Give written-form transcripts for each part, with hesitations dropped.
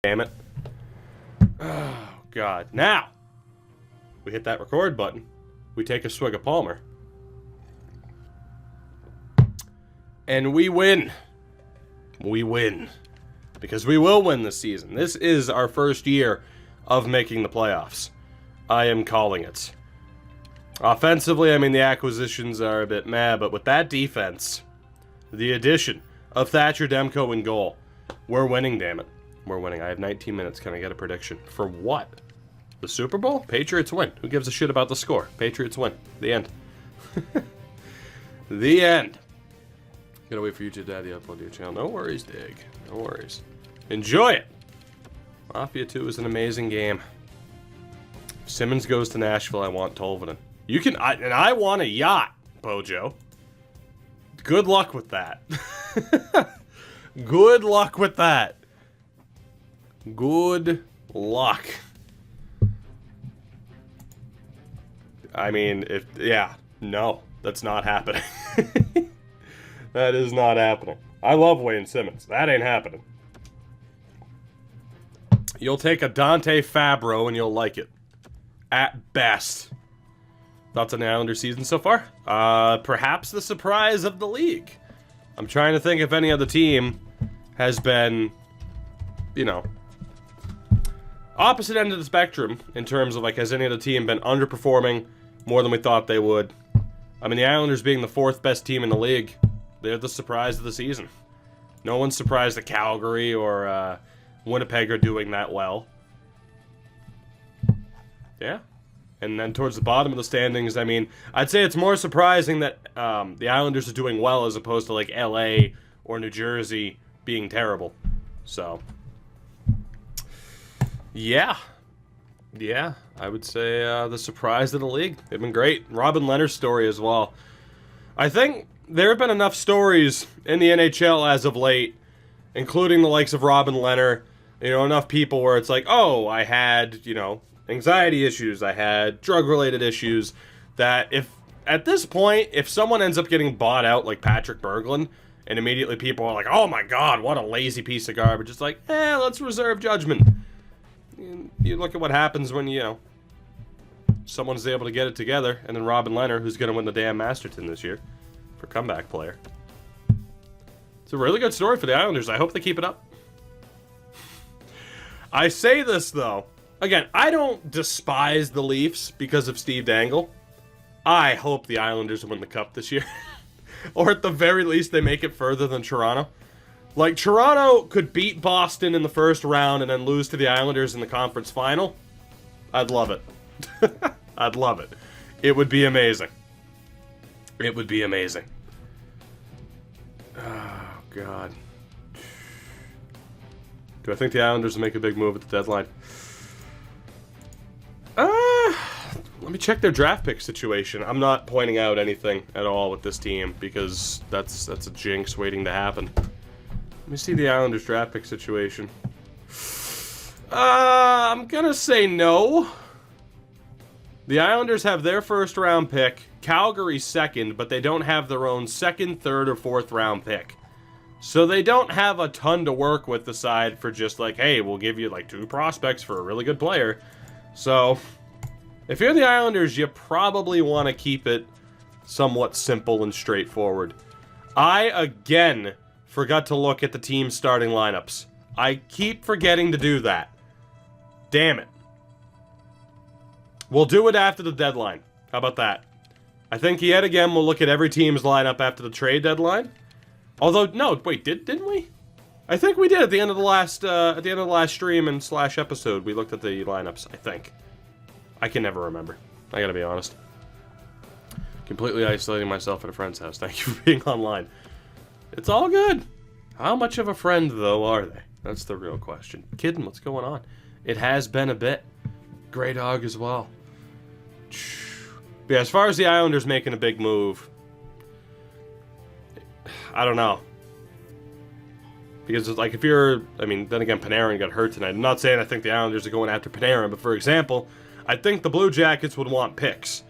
Damn it. Oh, God. Now, we hit that record button. We take a swig of Palmer. And we win. We win. Because we will win this season. This is our first year of making the playoffs. I am calling it. Offensively, I mean, the acquisitions are a bit meh, but with that defense, the addition of Thatcher Demko in goal, we're winning, damn it. We're winning. I have 19 minutes. Can I get a prediction? For what? The Super Bowl? Patriots win. Who gives a shit about the score? Patriots win. The end. The end. Gotta wait for you to daddy upload your channel. No worries, Dig. No worries. Enjoy it. Mafia 2 is an amazing game. If Simmons goes to Nashville, I want Tolvanen. You can, and I want a yacht, Bojo. Good luck with that. Good luck with that. Good luck. I mean, no, that's not happening. That is not happening. I love Wayne Simmons. That ain't happening. You'll take a Dante Fabro and you'll like it. At best. Thoughts on the Islanders season so far? Perhaps the surprise of the league. I'm trying to think if any other team has been, you know, opposite end of the spectrum in terms of, like, has any other team been underperforming more than we thought they would? I mean, the Islanders being the fourth best team in the league, they're the surprise of the season. No one's surprised that Calgary or Winnipeg are doing that well. Yeah. And then towards the bottom of the standings, I mean, I'd say it's more surprising that the Islanders are doing well as opposed to, like, LA or New Jersey being terrible. So, yeah. Yeah, I would say the surprise of the league. They've been great. Robin Lehner's story as well. I think there have been enough stories in the NHL as of late, including the likes of Robin Lehner, you know, enough people where it's like, oh, I had, you know, anxiety issues, I had drug-related issues, that if, at this point, if someone ends up getting bought out like Patrick Berglund, and immediately people are like, oh my god, what a lazy piece of garbage, it's like, let's reserve judgment. You look at what happens when, you know, someone's able to get it together, and then Robin Lehner, who's going to win the damn Masterton this year for comeback player. It's a really good story for the Islanders. I hope they keep it up. I say this, though. Again, I don't despise the Leafs because of Steve Dangle. I hope the Islanders win the Cup this year. Or at the very least, they make it further than Toronto. Like, Toronto could beat Boston in the first round and then lose to the Islanders in the conference final. I'd love it. I'd love it. It would be amazing. It would be amazing. Oh, God. Do I think the Islanders will make a big move at the deadline? Let me check their draft pick situation. I'm not pointing out anything at all with this team because that's a jinx waiting to happen. Let me see the Islanders draft pick situation. I'm gonna say no. The Islanders have their first round pick, Calgary second, but they don't have their own second, third, or fourth round pick. So they don't have a ton to work with aside for just like, hey, we'll give you like 2 prospects for a really good player. So, if you're the Islanders, you probably want to keep it somewhat simple and straightforward. I, again, forgot to look at the team's starting lineups. I keep forgetting to do that. Damn it. We'll do it after the deadline. How about that? I think yet again we'll look at every team's lineup after the trade deadline. Although, no, wait, didn't we? I think we did at the end of the last stream and / episode. We looked at the lineups, I think. I can never remember. I gotta be honest. Completely isolating myself at a friend's house. Thank you for being online. It's all good. How much of a friend, though, are they? That's the real question. Kidding, what's going on? It has been a bit. Grey Dog as well. But yeah, as far as the Islanders making a big move, I don't know. Because, like, if you're... I mean, then again, Panarin got hurt tonight. I'm not saying I think the Islanders are going after Panarin, but for example, I think the Blue Jackets would want picks.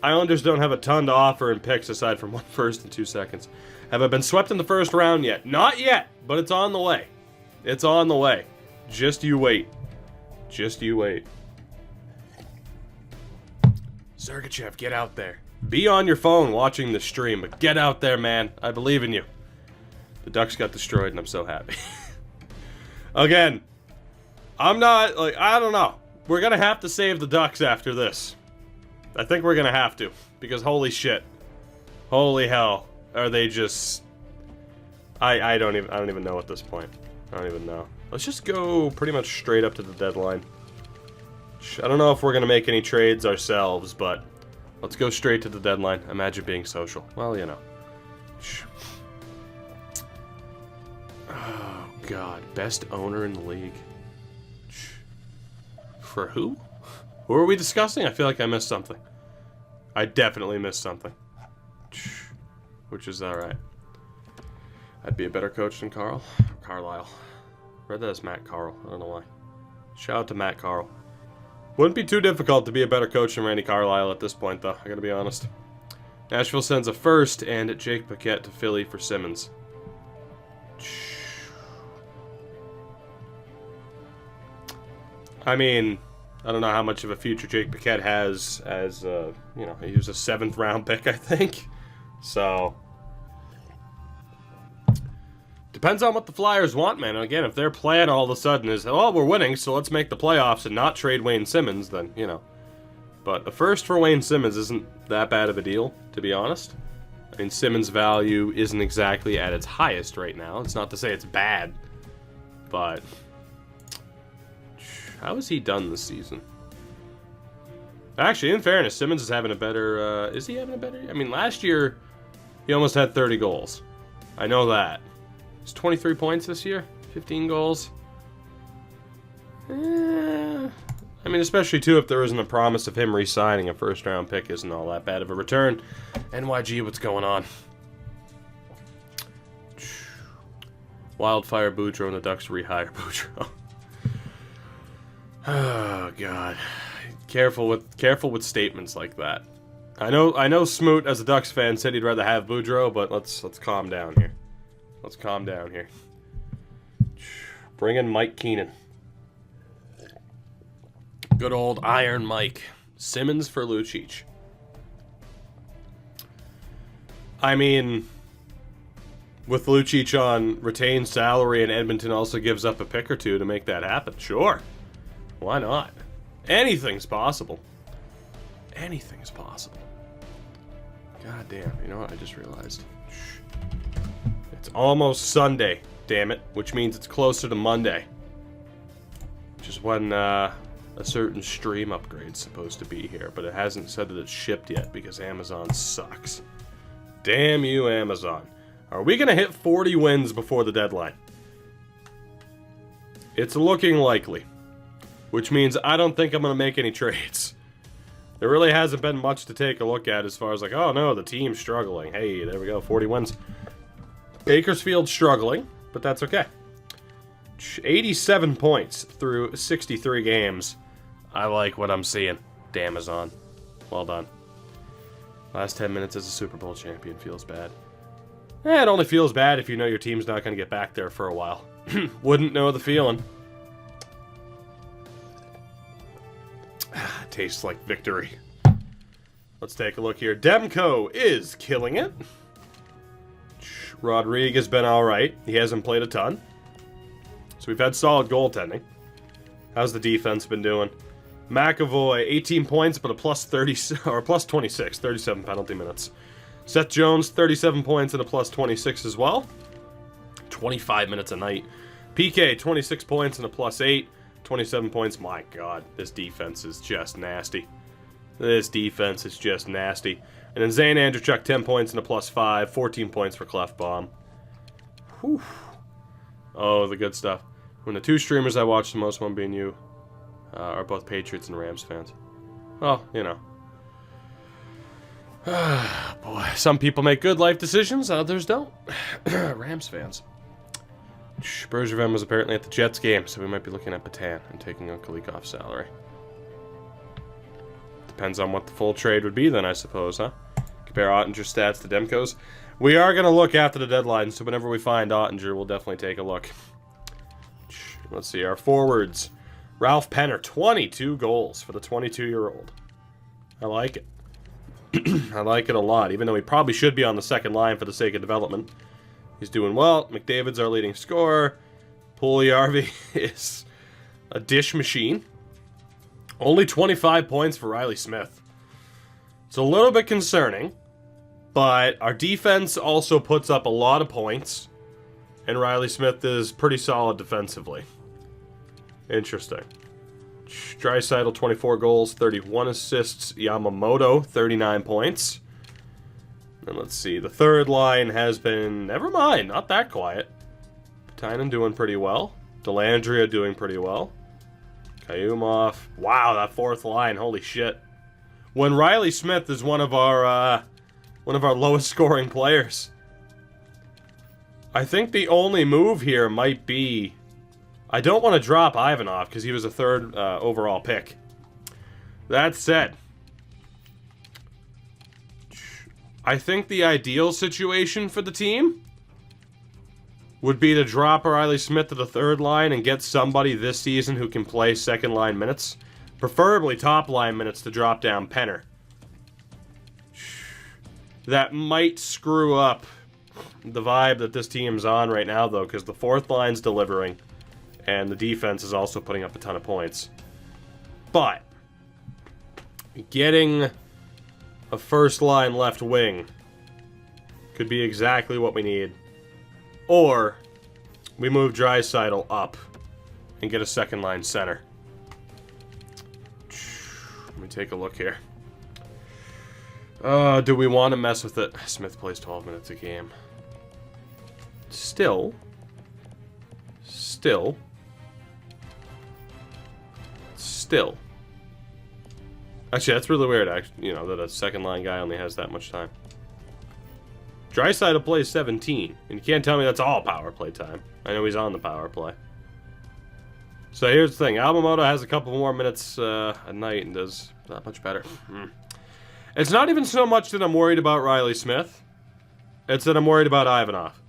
Islanders don't have a ton to offer in picks aside from 1 first and 2 seconds. Have I been swept in the first round yet? Not yet, but it's on the way. It's on the way. Just you wait. Just you wait. Sergachev, get out there. Be on your phone watching the stream, but get out there, man. I believe in you. The Ducks got destroyed, and I'm so happy. Again, I'm not, like, I don't know. We're going to have to save the Ducks after this. I think we're going to have to, because holy shit. Holy hell. Are they just... I don't even know at this point. I don't even know. Let's just go pretty much straight up to the deadline. I don't know if we're going to make any trades ourselves, but let's go straight to the deadline. Imagine being social. Well, you know. Oh, God. Best owner in the league. For who? Who are we discussing? I feel like I missed something. I definitely missed something. Which is alright. I'd be a better coach than Carlisle. Read that as Matt Carl. I don't know why. Shout out to Matt Carl. Wouldn't be too difficult to be a better coach than Randy Carlisle at this point, though. I gotta be honest. Nashville sends a first and Jake Paquette to Philly for Simmons. I mean, I don't know how much of a future Jake Paquette has as, you know, he was a 7th round pick, I think. So, depends on what the Flyers want, man. And again, if their plan all of a sudden is, oh, we're winning, so let's make the playoffs and not trade Wayne Simmons, then, you know. But the first for Wayne Simmons isn't that bad of a deal, to be honest. I mean, Simmons' value isn't exactly at its highest right now. It's not to say it's bad, but how has he done this season? Actually, in fairness, Simmons is having a better, is he having a better? I mean, last year, he almost had 30 goals. I know that. It's 23 points this year, 15 goals. I mean, especially, too, if there isn't a promise of him re-signing, a first-round pick isn't all that bad of a return. NYG, what's going on? Wildfire Boudreaux and the Ducks rehire Boudreaux. Oh, God. Careful with statements like that. I know Smoot, as a Ducks fan, said he'd rather have Boudreaux, but let's calm down here. Let's calm down here. Bring in Mike Keenan. Good old Iron Mike. Simmons for Lucic. I mean, with Lucic on retained salary and Edmonton also gives up a pick or two to make that happen, sure. Why not? Anything's possible. Anything's possible. God damn, you know what? I just realized. It's almost Sunday, damn it. Which means it's closer to Monday. Which is when a certain stream upgrade's supposed to be here. But it hasn't said that it's shipped yet because Amazon sucks. Damn you, Amazon. Are we going to hit 40 wins before the deadline? It's looking likely. Which means I don't think I'm going to make any trades. There really hasn't been much to take a look at as far as like, oh no, the team's struggling. Hey, there we go, 40 wins. Bakersfield's struggling, but that's okay. 87 points through 63 games. I like what I'm seeing. Damazon. Well done. Last 10 minutes as a Super Bowl champion feels bad. It only feels bad if you know your team's not going to get back there for a while. Wouldn't know the feeling. Tastes like victory. Let's take a look here. Demko is killing it. Rodriguez has been alright. He hasn't played a ton. So we've had solid goaltending. How's the defense been doing? McAvoy, 18 points, but a plus 30 or plus 26, 37 penalty minutes. Seth Jones, 37 points and a plus 26 as well. 25 minutes a night. PK, 26 points and a plus 8. 27 points. My God, this defense is just nasty. This defense is just nasty. And then Zane Andrechuk, 10 points and a plus 5. 14 points for Clefbaum. Whew. Oh, the good stuff. When the two streamers I watch the most, one being you, are both Patriots and Rams fans. Well, you know. Boy, some people make good life decisions, others don't. Rams fans. Bergevin was apparently at the Jets game, so we might be looking at Patan and taking on Kalikov's salary. Depends on what the full trade would be then, I suppose, huh? Compare Ottinger's stats to Demko's. We are going to look after the deadline, so whenever we find Ottinger, we'll definitely take a look. Let's see, our forwards. Ralph Penner, 22 goals for the 22-year-old. I like it. I like it a lot, even though he probably should be on the second line for the sake of development. He's doing well. McDavid's our leading scorer. Puljujärvi is a dish machine. Only 25 points for Riley Smith. It's a little bit concerning, but our defense also puts up a lot of points, and Riley Smith is pretty solid defensively. Interesting. Draisaitl, 24 goals, 31 assists. Yamamoto, 39 points. And let's see, the third line has been, never mind, not that quiet. Tynan doing pretty well. Dellandrea doing pretty well. Kayumov. Wow, that fourth line, holy shit. When Riley Smith is one of our lowest scoring players. I think the only move here might be, I don't want to drop Ivanov because he was a third overall pick. That said, I think the ideal situation for the team would be to drop Riley Smith to the third line and get somebody this season who can play second line minutes. Preferably top line minutes to drop down Penner. That might screw up the vibe that this team's on right now, though, because the fourth line's delivering, and the defense is also putting up a ton of points. But getting a first line left wing could be exactly what we need. Or we move Draisaitl up and get a second line center. Let me take a look here. Do we want to mess with it? Smith plays 12 minutes a game. Still. Actually, that's really weird, actually, that a second line guy only has that much time. Draisaitl plays 17, and you can't tell me that's all power play time. I know he's on the power play. So here's the thing. Yamamoto has a couple more minutes a night and does not much better. It's not even so much that I'm worried about Riley Smith. It's that I'm worried about Ivanov,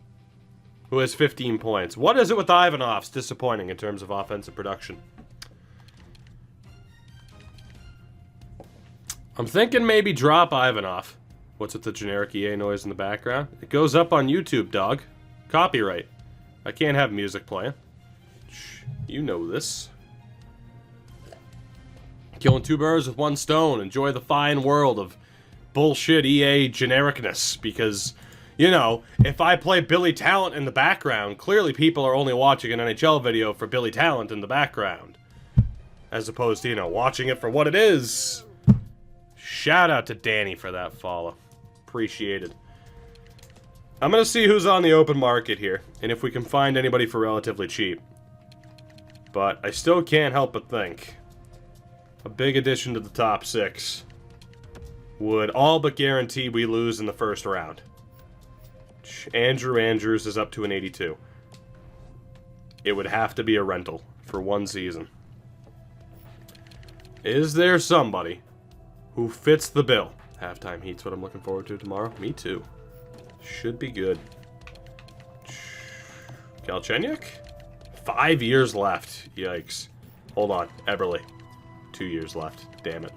who has 15 points. What is it with Ivanov's disappointing in terms of offensive production? I'm thinking maybe drop Ivanov. What's with the generic EA noise in the background? It goes up on YouTube, dog. Copyright. I can't have music playing. You know this. Killing two birds with one stone. Enjoy the fine world of bullshit EA genericness. Because, if I play Billy Talent in the background, clearly people are only watching an NHL video for Billy Talent in the background. As opposed to, watching it for what it is. Shout out to Danny for that follow. Appreciated. I'm going to see who's on the open market here, and if we can find anybody for relatively cheap. But I still can't help but think a big addition to the top six would all but guarantee we lose in the first round. Andrew Andrews is up to an 82. It would have to be a rental for one season. Is there somebody who fits the bill? Halftime Heat's what I'm looking forward to tomorrow. Me too. Should be good. Galchenyuk? 5 years left. Yikes. Hold on. Eberle. 2 years left. Damn it.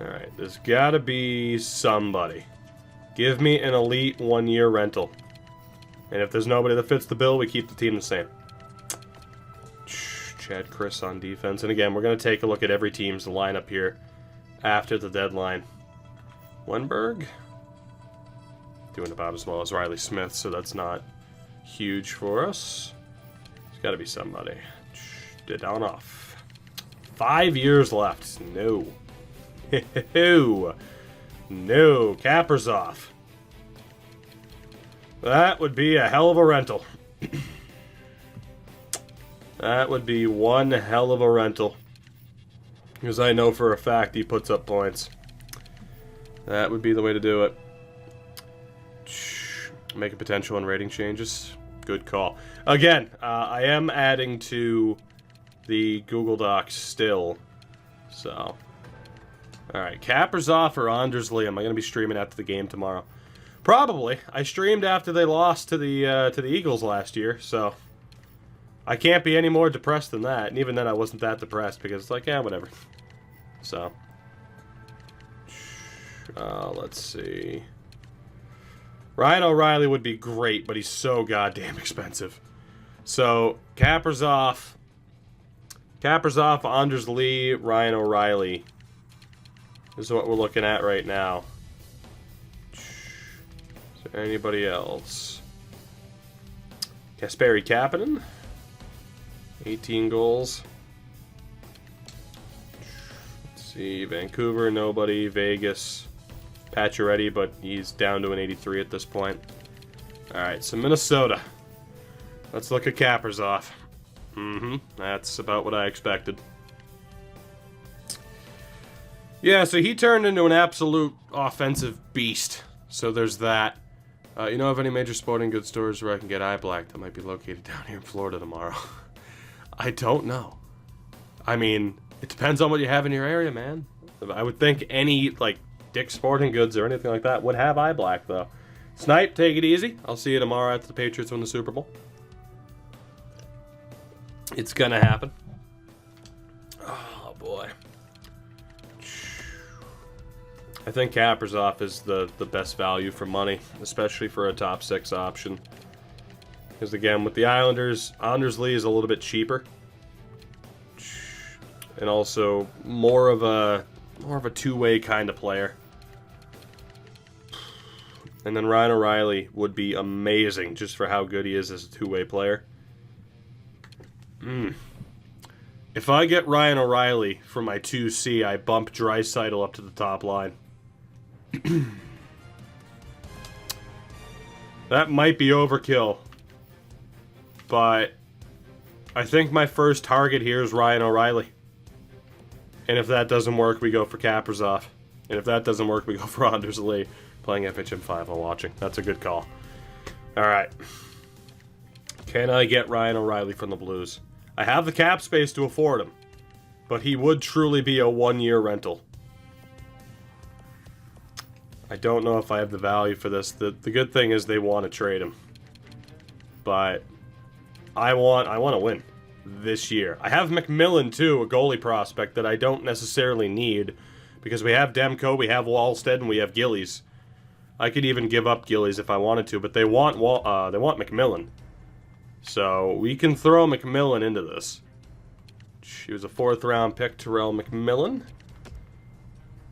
Alright, there's gotta be somebody. Give me an elite 1 year rental. And if there's nobody that fits the bill, we keep the team the same. Chad Chris on defense. And again, we're going to take a look at every team's lineup here after the deadline. Wenberg? Doing about as well as Riley Smith, so that's not huge for us. There's got to be somebody. Dadonov. 5 years left. No. No. Kaprizov. That would be a hell of a rental. That would be one hell of a rental. Because I know for a fact he puts up points. That would be the way to do it. Make a potential and rating changes. Good call. Again, I am adding to the Google Docs still. So. Alright, Kaprizov or Anders Lee? Am I going to be streaming after the game tomorrow? Probably. I streamed after they lost to the Eagles last year, so I can't be any more depressed than that. And even then, I wasn't that depressed because it's like, yeah, whatever. So, let's see. Ryan O'Reilly would be great, but he's so goddamn expensive. So, Kaprizov, Anders Lee, Ryan O'Reilly is what we're looking at right now. Is there anybody else? Kasperi Kapanen, 18 goals. Let's see, Vancouver, nobody. Vegas, Pacioretty, but he's down to an 83 at this point. Alright, so Minnesota. Let's look at Kaprizov. That's about what I expected. Yeah, so he turned into an absolute offensive beast. So there's that. You know of any major sporting goods stores where I can get eye black that might be located down here in Florida tomorrow? I don't know. I mean, it depends on what you have in your area, man. I would think any, like, Dick's Sporting Goods or anything like that would have eye black, though. Snipe, take it easy. I'll see you tomorrow after the Patriots win the Super Bowl. It's gonna happen. Oh, boy. I think Kaprizov is the best value for money, especially for a top 6 option. Because again, with the Islanders, Anders Lee is a little bit cheaper. And also more of a two-way kind of player. And then Ryan O'Reilly would be amazing just for how good he is as a two-way player. If I get Ryan O'Reilly for my 2C, I bump Draisaitl up to the top line. That might be overkill. But I think my first target here is Ryan O'Reilly. And if that doesn't work, we go for Kaprizov. And if that doesn't work, we go for Anders Lee. Playing FHM5 while watching. That's a good call. Alright. Can I get Ryan O'Reilly from the Blues? I have the cap space to afford him. But he would truly be a 1-year rental. I don't know if I have the value for this. The good thing is they want to trade him. But I want to win this year. I have McMillan too, a goalie prospect that I don't necessarily need because we have Demko, we have Wallstead, and we have Gillies. I could even give up Gillies if I wanted to, but they want McMillan. So we can throw McMillan into this. She was a 4th round pick, Terrell McMillan.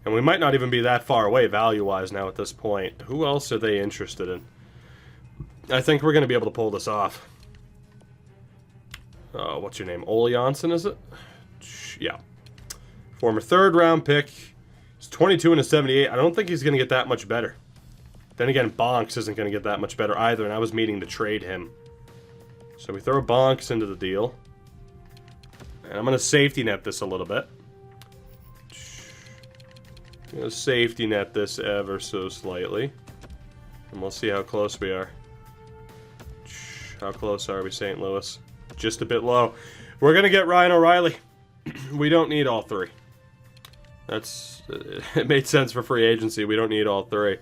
And we might not even be that far away value-wise now at this point. Who else are they interested in? I think we're going to be able to pull this off. What's your name? Ole Jonsson, is it? Yeah. Former 3rd round pick. He's 22 and a 78. I don't think he's going to get that much better. Then again, Bonks isn't going to get that much better either, and I was meaning to trade him. So we throw Bonks into the deal. And I'm going to safety net this a little bit. I'm going to safety net this ever so slightly. And we'll see how close we are. How close are we, St. Louis? Just a bit low. We're going to get Ryan O'Reilly. We don't need all 3. It made sense for free agency. We don't need all 3.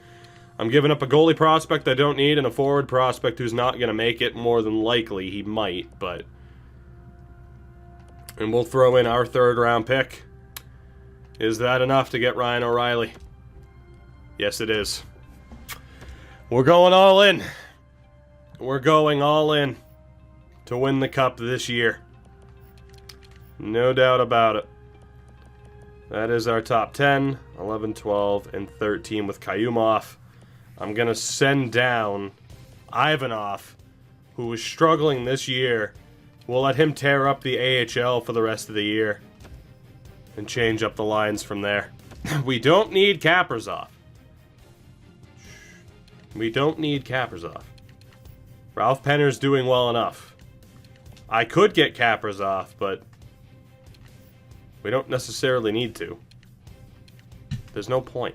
I'm giving up a goalie prospect I don't need and a forward prospect who's not going to make it. More than likely, he might, but... And we'll throw in our 3rd round pick. Is that enough to get Ryan O'Reilly? Yes, it is. We're going all in. We're going all in to win the Cup this year. No doubt about it. That is our top 10, 11, 12, and 13 with Kayumov. I'm going to send down Ivanov, who was struggling this year. We'll let him tear up the AHL for the rest of the year. And change up the lines from there. We don't need Kaprizov. We don't need Kaprizov. Ralph Penner's doing well enough. I could get Kaprizov, but we don't necessarily need to. There's no point.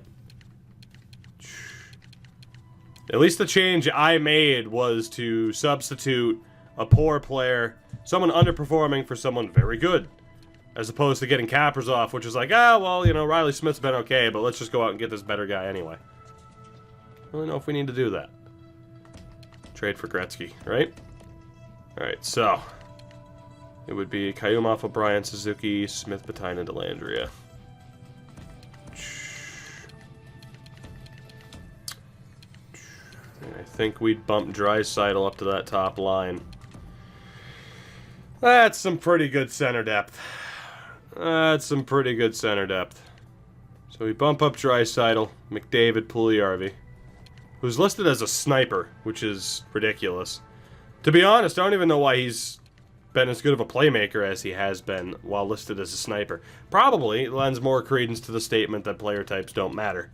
At least the change I made was to substitute a poor player, someone underperforming, for someone very good. As opposed to getting Kaprizov, which is like, well, you know, Riley Smith's been okay, but let's just go out and get this better guy anyway. I don't really know if we need to do that. Trade for Gretzky, right? Alright, so. It would be Kayumov, O'Brien, Suzuki, Smith, Batina, Delandria. I think we'd bump Draisaitl up to that top line. That's some pretty good center depth. That's some pretty good center depth. So we bump up Draisaitl, McDavid, Puljujarvi, who's listed as a sniper, which is ridiculous. To be honest, I don't even know why he's been as good of a playmaker as he has been while listed as a sniper. Probably lends more credence to the statement that player types don't matter.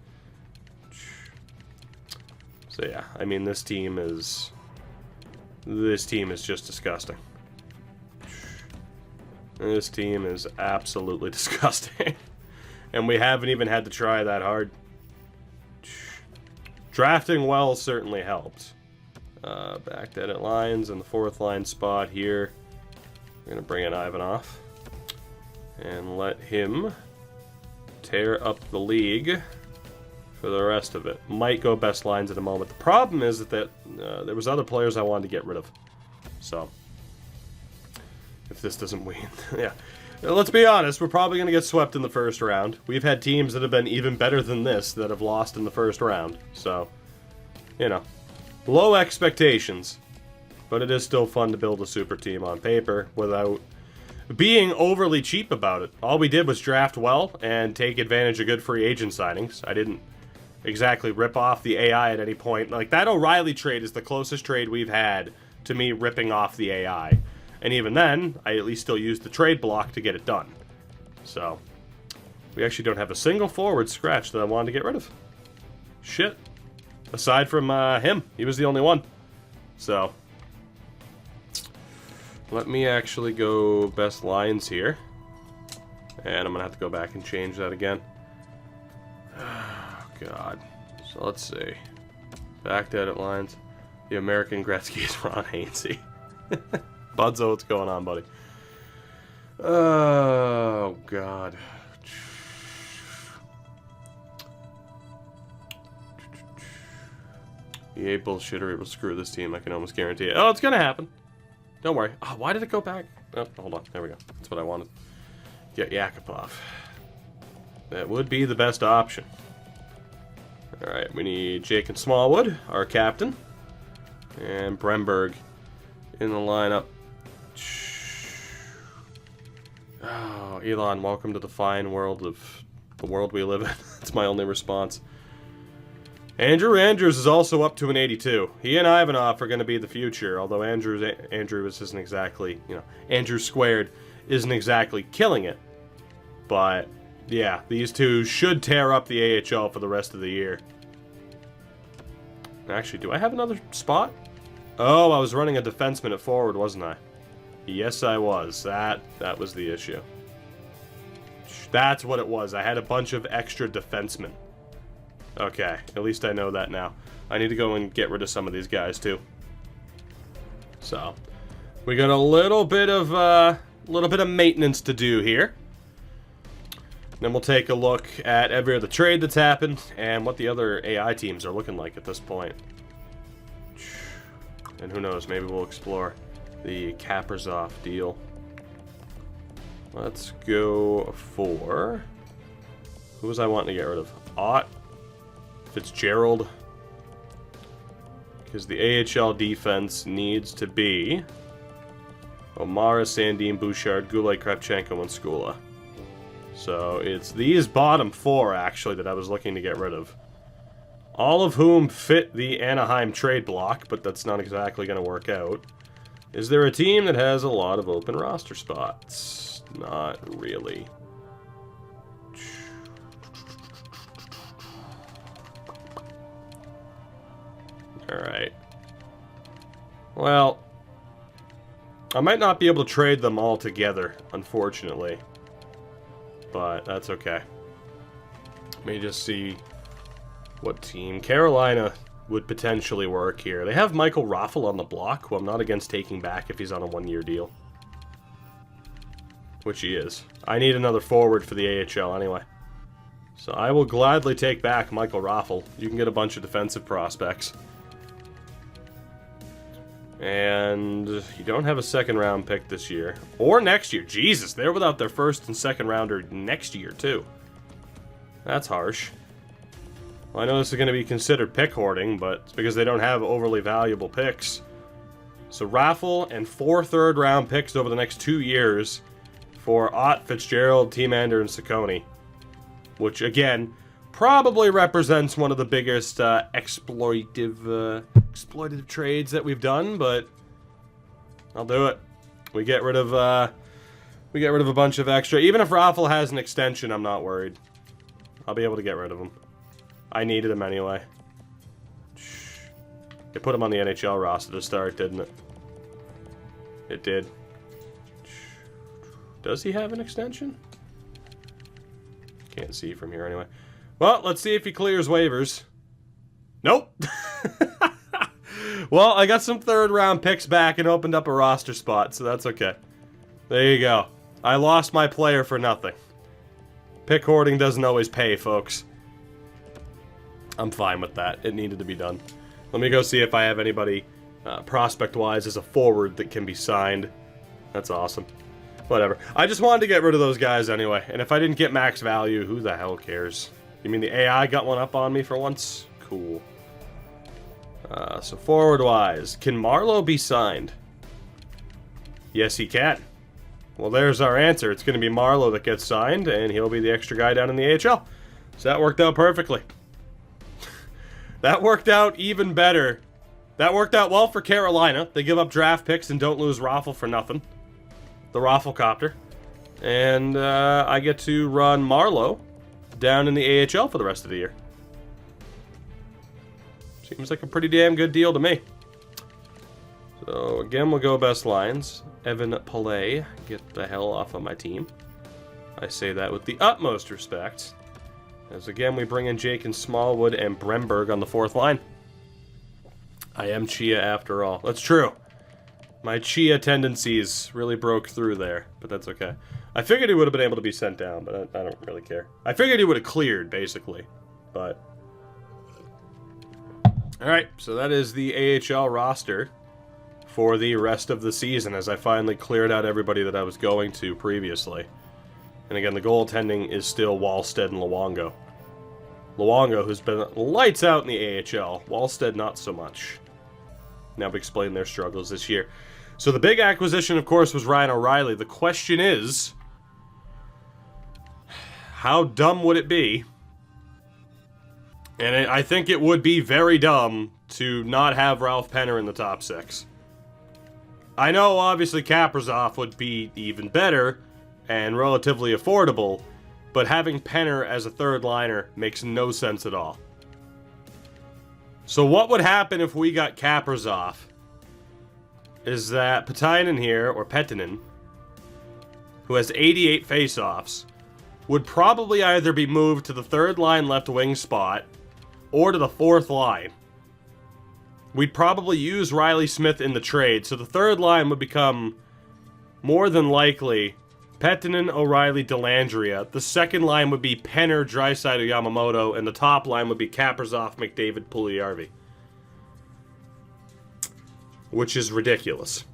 So yeah, I mean, this team is just disgusting. This team is absolutely disgusting. And we haven't even had to try that hard. Drafting well certainly helped. Back edit lines in the fourth line spot here. We're going to bring in Ivanov. And let him tear up the league for the rest of it. Might go best lines in a moment. The problem is that there was other players I wanted to get rid of. So, if this doesn't win, yeah. Let's be honest, we're probably going to get swept in the first round. We've had teams that have been even better than this that have lost in the first round. So, you know, low expectations. But it is still fun to build a super team on paper without being overly cheap about it. All we did was draft well and take advantage of good free agent signings. I didn't exactly rip off the AI at any point. Like, that O'Reilly trade is the closest trade we've had to me ripping off the AI. And even then, I at least still used the trade block to get it done. So, we actually don't have a single forward scratch that I wanted to get rid of. Shit. Aside from him. He was the only one. So, let me actually go best lines here. And I'm going to have to go back and change that again. Oh, God. So, let's see. Back to edit lines. The American Gretzky is Ron Hainsey. Budzo, what's going on, buddy? Oh, God. EA bullshitter will screw this team, I can almost guarantee it. Oh, it's gonna happen. Don't worry. Oh, why did it go back? Oh, hold on. There we go. That's what I wanted. Get Yakupov. That would be the best option. Alright, we need Jake and Smallwood, our captain. And Bremberg in the lineup. Oh, Elon, welcome to the fine world of the world we live in. That's my only response. Andrew Andrews is also up to an 82. He and Ivanov are going to be the future, although Andrews isn't exactly, you know, Andrew squared isn't exactly killing it. But, yeah, these two should tear up the AHL for the rest of the year. Actually, do I have another spot? Oh, I was running a defenseman at forward, wasn't I? Yes, I was. That was the issue. That's what it was. I had a bunch of extra defensemen. Okay, at least I know that now. I need to go and get rid of some of these guys, too. So, we got a little bit of maintenance to do here. Then we'll take a look at every other trade that's happened and what the other AI teams are looking like at this point. And who knows, maybe we'll explore the Kaprizov deal. Let's go for... Who was I wanting to get rid of? Ott, Fitzgerald. Because the AHL defense needs to be O'Mara, Sandin, Bouchard, Goulet, Kravchenko, and Skula. So it's these bottom four, actually, that I was looking to get rid of. All of whom fit the Anaheim trade block, but that's not exactly going to work out. Is there a team that has a lot of open roster spots? Not really. Alright. Well, I might not be able to trade them all together, unfortunately. But that's okay. Let me just see what team. Carolina would potentially work here. They have Michael Raffle on the block, who I'm not against taking back if he's on a one-year deal. Which he is. I need another forward for the AHL anyway. So I will gladly take back Michael Raffle. You can get a bunch of defensive prospects. And you don't have a second round pick this year. Or next year. Jesus, they're without their first and second rounder next year, too. That's harsh. Well, I know this is going to be considered pick hoarding, but it's because they don't have overly valuable picks. So Raffle and 4 third-round picks over the next 2 years for Ott, Fitzgerald, Tiemander, and Ciccone. Which, again, probably represents one of the biggest exploitative trades that we've done, but I'll do it. We get rid of a bunch of extra. Even if Raffle has an extension, I'm not worried. I'll be able to get rid of him. I needed him anyway. They put him on the NHL roster to start, didn't it? It did. Does he have an extension? Can't see from here anyway. Well, let's see if he clears waivers. Nope. Well, I got some third-round picks back and opened up a roster spot, so that's okay. There you go. I lost my player for nothing. Pick hoarding doesn't always pay, folks. I'm fine with that. It needed to be done. Let me go see if I have anybody prospect-wise as a forward that can be signed. That's awesome. Whatever. I just wanted to get rid of those guys anyway. And if I didn't get max value, who the hell cares? You mean the AI got one up on me for once? Cool. So forward-wise, can Marleau be signed? Yes, he can. Well, there's our answer. It's going to be Marleau that gets signed, and he'll be the extra guy down in the AHL. So that worked out perfectly. That worked out even better. That worked out well for Carolina. They give up draft picks and don't lose Raffle for nothing. The Rafflecopter. And I get to run Marleau down in the AHL for the rest of the year. Seems like a pretty damn good deal to me. So again, we'll go best lines. Evan Palais, get the hell off of my team. I say that with the utmost respect. As again, we bring in Jake and Smallwood and Bremberg on the 4th line. I am Chia after all. That's true. My Chia tendencies really broke through there, but that's okay. I figured he would have been able to be sent down, but I don't really care. I figured he would have cleared, basically, but... Alright, so that is the AHL roster for the rest of the season, as I finally cleared out everybody that I was going to previously. And again, the goaltending is still Wallstead and Luongo. Luongo, who's been lights out in the AHL. Wallstead, not so much. Now we explain their struggles this year. So the big acquisition, of course, was Ryan O'Reilly. The question is, how dumb would it be? And I think it would be very dumb to not have Ralph Penner in the top 6. I know, obviously, Kaprizov would be even better and relatively affordable, but having Penner as a third liner makes no sense at all. So what would happen if we got Kaprizov is that Patinen here, or Pettinen, who has 88 faceoffs, would probably either be moved to the third line left wing spot or to the 4th line. We'd probably use Riley Smith in the trade, so the third line would become more than likely Pettinen, O'Reilly, Dellandrea. The second line would be Penner, Draisaitl, Yamamoto, and the top line would be Kaprizov, McDavid, Puljujarvi. Which is ridiculous.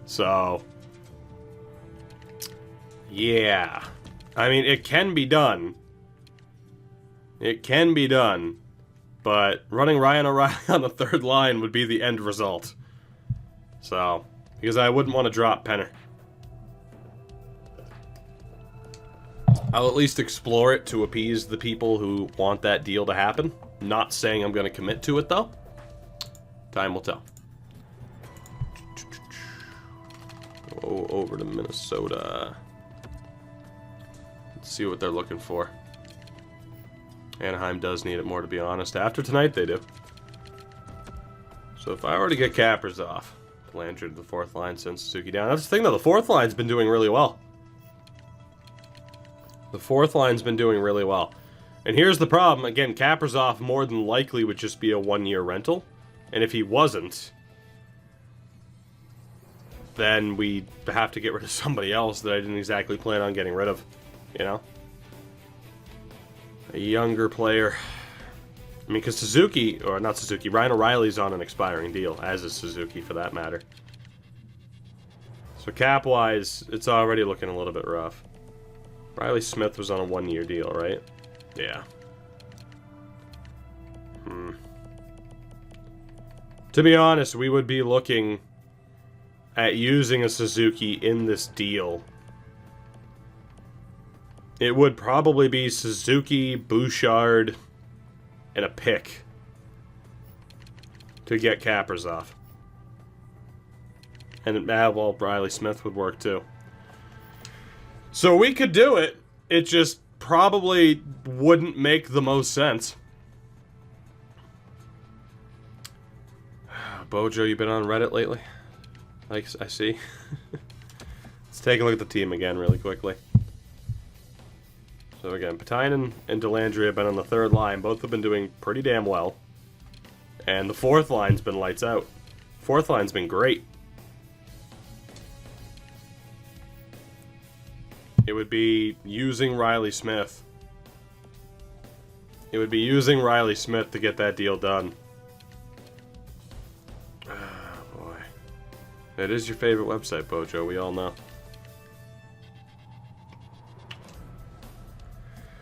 So, yeah. I mean, it can be done. It can be done. But running Ryan O'Reilly on the third line would be the end result. So, because I wouldn't want to drop Penner. I'll at least explore it to appease the people who want that deal to happen. Not saying I'm going to commit to it, though. Time will tell. Go over to Minnesota. Let's see what they're looking for. Anaheim does need it more, to be honest. After tonight, they do. So if I were to get Kaprizov, Blanchard to the 4th line, send Suzuki down. That's the thing, though. The 4th line's been doing really well. The 4th line's been doing really well. And here's the problem. Again, Kaprizov more than likely would just be a 1-year rental. And if he wasn't, then we'd have to get rid of somebody else that I didn't exactly plan on getting rid of. You know? A younger player. I mean, because Suzuki, or not Suzuki, Ryan O'Reilly's on an expiring deal, as is Suzuki for that matter. So cap-wise, it's already looking a little bit rough. Riley Smith was on a 1-year deal, right? Yeah. To be honest, we would be looking at using a Suzuki in this deal. It would probably be Suzuki, Bouchard, and a pick to get Kaprizov. And, well, Riley Smith would work too. So we could do it. It just probably wouldn't make the most sense. Bojo, you been on Reddit lately? Like, I see. Let's take a look at the team again really quickly. So again, Patinen and Delandry have been on the third line. Both have been doing pretty damn well. And the fourth line's been lights out. Fourth line's been great. It would be using Riley Smith. It would be using Riley Smith to get that deal done. Oh, boy. It is your favorite website, Bojo, we all know.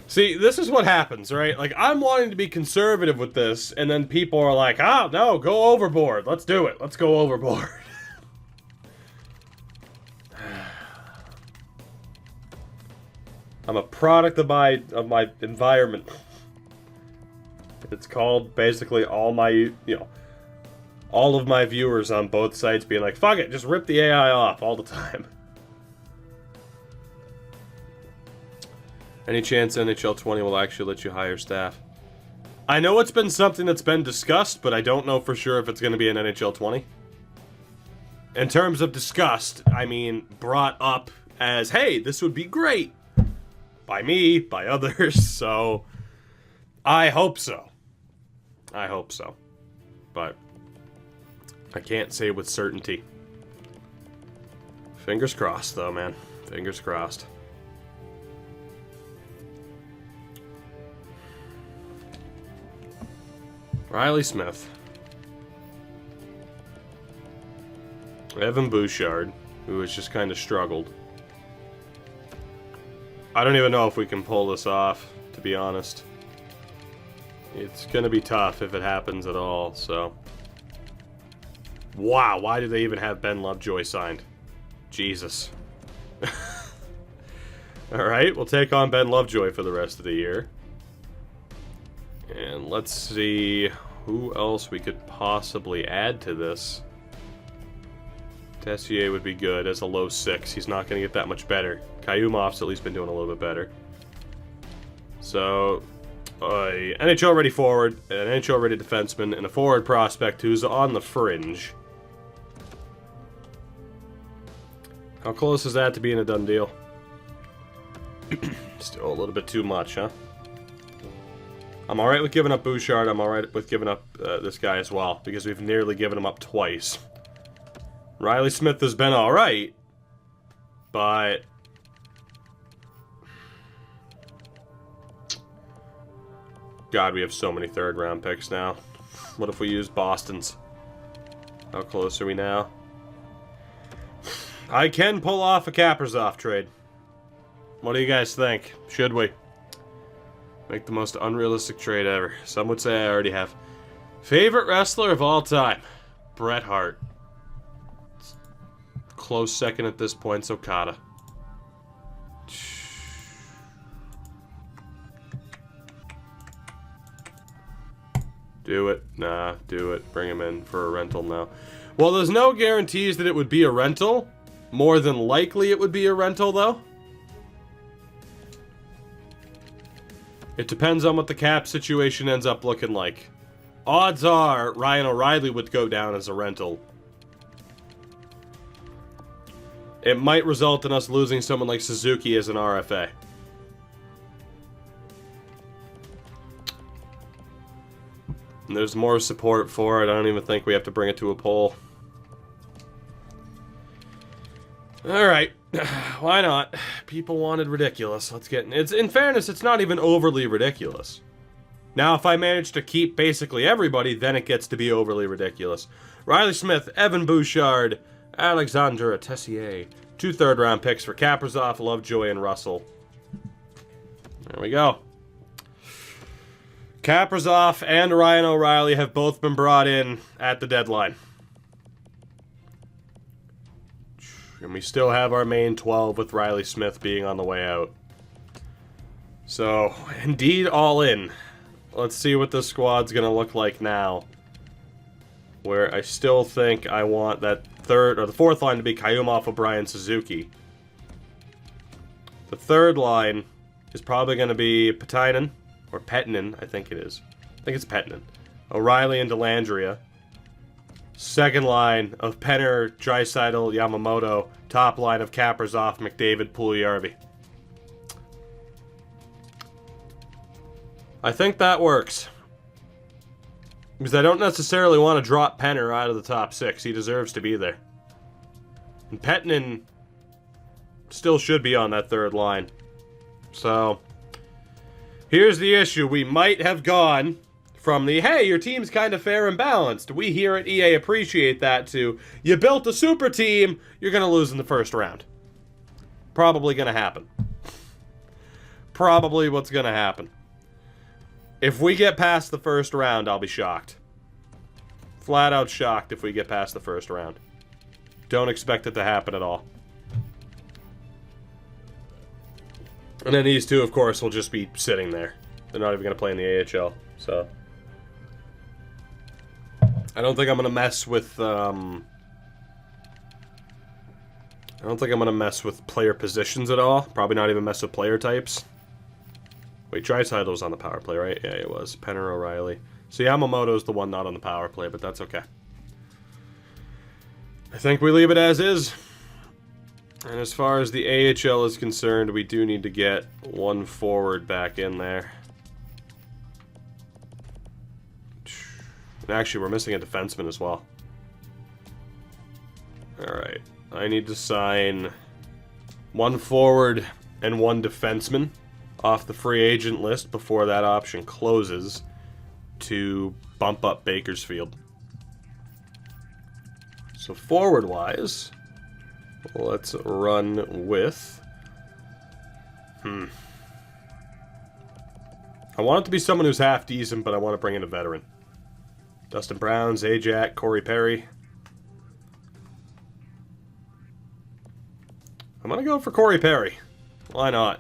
See, this is what happens, right? Like, I'm wanting to be conservative with this, and then people are like, oh, no, go overboard. Let's do it. Let's go overboard. I'm a product of my environment. It's called basically all my, all of my viewers on both sites being like, fuck it, just rip the AI off all the time. Any chance NHL 20 will actually let you hire staff? I know it's been something that's been discussed, but I don't know for sure if it's going to be an NHL 20. In terms of discussed, I mean brought up as, hey, this would be great. By me, by others, so I hope so. I hope so. But I can't say with certainty. Fingers crossed, though, man. Fingers crossed. Riley Smith. Evan Bouchard, who has just kind of struggled. I don't even know if we can pull this off, to be honest. It's going to be tough if it happens at all, so. Wow, why do they even have Ben Lovejoy signed? Jesus. Alright, we'll take on Ben Lovejoy for the rest of the year. And let's see who else we could possibly add to this. Tessier would be good as a low 6. He's not going to get that much better. Kayumov's at least been doing a little bit better. So, NHL ready forward, an NHL ready defenseman, and a forward prospect who's on the fringe. How close is that to being a done deal? Still a little bit too much, huh? I'm alright with giving up Bouchard. I'm alright with giving up this guy as well, because we've nearly given him up twice. Riley Smith has been alright, but God, we have so many third-round picks now. What if we use Boston's? How close are we now? I can pull off a Kaprizov trade. What do you guys think? Should we? Make the most unrealistic trade ever. Some would say I already have. Favorite wrestler of all time? Bret Hart. Close second at this point, Okada. Do it. Nah, do it. Bring him in for a rental now. Well, there's no guarantees that it would be a rental. More than likely it would be a rental, though. It depends on what the cap situation ends up looking like. Odds are Ryan O'Reilly would go down as a rental. It might result in us losing someone like Suzuki as an RFA. And there's more support for it. I don't even think we have to bring it to a poll. Alright. Why not? People wanted ridiculous. Let's get... In fairness, it's not even overly ridiculous. Now, if I manage to keep basically everybody, then it gets to be overly ridiculous. Riley Smith, Evan Bouchard, Alexandre Tessier. 2 third-round picks for Kaprizov, Lovejoy, and Russell. There we go. Kaprizov and Ryan O'Reilly have both been brought in at the deadline. And we still have our main 12 with Riley Smith being on the way out. So, indeed, all in. Let's see what this squad's going to look like now. Where I still think I want that third, or the fourth line to be Kayumov, O'Brien, Suzuki. The third line is probably going to be Petinen, or Petinen, I think it is. I think it's Petinen. O'Reilly and Delandria. Second line of Penner, Draisaitl, Yamamoto. Top line of Kaprizov, McDavid, Puljujarvi. I think that works. Because I don't necessarily want to drop Penner out of the top 6. He deserves to be there. And Petinen still should be on that third line. So, here's the issue. We might have gone from the, hey, your team's kind of fair and balanced. We here at EA appreciate that, to, you built a super team, you're going to lose in the first round. Probably going to happen. Probably what's going to happen. If we get past the first round, I'll be shocked. Flat out shocked if we get past the first round. Don't expect it to happen at all. And then these two, of course, will just be sitting there. They're not even going to play in the AHL, so... I don't think I'm going to mess with, I don't think I'm going to mess with player positions at all. Probably not even mess with player types. Wait, Draisaitl was on the power play, right? Yeah, it was. Penner, O'Reilly. So Yamamoto's the one not on the power play, but that's okay. I think we leave it as is. And as far as the AHL is concerned, we do need to get one forward back in there. And actually, we're missing a defenseman as well. Alright. I need to sign one forward and one defenseman off the free agent list before that option closes to bump up Bakersfield. So forward-wise, let's run with... I want it to be someone who's half decent, but I want to bring in a veteran. Dustin Brown, Zajac, Corey Perry. I'm going to go for Corey Perry. Why not?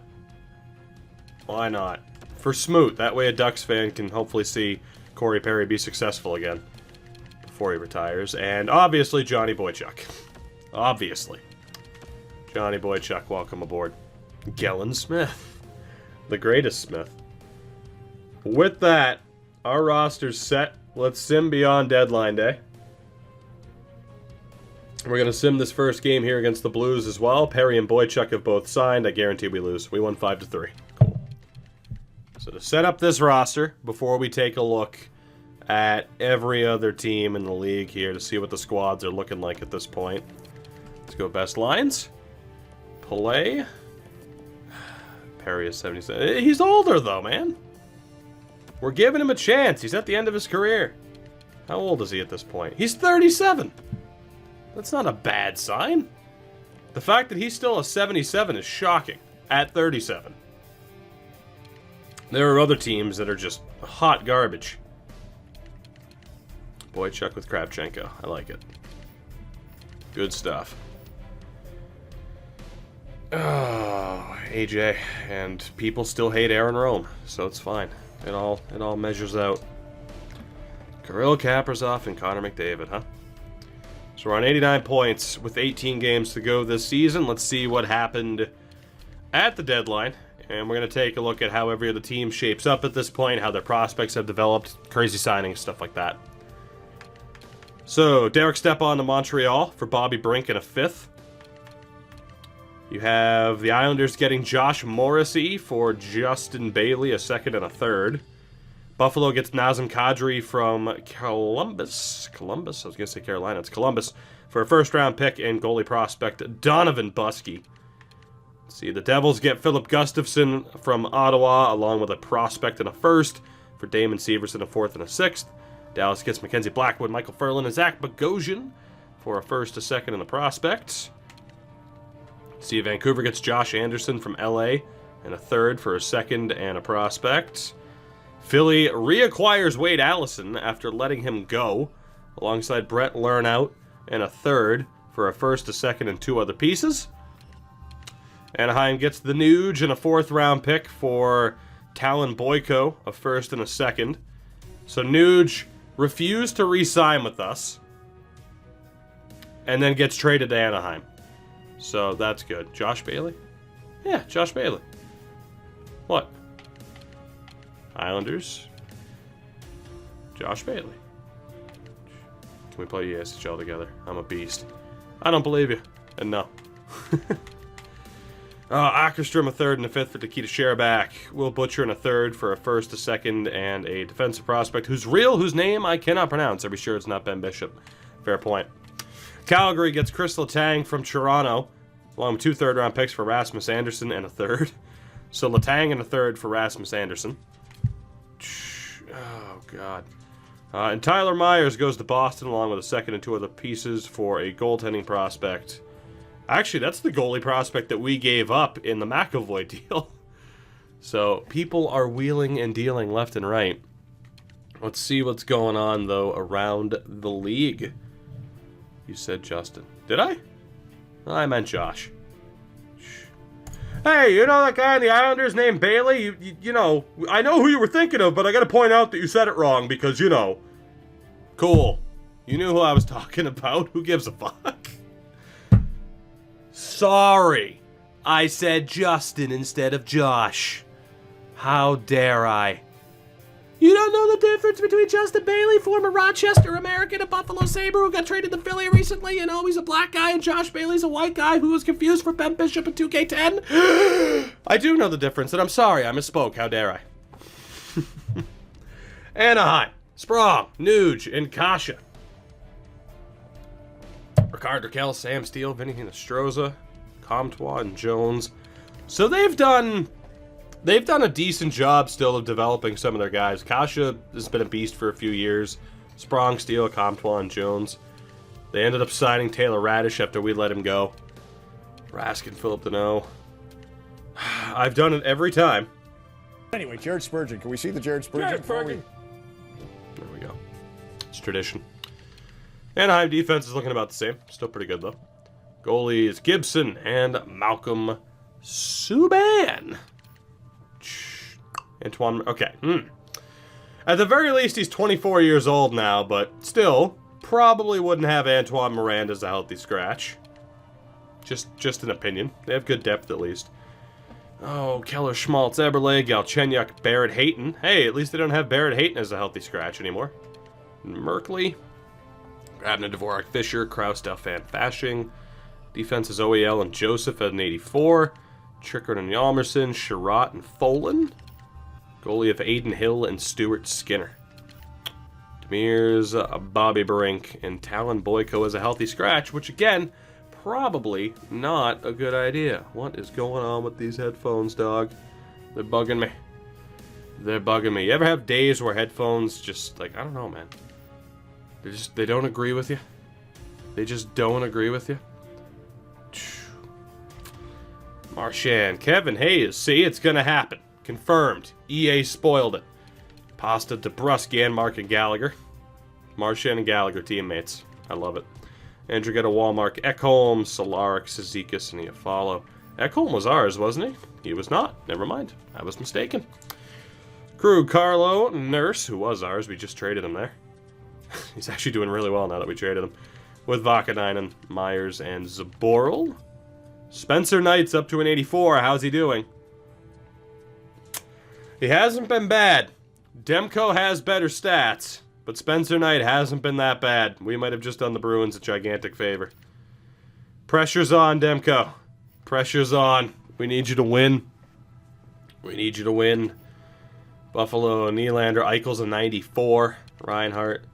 Why not? For Smoot. That way a Ducks fan can hopefully see Corey Perry be successful again before he retires. And obviously Johnny Boychuk. Obviously. Johnny Boychuk, welcome aboard. Gellen Smith. The greatest Smith. With that, our roster's set. Let's sim beyond deadline day. We're going to sim this first game here against the Blues as well. Perry and Boychuk have both signed. I guarantee we lose. We won 5-3. Cool. So to set up this roster, before we take a look at every other team in the league here to see what the squads are looking like at this point. Let's go best lines. Play. Perry is 77. He's older though, man. We're giving him a chance. He's at the end of his career. How old is he at this point? He's 37. That's not a bad sign. The fact that he's still a 77 is shocking at 37. There are other teams that are just hot garbage. Boychuk with Kravchenko. I like it. Good stuff. Oh, AJ. And people still hate Aaron Rome, so it's fine. It all measures out. Kirill Kaprizov and Connor McDavid, huh? So we're on 89 points with 18 games to go this season. Let's see what happened at the deadline. And we're going to take a look at how every other team shapes up at this point, how their prospects have developed, crazy signings, stuff like that. So, Derek Stepan to Montreal for Bobby Brink in a 5th. You have the Islanders getting Josh Morrissey for Justin Bailey, a 2nd and a 3rd. Buffalo gets Nazem Kadri from Columbus. I was going to say Carolina. It's Columbus for a 1st-round pick and goalie prospect Donovan Buskey. Let's see, the Devils get Philip Gustafson from Ottawa along with a prospect and a 1st for Damon Severson, a 4th and a 6th. Dallas gets Mackenzie Blackwood, Michael Ferland, and Zach Bogosian for a 1st, a 2nd, and a prospect. See, Vancouver gets Josh Anderson from LA and a 3rd for a 2nd and a prospect. Philly reacquires Wade Allison after letting him go, alongside Brett Lernout and a 3rd for a 1st, a 2nd, and 2 other pieces. Anaheim gets the Nuge and a 4th round pick for Talon Boyko, a 1st and a 2nd. So Nuge refused to re-sign with us and then gets traded to Anaheim. So that's good. Josh Bailey? Yeah, Josh Bailey. What? Islanders. Josh Bailey. Can we play ESHL together? I'm a beast. I don't believe you. And no. Ackerstrom, a 3rd and a 5th for Nikita Sherback. Will Butcher in a 3rd for a 1st, a 2nd, and a defensive prospect whose name I cannot pronounce. I'll be sure it's not Ben Bishop. Fair point. Calgary gets Chris Letang from Toronto, along with 2 third-round picks for Rasmus Anderson and a 3rd. So Letang and a 3rd for Rasmus Anderson. Oh, God. And Tyler Myers goes to Boston along with a 2nd and 2 other pieces for a goaltending prospect. Actually, that's the goalie prospect that we gave up in the McAvoy deal. So people are wheeling and dealing left and right. Let's see what's going on, though, around the league. You said Justin. Did I? I meant Josh. Hey, you know that guy on the Islanders named Bailey? You know, I know who you were thinking of, but I gotta point out that you said it wrong because, you know. Cool. You knew who I was talking about. Who gives a fuck? Sorry. I said Justin instead of Josh. How dare I? You don't know the difference between Justin Bailey, former Rochester American, a Buffalo Sabre who got traded to Philly recently, and he's a black guy, and Josh Bailey's a white guy who was confused for Ben Bishop in 2K10? I do know the difference, and I'm sorry, I misspoke. How dare I? Anaheim, Sprong, Nuge, and Kasha. Ricard Raquel, Sam Steele, Vinny Hinostroza, Comtois, and Jones. So they've done a decent job still of developing some of their guys. Kasha has been a beast for a few years. Sprong, Steele, Comtois, and Jones. They ended up signing Taylor Radish after we let him go. Raskin, Philip Deneau. I've done it every time. Anyway, Jared Spurgeon. Can we see the Jared Spurgeon? Jared Spurgeon. There we go. It's tradition. Anaheim defense is looking about the same. Still pretty good, though. Goalies Gibson and Malcolm Subban. Antoine, okay. At the very least, he's 24 years old now, but still, probably wouldn't have Antoine Miranda as a healthy scratch. Just an opinion. They have good depth, at least. Oh, Keller, Schmaltz, Eberle, Galchenyuk, Barrett Hayton. Hey, at least they don't have Barrett Hayton as a healthy scratch anymore. Merkley, Abner Dvorak, Fisher, Kraus, Delfan, Fashing. Defense is OEL and Joseph at an 84. Trickard and Yalmerson, Sherratt and Folan. Goalie of Aiden Hill and Stuart Skinner. Demers, Bobby Brink, and Talon Boyko as a healthy scratch, which again, probably not a good idea. What is going on with these headphones, dog? They're bugging me. They're bugging me. You ever have days where headphones just, like, I don't know, man. They don't agree with you? They just don't agree with you? Marchand, Kevin Hayes. See, it's gonna happen. Confirmed. EA spoiled it. Pasta, DeBrusk, Janmark, and Gallagher. Marchand and Gallagher teammates. I love it. Andrew got a Walmart, Ekholm, Solaric, Cizikas, and Iafalo. Ekholm was ours, wasn't he? He was not. Never mind. I was mistaken. Krug, Carlo, Nurse, who was ours. We just traded him there. He's actually doing really well now that we traded him. With Vakanainen, Myers, and Zaboral. Spencer Knight's up to an 84. How's he doing? He hasn't been bad. Demko has better stats, but Spencer Knight hasn't been that bad. We might have just done the Bruins a gigantic favor. Pressure's on, Demko. Pressure's on. We need you to win. We need you to win. Buffalo, Nylander, Eichel's a 94. Reinhart,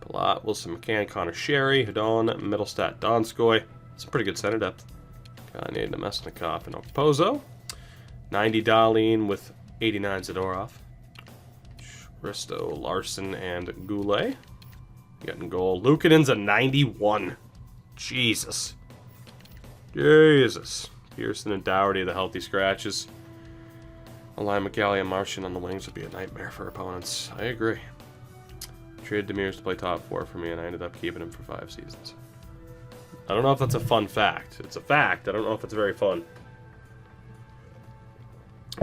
Palat, Wilson McCann, Connor Sherry, Hedon, Middlestat, Donskoy. It's a pretty good center depth. Kanye, Nemesnikov, and Okposo. 90 Darlene with 89 Zadorov. Risto, Larson, and Goulet. Getting goal. Luukkonen's a 91. Jesus. Jesus. Pearson and Dougherty, the healthy scratches. Alain McGalley and Martian on the wings would be a nightmare for opponents. I agree. Traded Demers to play top 4 for me, and I ended up keeping him for 5 seasons. I don't know if that's a fun fact. It's a fact. I don't know if it's very fun.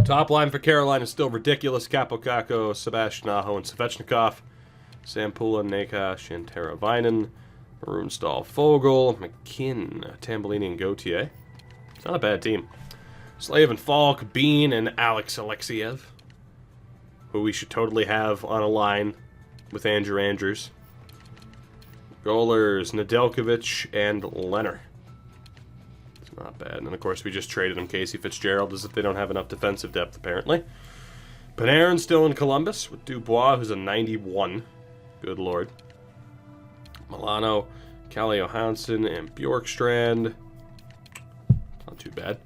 Top line for Carolina is still ridiculous. Capocacco, Sebastian Aho, and Svechnikov. Sampula, Nakash, and Teravainen. Runestall, Fogel, McKinn, Tambellini, and Gauthier. It's not a bad team. Slave and Falk, Bean, and Alex Alexiev, who we should totally have on a line with Andrew Andrews. Goalers, Nedeljkovic, and Leonard. It's not bad. And of course, we just traded him Casey Fitzgerald, as if they don't have enough defensive depth, apparently. Panarin still in Columbus with Dubois, who's a 91. Good lord. Milano, Calle Johansson, and Bjorkstrand. Not too bad.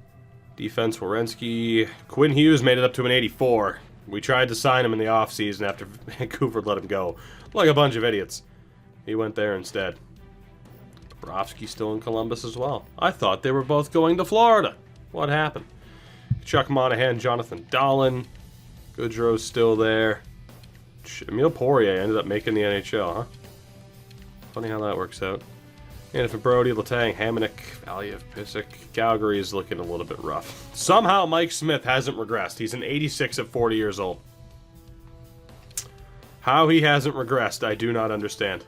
Defense, Werenski. Quinn Hughes made it up to an 84. We tried to sign him in the offseason after Vancouver let him go. Like a bunch of idiots. He went there instead. Bobrovsky still in Columbus as well. I thought they were both going to Florida. What happened? Chuck Monahan, Jonathan Dahlin. Goodrow's still there. Emile Poirier ended up making the NHL, huh? Funny how that works out. And for Brody, Letang, Hamonic, Valiev, Pissick, Calgary is looking a little bit rough. Somehow Mike Smith hasn't regressed. He's an 86 at 40 years old. How he hasn't regressed, I do not understand.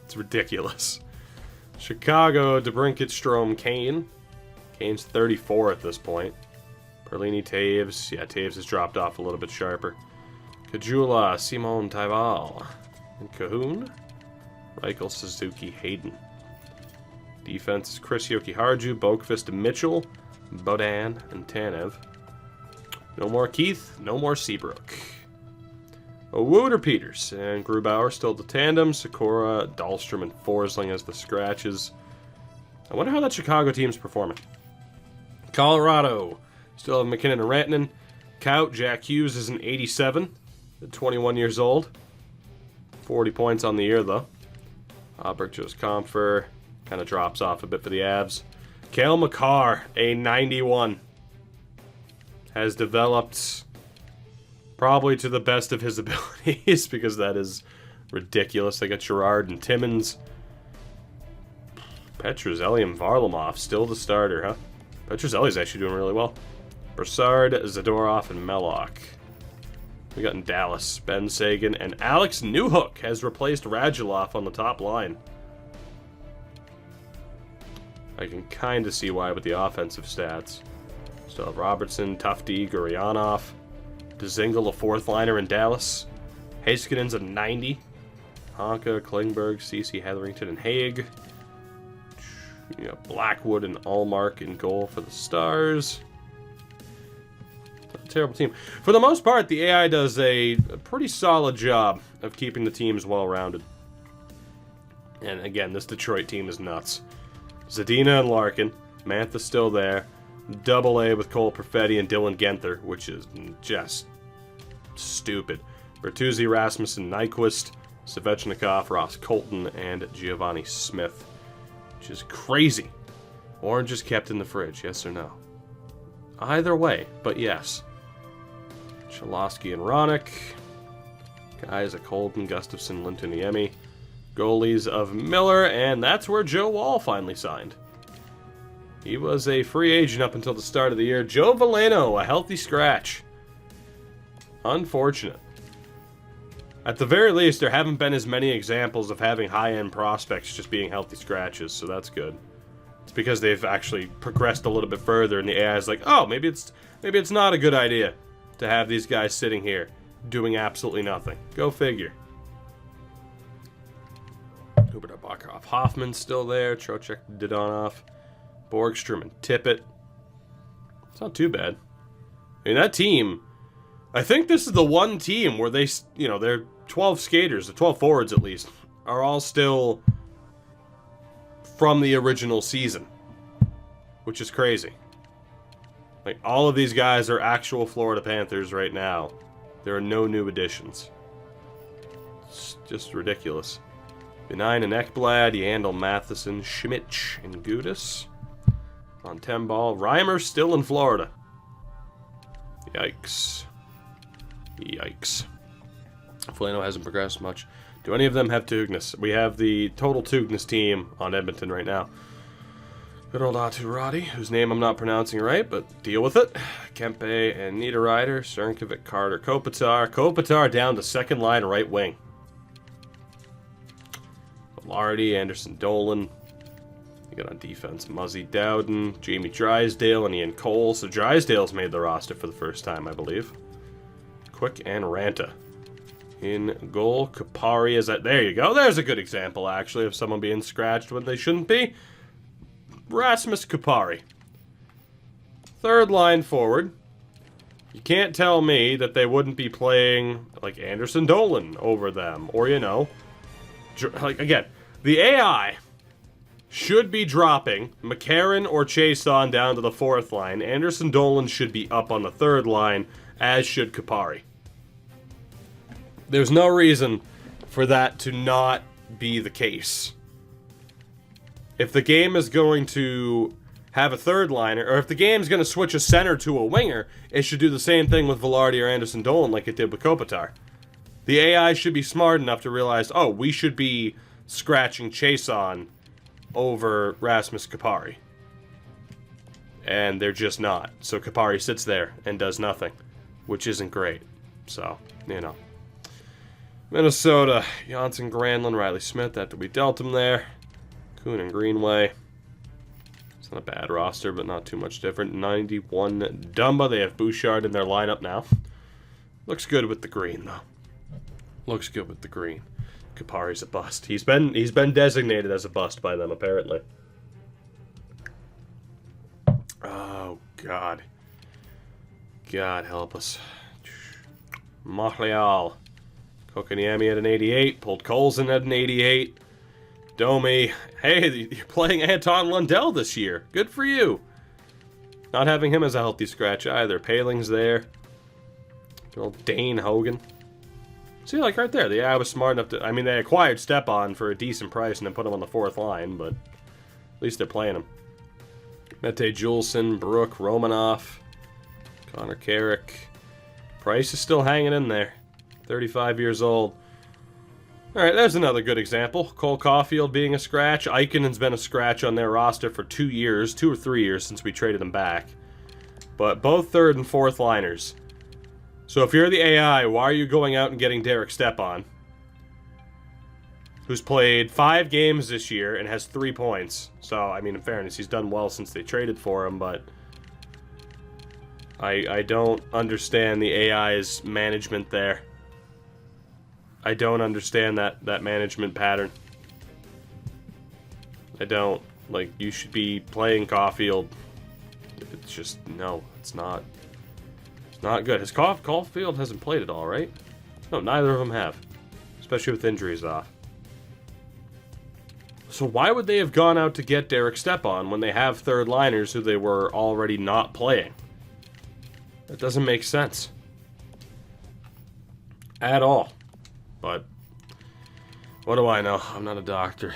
It's ridiculous. Chicago, DeBrincat, Strome, Kane. Kane's 34 at this point. Perlini, Taves. Yeah, Taves has dropped off a little bit sharper. Kajula, Simone Taival. And Cahoon. Reichel, Suzuki, Hayden. Defense is Chris Yoki-Harju, Boqvist, Mitchell, Bodan, and Tanev. No more Keith, no more Seabrook. Wooter Peters and Grubauer still the tandem. Sakura, Dahlstrom, and Forsling as the scratches. I wonder how that Chicago team's performing. Colorado still have McKinnon and Rantanen. Kaut, Jack Hughes is an 87 at 21 years old. 40 points on the year, though. Auberg, Joe's Comfer. Kind of drops off a bit for the Avs. Cale Makar, a 91. Has developed probably to the best of his abilities, because that is ridiculous. They got Gerard and Timmins. Petruzzelli and Varlamov, still the starter, huh? Petruzzelli's actually doing really well. Broussard, Zadorov, and Mellock. We got in Dallas, Ben Sagan, and Alex Newhook has replaced Radulov on the top line. I can kind of see why with the offensive stats. Still have Robertson, Tufte, Gurionov, Dzingel, a fourth liner in Dallas. Heiskanen's a 90. Honka, Klingberg, CC, Hetherington, and Haig. You know, Blackwood and Allmark in goal for the Stars. Not a terrible team. For the most part, the AI does a pretty solid job of keeping the teams well-rounded. And again, this Detroit team is nuts. Zadina and Larkin. Mantha's still there. Double A with Cole Perfetti and Dylan Genther, which is just stupid. Bertuzzi, Rasmussen, Nyquist, Svechnikov, Ross Colton, and Giovanni Smith, which is crazy. Orange is kept in the fridge, yes or no? Either way, but yes. Cholowski and Ronick. Guys at Colton, Gustafson, Lintuniemi. Goalies of Miller, and that's where Joe Wall finally signed. He was a free agent up until the start of the year. Joe Veleno, a healthy scratch. Unfortunate. At the very least, there haven't been as many examples of having high-end prospects just being healthy scratches, so that's good. It's because they've actually progressed a little bit further, and the AI is like, oh, maybe it's not a good idea to have these guys sitting here doing absolutely nothing. Go figure. Hubert Bakharov, Hoffman's still there. Trocheck, Dodonov, Borgstrom, and Tippett. It's not too bad. I mean, that team, I think this is the one team where they, you know, their 12 skaters, the 12 forwards at least, are all still from the original season, which is crazy. Like, all of these guys are actual Florida Panthers right now There are no new additions. It's just ridiculous. Benign and Ekblad, Yandel, Matheson, Schmidt, and Gudis. On 10 ball. Reimer still in Florida. Yikes. Yikes. Foligno hasn't progressed much. Do any of them have Tugnas? We have the total Tugnas team on Edmonton right now. Good old Aturati, whose name I'm not pronouncing right, but deal with it. Kempe and Niederreiter, Sternkovic, Carter, Kopitar. Kopitar down to second line right wing. Lardy, Anderson Dolan. You got on defense Muzzy Dowden, Jamie Drysdale, and Ian Cole. So Drysdale's made the roster for the first time, I believe. Quick and Ranta. In goal, Kapari is at... There you go. There's a good example, actually, of someone being scratched when they shouldn't be. Rasmus Kapari. Third line forward. You can't tell me that they wouldn't be playing, like, Anderson Dolan over them. Or, you know... Like, again, the AI should be dropping McCarron or Chason down to the fourth line. Anderson Dolan should be up on the third line, as should Kapari. There's no reason for that to not be the case. If the game is going to have a third liner, or if the game's going to switch a center to a winger, it should do the same thing with Velarde or Anderson Dolan like it did with Kopitar. The AI should be smart enough to realize, oh, we should be scratching Chason over Rasmus Kapari. And they're just not. So Kapari sits there and does nothing, which isn't great. So, you know. Minnesota, Janssen, Granlund, Riley Smith, after we dealt him there. Kuhn and Greenway. It's not a bad roster, but not too much different. 91 Dumba. They have Bouchard in their lineup now. Looks good with the green, though. Looks good with the green. Kapari's a bust. He's been designated as a bust by them, apparently. Oh, God. God help us. Montreal. Kokaniemi at an 88. Pulled Colson at an 88. Domi. Hey, you're playing Anton Lundell this year. Good for you. Not having him as a healthy scratch either. Paling's there. Good old Dane Hogan. See, like right there, the AI was smart enough to... I mean, they acquired Stepan for a decent price and then put him on the fourth line, but at least they're playing him. Mete Juleson, Brooke, Romanoff, Connor Carrick. Price is still hanging in there. 35 years old. Alright, there's another good example. Cole Caulfield being a scratch. Eichenen's been a scratch on their roster for 2 years, 2 or 3 years since we traded them back. But both third and fourth liners. So if you're the AI, why are you going out and getting Derek Stepan? Who's played 5 games this year and has 3 points. So, I mean, in fairness, he's done well since they traded for him, but... I don't understand the AI's management there. I don't understand that management pattern. I don't. Like, you should be playing Caulfield. It's just, no, it's not. It's not good. Caulfield hasn't played at all, right? No, neither of them have. Especially with injuries off. So why would they have gone out to get Derek Stepan when they have third liners who they were already not playing? That doesn't make sense. At all. But, what do I know? I'm not a doctor.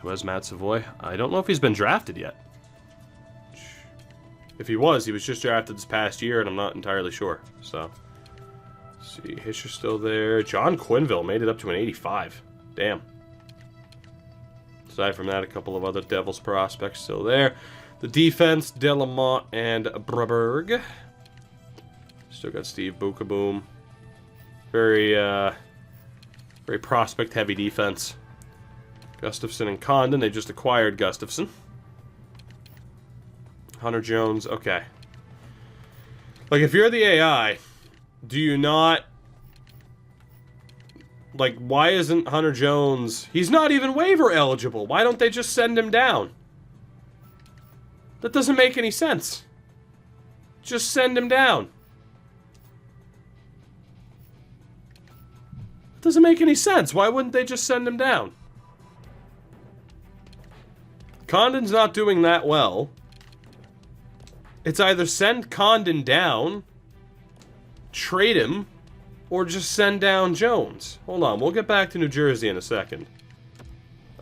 Who has Matt Savoy? I don't know if he's been drafted yet. If he was just drafted this past year, and I'm not entirely sure. So, let's see. Hischer's still there. John Quinville made it up to an 85. Damn. Aside from that, a couple of other Devils prospects still there. The defense, Delamont and Braberg. Still got Steve Bukaboom. Very prospect-heavy defense. Gustafson and Condon. They just acquired Gustafson. Hunter Jones. Okay. Like, if you're the AI, do you not... Like, why isn't Hunter Jones... He's not even waiver eligible. Why don't they just send him down? That doesn't make any sense. Just send him down. Doesn't make any sense. Why wouldn't they just send him down? Condon's not doing that well. It's either send Condon down, trade him, Or just send down Jones. Hold on, we'll get back to New Jersey in a second.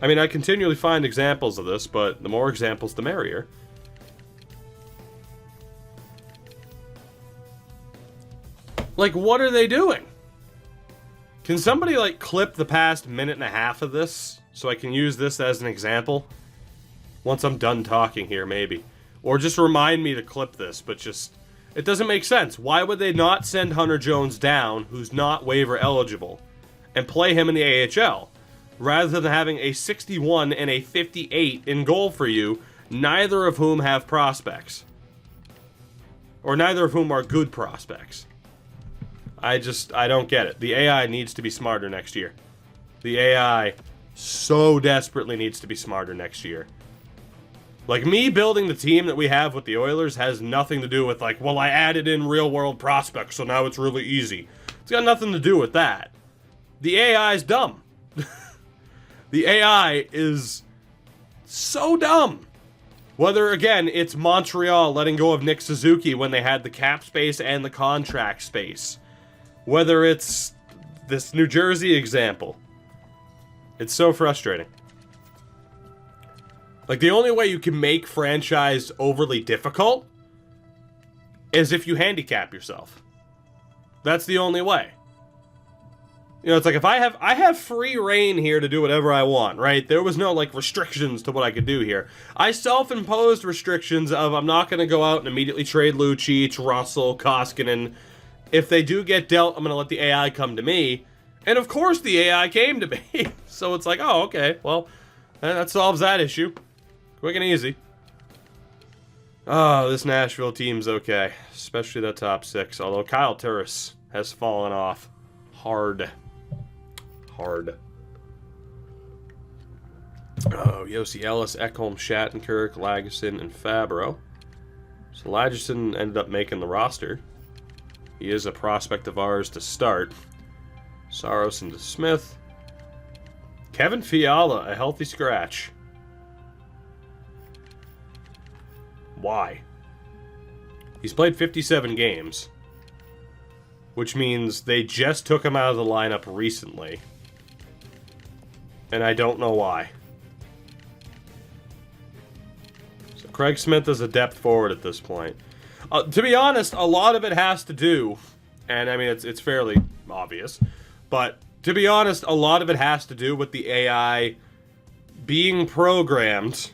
I mean, I continually find examples of this, but the more examples, the merrier. Like, what are they doing? Can somebody, like, clip the past minute and a half of this so I can use this as an example? Once I'm done talking here, maybe. Or just remind me to clip this, but just... It doesn't make sense. Why would they not send Hunter Jones down, who's not waiver eligible, and play him in the AHL, rather than having a 61 and a 58 in goal for you, neither of whom have prospects? Or neither of whom are good prospects. I don't get it. The AI needs to be smarter next year. The AI so desperately needs to be smarter next year. Like, me building the team that we have with the Oilers has nothing to do with, like, well, I added in real-world prospects, so now it's really easy. It's got nothing to do with that. The AI is dumb. The AI is so dumb. Whether, again, it's Montreal letting go of Nick Suzuki when they had the cap space and the contract space. Whether it's this New Jersey example. It's so frustrating. Like, the only way you can make franchise overly difficult is if you handicap yourself. That's the only way. You know, it's like, if I have free reign here to do whatever I want, right? There was no, like, restrictions to what I could do here. I self-imposed restrictions of I'm not going to go out and immediately trade Lucic, Russell, Koskinen. If they do get dealt, I'm going to let the AI come to me. And of course the AI came to me. So it's like, oh, okay, well, that solves that issue. Quick and easy. Oh, this Nashville team's okay. Especially that top six. Although Kyle Turris has fallen off hard. Hard. Oh, Yossi Ellis, Ekholm, Shattenkirk, Lagesson, and Fabro. So Lagesson ended up making the roster. He is a prospect of ours to start. Saros into Smith. Kevin Fiala, a healthy scratch. Why? He's played 57 games. Which means they just took him out of the lineup recently. And I don't know why. So Craig Smith is a depth forward at this point. To be honest, a lot of it has to do, and I mean, it's fairly obvious, but to be honest, a lot of it has to do with the AI being programmed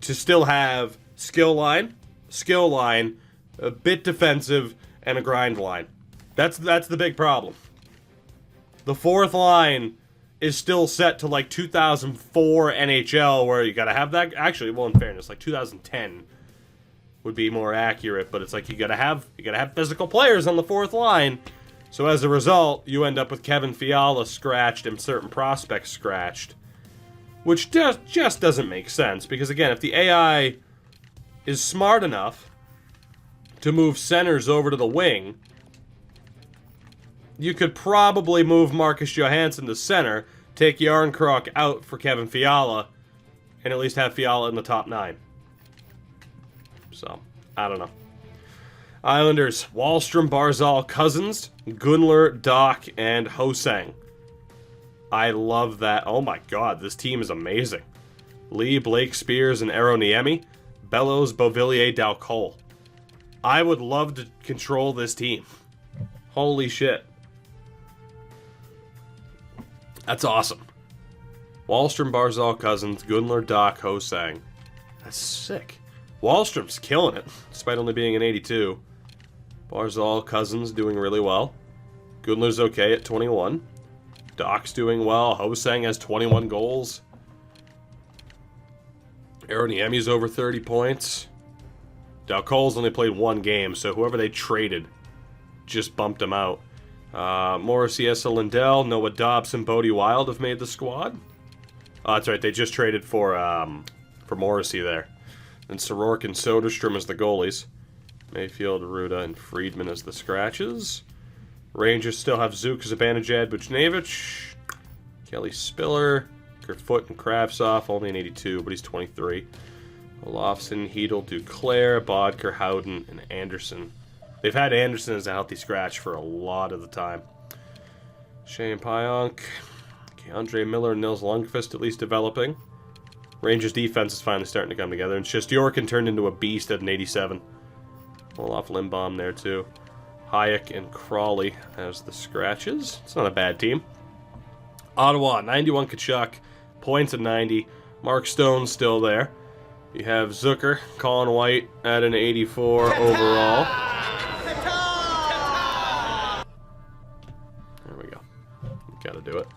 to still have skill line, a bit defensive, and a grind line. That's the big problem. The fourth line is still set to like 2004 NHL, where you gotta have that. Actually, well, in fairness, like 2010 would be more accurate, but it's like you gotta have physical players on the fourth line. So as a result, you end up with Kevin Fiala scratched and certain prospects scratched, which just doesn't make sense. Because again, if the AI is smart enough to move centers over to the wing, you could probably move Marcus Johansson to center, take Yarncroc out for Kevin Fiala, and at least have Fiala in the top 9. So, I don't know. Islanders, Wahlstrom, Barzal, Cousins, Gunler, Doc, and Hosang. I love that. Oh my god, this team is amazing. Lee, Blake, Spears, and Aroniemi. Bellows, Beauvillier, Dalcol. I would love to control this team. Holy shit. That's awesome. Wahlstrom, Barzal, Cousins, Gunler, Doc, Hosang. That's sick. Wahlstrom's killing it, despite only being an 82. Barzal, Cousins doing really well. Gunler's okay at 21. Doc's doing well. Hosang has 21 goals. Aroniemi's over 30 points. Dalcol's only played 1 game, so whoever they traded just bumped him out. Morrissey, Essa Lindell, Noah Dobson, Bodie Wild have made the squad. Oh, that's right, they just traded for Morrissey there. And Sorokin and Soderstrom as the goalies. Mayfield, Ruda, and Friedman as the scratches. Rangers still have Zook, Zibanejad, Buchnevich, Kelly Spiller, Kerfoot, and Kravtsov, only an 82, but he's 23. Olofsson, Hedel, Duclair, Bodker, Howden, and Anderson. They've had Anderson as a healthy scratch for a lot of the time. Shane Pionk. Andre Miller and Nils Lundqvist at least developing. Rangers defense is finally starting to come together. And Shesterkin turned into a beast at an 87. Olaf Lindbaum there too. Hayek and Crawley as the scratches. It's not a bad team. Ottawa, 91 Kachuk. Points at 90. Mark Stone's still there. You have Zucker, Colin White at an 84 overall. There we go. Gotta do it.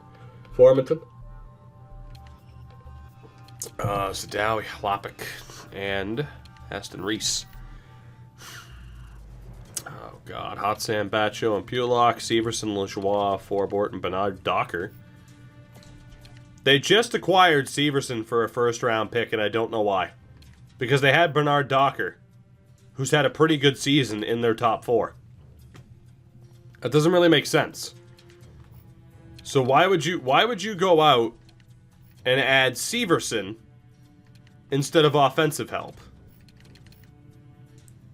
Formanton. Zadawi, Lopik, and Aston Reese. Oh, God. Hot Sam, Batcho, and Pulak, Severson, Lajoie, Forbort, and Bernard Docker. They just acquired Severson for a first-round pick, and I don't know why. Because they had Bernard Docker, who's had a pretty good season in their top 4. That doesn't really make sense. So why would you go out and add Severson instead of offensive help?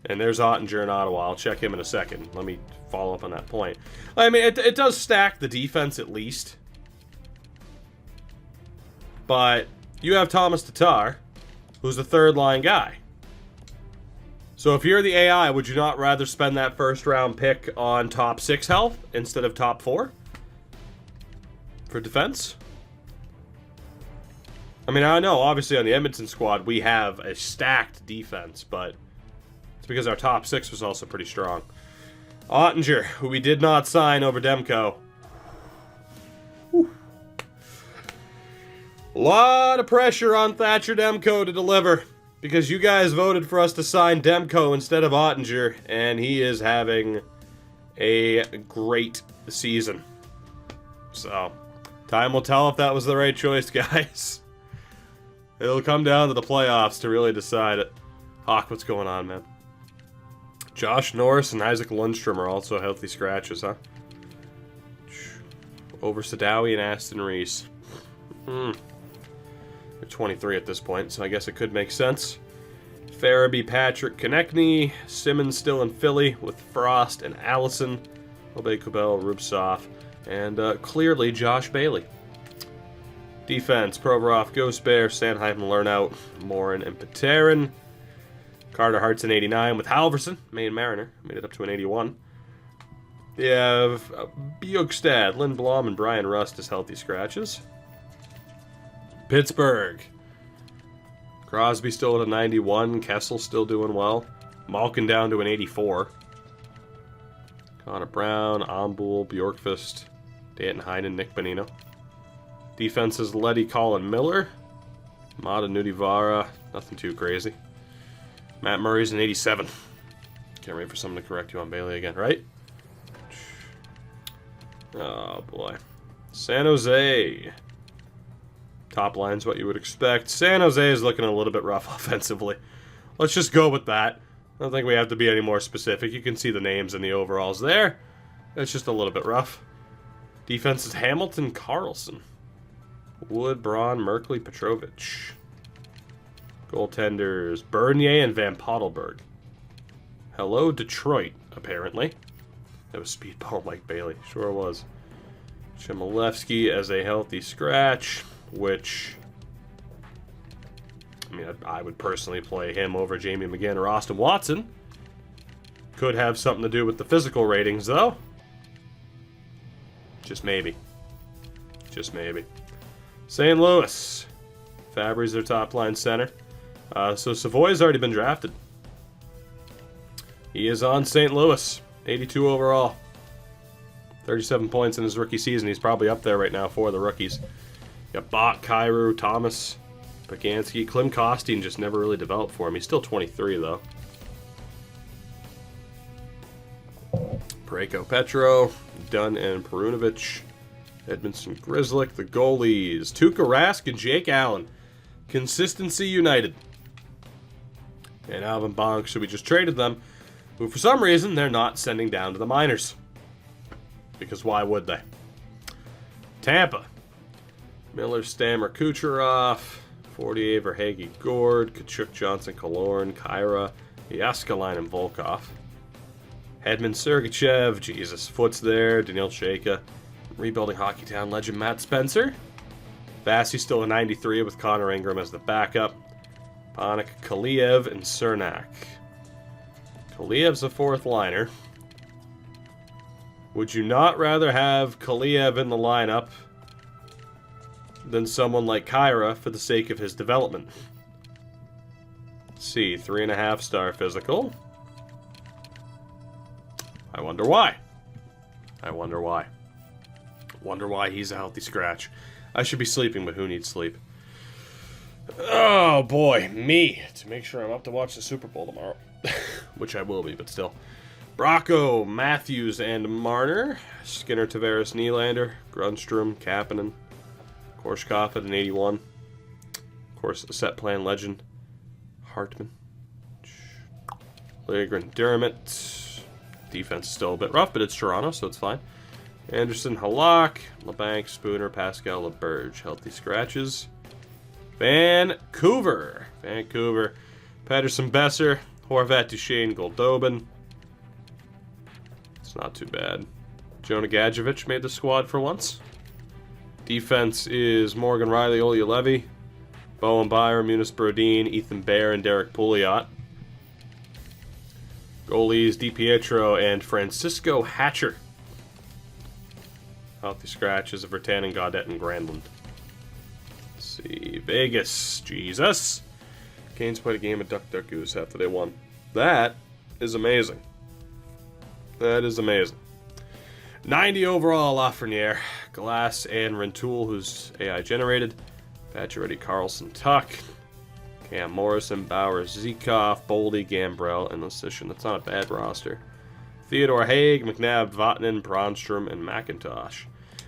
And there's Ottinger in Ottawa. I'll check him in a second. Let me follow up on that point. I mean, it does stack the defense at least. But you have Thomas Tatar, who's the third-line guy. So if you're the AI, would you not rather spend that first-round pick on top 6 health instead of top 4? For defense? I mean, I know, obviously on the Edmonton squad, we have a stacked defense, but it's because our top 6 was also pretty strong. Ottinger, who we did not sign over Demko. Whew. A lot of pressure on Thatcher Demko to deliver, because you guys voted for us to sign Demko instead of Ottinger, and he is having a great season. So, time will tell if that was the right choice, guys. It'll come down to the playoffs to really decide it. Hawk, what's going on, man? Josh Norris and Isaac Lundstrom are also healthy scratches, huh? Over Sadawi and Aston Reese. They're 23 at this point, so I guess it could make sense. Farabee, Patrick, Konechny, Simmons still in Philly with Frost and Allison. Obey Kubel, Rubtsov, and clearly Josh Bailey. Defense, Provorov, Ghost Bear, Sanheim, Lernout, Morin, and Paterin. Carter Hart's an 89 with Halverson, Maine Mariner, made it up to an 81. You have Bjugstad, Lynn Blom, and Brian Rust as healthy scratches. Pittsburgh. Crosby still at a 91, Kessel still doing well. Malkin down to an 84. Connor Brown, Ombull, Bjorkfist, Danton Heinen, Nick Bonino. Defense is Letty, Colin Miller. Mata Nudivara, nothing too crazy. Matt Murray's an 87. Can't wait for someone to correct you on Bailey again, right? Oh, boy. San Jose. Top line's what you would expect. San Jose is looking a little bit rough offensively. Let's just go with that. I don't think we have to be any more specific. You can see the names and the overalls there. It's just a little bit rough. Defense is Hamilton, Carlson. Wood, Braun, Merkley, Petrovich. Goaltenders, Bernier and Van Pottelberg. Hello, Detroit, apparently. That was Speedball Mike Bailey. Sure was. Chmielewski as a healthy scratch, which... I mean, I would personally play him over Jamie McGinn or Austin Watson. Could have something to do with the physical ratings, though. Just maybe. Just maybe. St. Louis. Fabry's their top-line center. So Savoy's already been drafted. He is on St. Louis. 82 overall. 37 points in his rookie season. He's probably up there right now for the rookies. You got Bach, Kyrou, Thomas, Pagansky. Klim Kostin just never really developed for him. He's still 23, though. Parayko Petro, Dunn and Perunovic. Edmondson Grizzlick, the goalies. Tuukka Rask and Jake Allen. Consistency united. And Alvin Bonk, so we just traded them. Who, for some reason, they're not sending down to the minors. Because why would they? Tampa. Miller, Stammer, Kucherov. 48, Verhaeghe, Gord. Kachuk, Johnson, Killorn, Kyra, Yaskalainen, and Volkov. Hedman, Sergachev. Jesus. Foot's there. Daniil Shaka. Rebuilding Hockeytown legend Matt Spencer. Vasi still a 93 with Connor Ingram as the backup. Panik, Kaliev, and Cernak. Kaliev's a fourth liner. Would you not rather have Kaliev in the lineup than someone like Kyra for the sake of his development? Let's see, 3.5-star physical. I wonder why. I wonder why. Wonder why he's a healthy scratch. I should be sleeping, but who needs sleep? Oh boy, me. To make sure I'm up to watch the Super Bowl tomorrow. Which I will be, but still. Bracco, Matthews, and Marner. Skinner, Tavares, Nylander. Grunstrom, Kapanen. Korshkov at an 81. Of course, a set plan legend. Hartman. Liljegren, Dermott. Defense is still a bit rough, but it's Toronto, so it's fine. Anderson, Halak, LeBanc, Spooner, Pascal, LeBurge. Healthy scratches. Vancouver. Patterson, Besser, Horvat, Duchesne, Goldobin. It's not too bad. Jonah Gadjevich made the squad for once. Defense is Morgan Riley, Olya Levy, Bowen Byram, Munis Brodin, Ethan Bear, and Derek Pouliot. Goalies DiPietro and Francisco Hatcher. Healthy scratches of Vertanen, Gaudette, and Granlund. Let's see. Vegas. Jesus. Canes played a game of Duck Duck Goose after they won. That is amazing. That is amazing. 90 overall, Lafreniere. Glass and Rentoul, who's AI generated. Pacioretty, Carlson, Tuck. Cam Morrison, Bauer, Zikov, Boldy, Gambrell, and Lecition. That's not a bad roster. Theodore Haig, McNabb, Vatanen, Bronstrom, and McIntosh.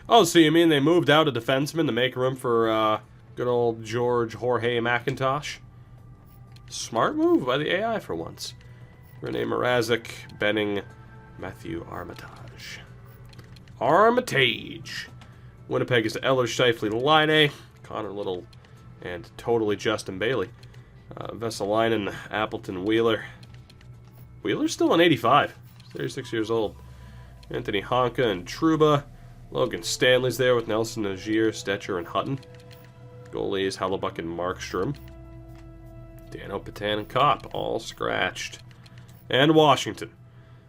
Oh, so you mean they moved out a defenseman to make room for good old George Jorge McIntosh? Smart move by the AI for once. Rene Mrazek, Benning, Matthew Armitage. Winnipeg is Eller, Scheifele, Line, Connor Little, and totally Justin Bailey. Vesalainen, Appleton, Wheeler. Wheeler's still an 85. 36 years old. Anthony Honka and Trouba. Logan Stanley's there with Nelson, Nagier, Stetcher, and Hutton. Goalies Hallebuck and Markstrom. Dano, Patan, and Kopp, all scratched. And Washington.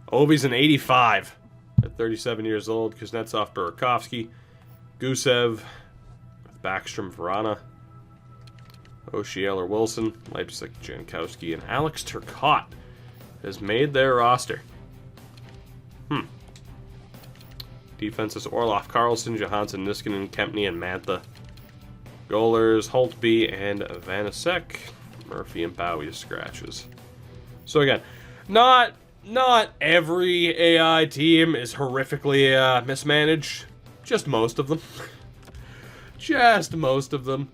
Ovi's an 85 at 37 years old. Kuznetsov, Burakovsky. Gusev, Backstrom, Verana. Oshieler, Wilson. Leipzig, Jankowski, and Alex Turcotte has made their roster. Defense is Orloff, Carlson, Johansson, Niskanen, Kempney, and Mantha. Goalers, Holtby and Vanasek. Murphy and Bowie scratches. So again, not every AI team is horrifically mismanaged. Just most of them. Just most of them.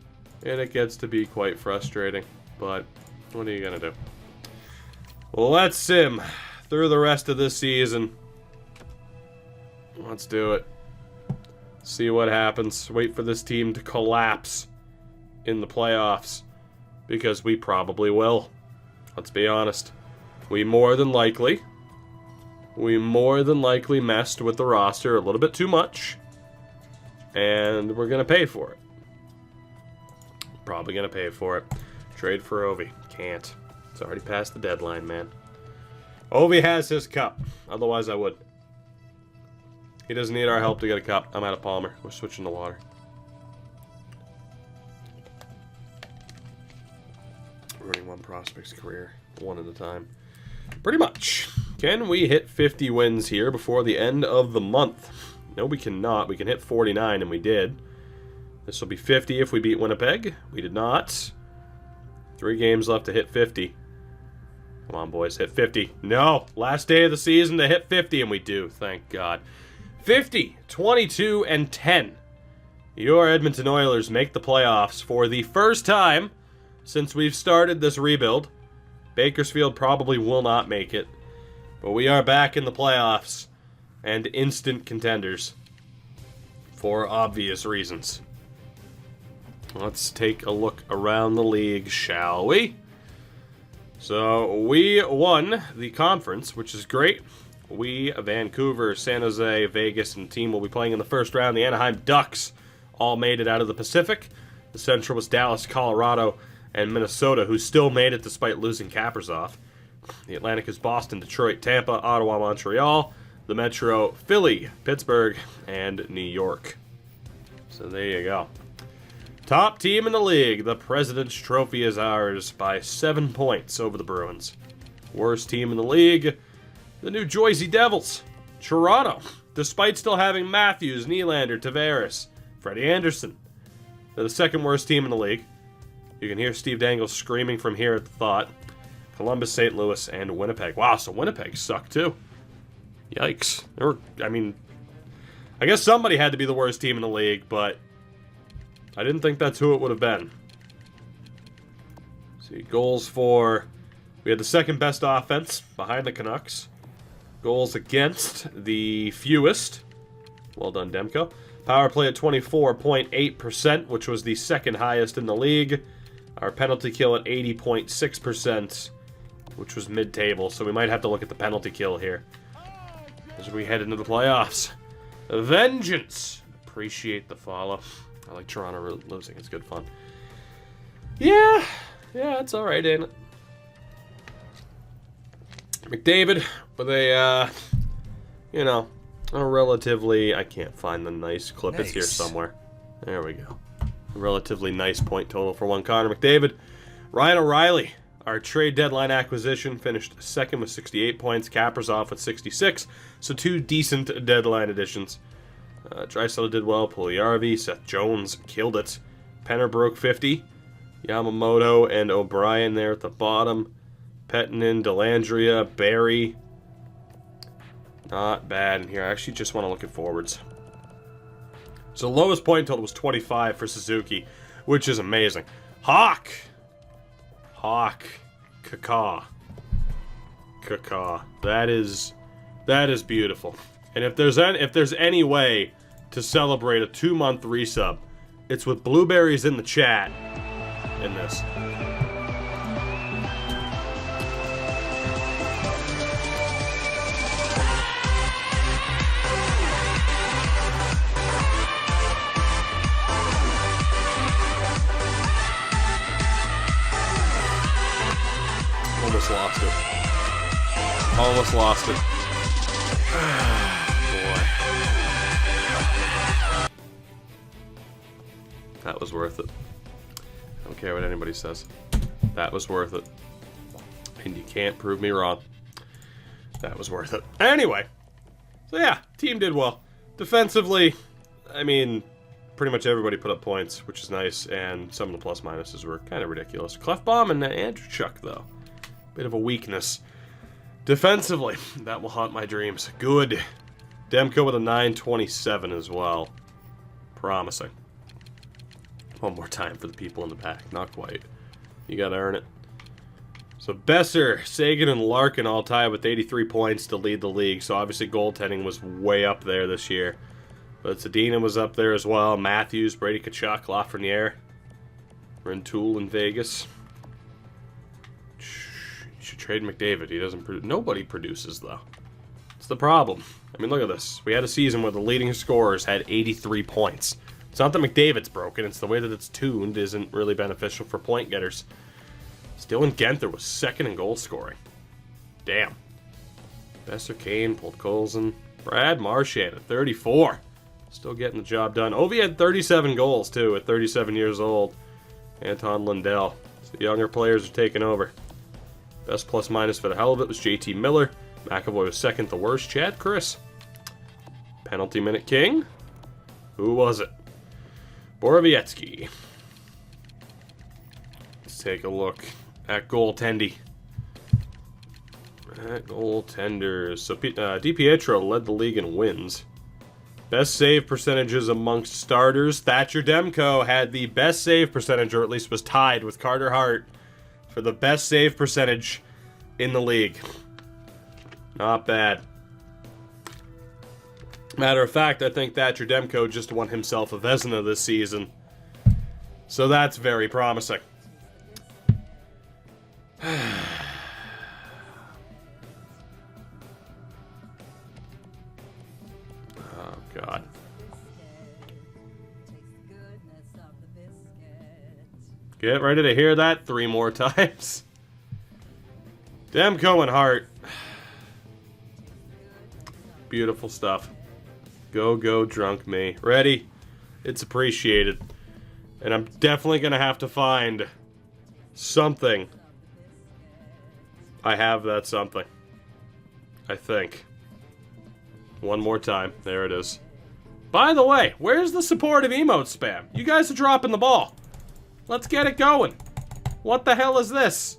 And it gets to be quite frustrating. But what are you going to do? Well, let's sim through the rest of this season. Let's do it. See what happens. Wait for this team to collapse in the playoffs. Because we probably will. Let's be honest. We more than likely messed with the roster a little bit too much. And we're going to pay for it. Probably going to pay for it. Trade for Ovi. Can't. It's already past the deadline, man. Ovi has his cup. Otherwise, I would. He doesn't need our help to get a cup. I'm out of Palmer. We're switching to water. Ruining one prospect's career. One at a time. Pretty much. Can we hit 50 wins here before the end of the month? No, we cannot. We can hit 49, and we did. This will be 50 if we beat Winnipeg. We did not. 3 games left to hit 50. Come on, boys. Hit 50. No! Last day of the season to hit 50, and we do. Thank God. 50, 22, and 10. Your Edmonton Oilers make the playoffs for the first time since we've started this rebuild. Bakersfield probably will not make it. But we are back in the playoffs and instant contenders for obvious reasons. Let's take a look around the league, shall we? So we won the conference, which is great. Vancouver, San Jose, Vegas, and team will be playing in the first round. The Anaheim Ducks all made it out of the Pacific. The Central was Dallas, Colorado, and Minnesota, who still made it despite losing Kaprizov. The Atlantic is Boston, Detroit, Tampa, Ottawa, Montreal. The Metro, Philly, Pittsburgh, and New York. So there you go. Top team in the league. The President's Trophy is ours by 7 points over the Bruins. Worst team in the league, the New Jersey Devils. Toronto, despite still having Matthews, Nylander, Tavares, Freddie Anderson. They're the second worst team in the league. You can hear Steve Dangle screaming from here at the thought. Columbus, St. Louis, and Winnipeg. Wow, so Winnipeg sucked too. Yikes. I guess somebody had to be the worst team in the league, but I didn't think that's who it would have been. See, goals for... We had the second best offense behind the Canucks. Goals against, the fewest. Well done, Demko. Power play at 24.8%, which was the second highest in the league. Our penalty kill at 80.6%, which was mid-table. So we might have to look at the penalty kill here as we head into the playoffs. Vengeance. Appreciate the follow. I like Toronto losing. It's good fun. Yeah, it's all right, ain't it? McDavid with a, a relatively... I can't find the nice clip. Nice. It's here somewhere. There we go. A relatively nice point total for one Connor McDavid. Ryan O'Reilly, our trade deadline acquisition, finished second with 68 points. Kaprizov with 66. So 2 decent deadline additions. Draisaitl did well. Puljujarvi, Seth Jones killed it. Penner broke 50. Yamamoto and O'Brien there at the bottom. Pettinen, Dellandrea, Barry. Not bad in here. I actually just want to look at forwards. So the lowest point total was 25 for Suzuki, which is amazing. Hawk. Kaká. That is beautiful. And if there's any way to celebrate a 2-month resub, it's with blueberries in the chat in this. Almost lost it. Boy. That was worth it. I don't care what anybody says. That was worth it. And you can't prove me wrong. That was worth it. Anyway. So yeah, team did well. Defensively, I mean, pretty much everybody put up points, which is nice, and some of the plus minuses were kind of ridiculous. Clefbaum and Andrew Chuck, though. Bit of a weakness. Defensively, that will haunt my dreams. Good. Demko with a 927 as well. Promising. One more time for the people in the back. Not quite. You gotta earn it. So Besser, Sagan, and Larkin all tied with 83 points to lead the league. So obviously goaltending was way up there this year. But Zadina was up there as well. Matthews, Brady Tkachuk, Lafreniere. Rentoul in Vegas. Should trade McDavid. He doesn't. Nobody produces though. It's the problem. I mean, look at this. We had a season where the leading scorers had 83 points. It's not that McDavid's broken. It's the way that it's tuned isn't really beneficial for point getters. Dylan Genther was second in goal scoring. Damn. Besser, Kane, Podkolzin, Brad Marchand at 34. Still getting the job done. Ovi had 37 goals too at 37 years old. Anton Lundell. So the younger players are taking over. Best plus minus for the hell of it was JT Miller. McAvoy was second the worst. Chad Chris. Penalty minute king. Who was it? Borowiecki. Let's take a look at goaltending. At goaltenders. So DiPietro led the league in wins. Best save percentages amongst starters. Thatcher Demko had the best save percentage, or at least was tied with Carter Hart for the best save percentage in the league. Not bad. Matter of fact, I think Thatcher Demko just won himself a Vezina this season. So that's very promising. God. Get ready to hear that 3 more times. Demko and Hart. Beautiful stuff. Go, go, drunk me. Ready? It's appreciated. And I'm definitely going to have to find something. I have that something. I think. One more time. There it is. By the way, where's the supportive emote spam? You guys are dropping the ball. Let's get it going. What the hell is this?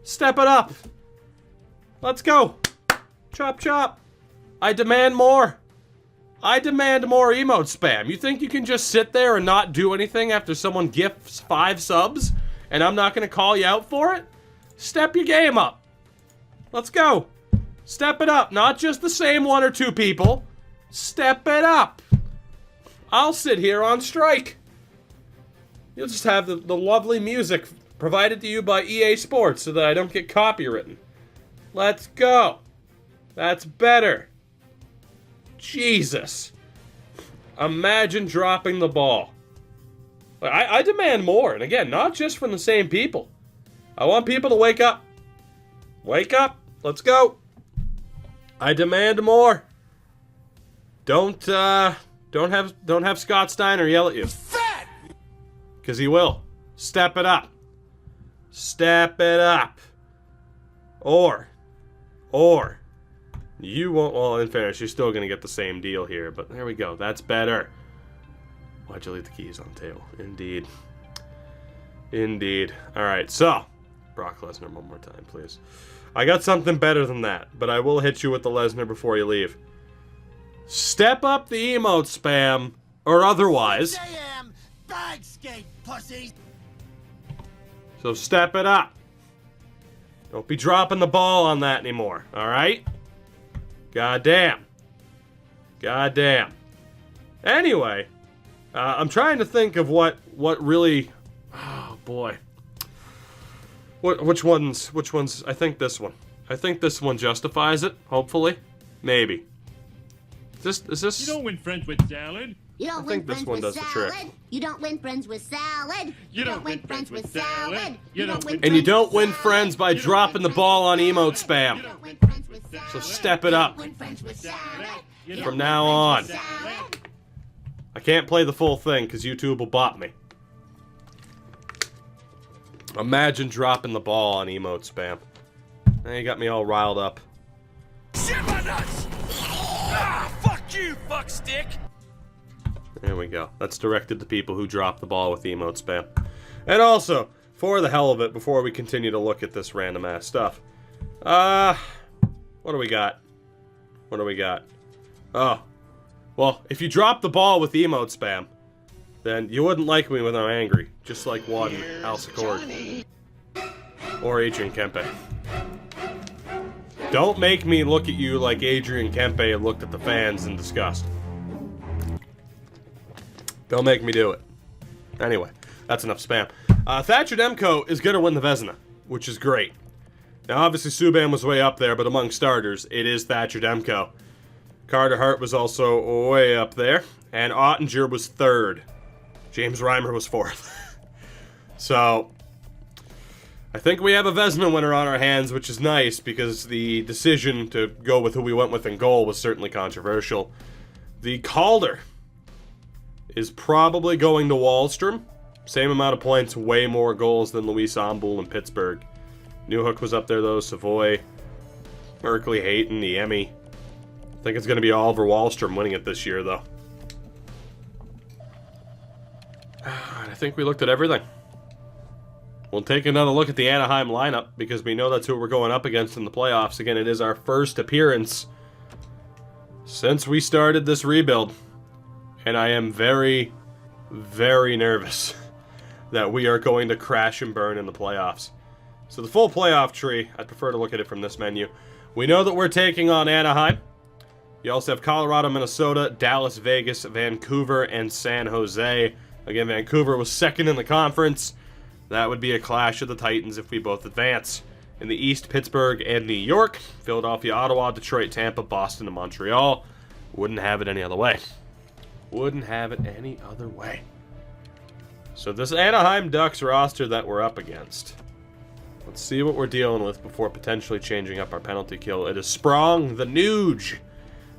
Step it up. Let's go. Chop, chop. I demand more. I demand more emote spam. You think you can just sit there and not do anything after someone gifts 5 subs and I'm not going to call you out for it? Step your game up. Let's go. Step it up. Not just the same 1 or 2 people. Step it up. I'll sit here on strike. You'll just have the lovely music provided to you by EA Sports so that I don't get copywritten. Let's go. That's better. Jesus. Imagine dropping the ball. I demand more. And again, not just from the same people. I want people to wake up. Wake up. Let's go. I demand more. Don't have Scott Steiner yell at you. Because he will. Step it up. Step it up. Or, you won't, well, in fairness, you're still going to get the same deal here, but there we go. That's better. Why'd you leave the keys on the table? Indeed. Indeed. All right, so, Brock Lesnar one more time, please. I got something better than that, but I will hit you with the Lesnar before you leave. Step up the emote spam, or otherwise. Bag skate, pussies. So step it up. Don't be dropping the ball on that anymore, alright? Goddamn. Goddamn. Anyway, I'm trying to think of what really... Oh, boy. Which ones? I think this one. I think this one justifies it, hopefully. Maybe. Is this... You don't win friends with salad. You don't I win think this friends one with does the trick. salad. You don't win friends with salad. You don't win friends with salad. You don't win And you don't win friends by dropping the ball on emote spam. So step it up. From now on. I can't play the full thing because YouTube will bot me. Imagine dropping the ball on emote spam. Now you got me all riled up. Shit my nuts! Ah, fuck you, fuckstick! There we go. That's directed to people who drop the ball with emote spam. And also, for the hell of it, before we continue to look at this random ass stuff. What do we got? What do we got? Oh. Well, if you drop the ball with emote spam, then you wouldn't like me when I'm angry. Just like one Al Secord. Or Adrian Kempe. Don't make me look at you like Adrian Kempe looked at the fans in disgust. Don't make me do it. Anyway, that's enough spam. Thatcher Demko is going to win the Vezina, which is great. Now, obviously, Subban was way up there, but among starters, it is Thatcher Demko. Carter Hart was also way up there, and Ottinger was 3rd. James Reimer was 4th. So, I think we have a Vezina winner on our hands, which is nice, because the decision to go with who we went with in goal was certainly controversial. The Calder is probably going to Wahlstrom. Same amount of points, way more goals than Luis Ambull in Pittsburgh. Newhook was up there, though. Savoy, Berkeley, Hayton, Niemi. I think it's going to be Oliver Wahlstrom winning it this year, though. I think we looked at everything. We'll take another look at the Anaheim lineup, because we know that's who we're going up against in the playoffs. Again, it is our first appearance since we started this rebuild. And I am very, very nervous that we are going to crash and burn in the playoffs. So the full playoff tree, I'd prefer to look at it from this menu. We know that we're taking on Anaheim. You also have Colorado, Minnesota, Dallas, Vegas, Vancouver, and San Jose. Again, Vancouver was 2nd in the conference. That would be a clash of the Titans if we both advance. In the East, Pittsburgh and New York. Philadelphia, Ottawa, Detroit, Tampa, Boston, and Montreal. Wouldn't have it any other way. Wouldn't have it any other way. So this Anaheim Ducks roster that we're up against. Let's see what we're dealing with before potentially changing up our penalty kill. It is Sprong the Nuge.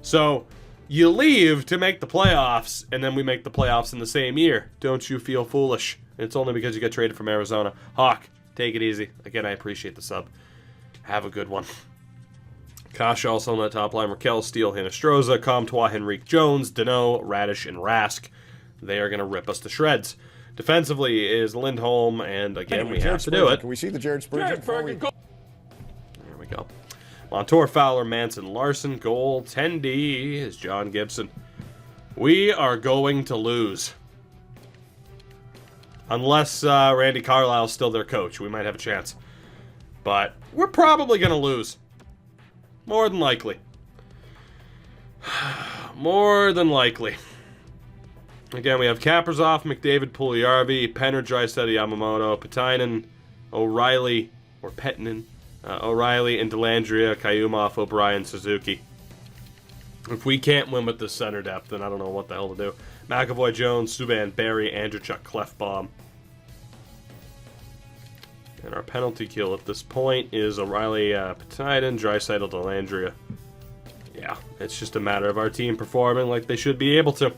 So you leave to make the playoffs, and then we make the playoffs in the same year. Don't you feel foolish? It's only because you got traded from Arizona. Hawk, take it easy. Again, I appreciate the sub. Have a good one. Kasha also on that top line. Raquel, Steele, Hinostroza, Comtois, Henrique Jones, Deneau, Radish, and Rask. They are going to rip us to shreds. Defensively is Lindholm, and again, we have to do it. Can we see the Jared Spurgeon? There we go. Montour, Fowler, Manson, Larson. Goaltending is John Gibson. We are going to lose. Unless Randy Carlisle's still their coach. We might have a chance. But we're probably going to lose. More than likely. More than likely. Again, we have Kaprizov, McDavid, Puljujarvi, Penner, Draisaitl, Yamamoto, Petainen, O'Reilly, or Pettinen, O'Reilly, and Dellandrea, Kayumov, O'Brien, Suzuki. If we can't win with this center depth, then I don't know what the hell to do. McAvoy, Jones, Subban, Barry, Andrechuk, Clefbaum. And our penalty kill at this point is O'Reilly, Petainen, Draisaitl, Dellandrea. Yeah, it's just a matter of our team performing like they should be able to.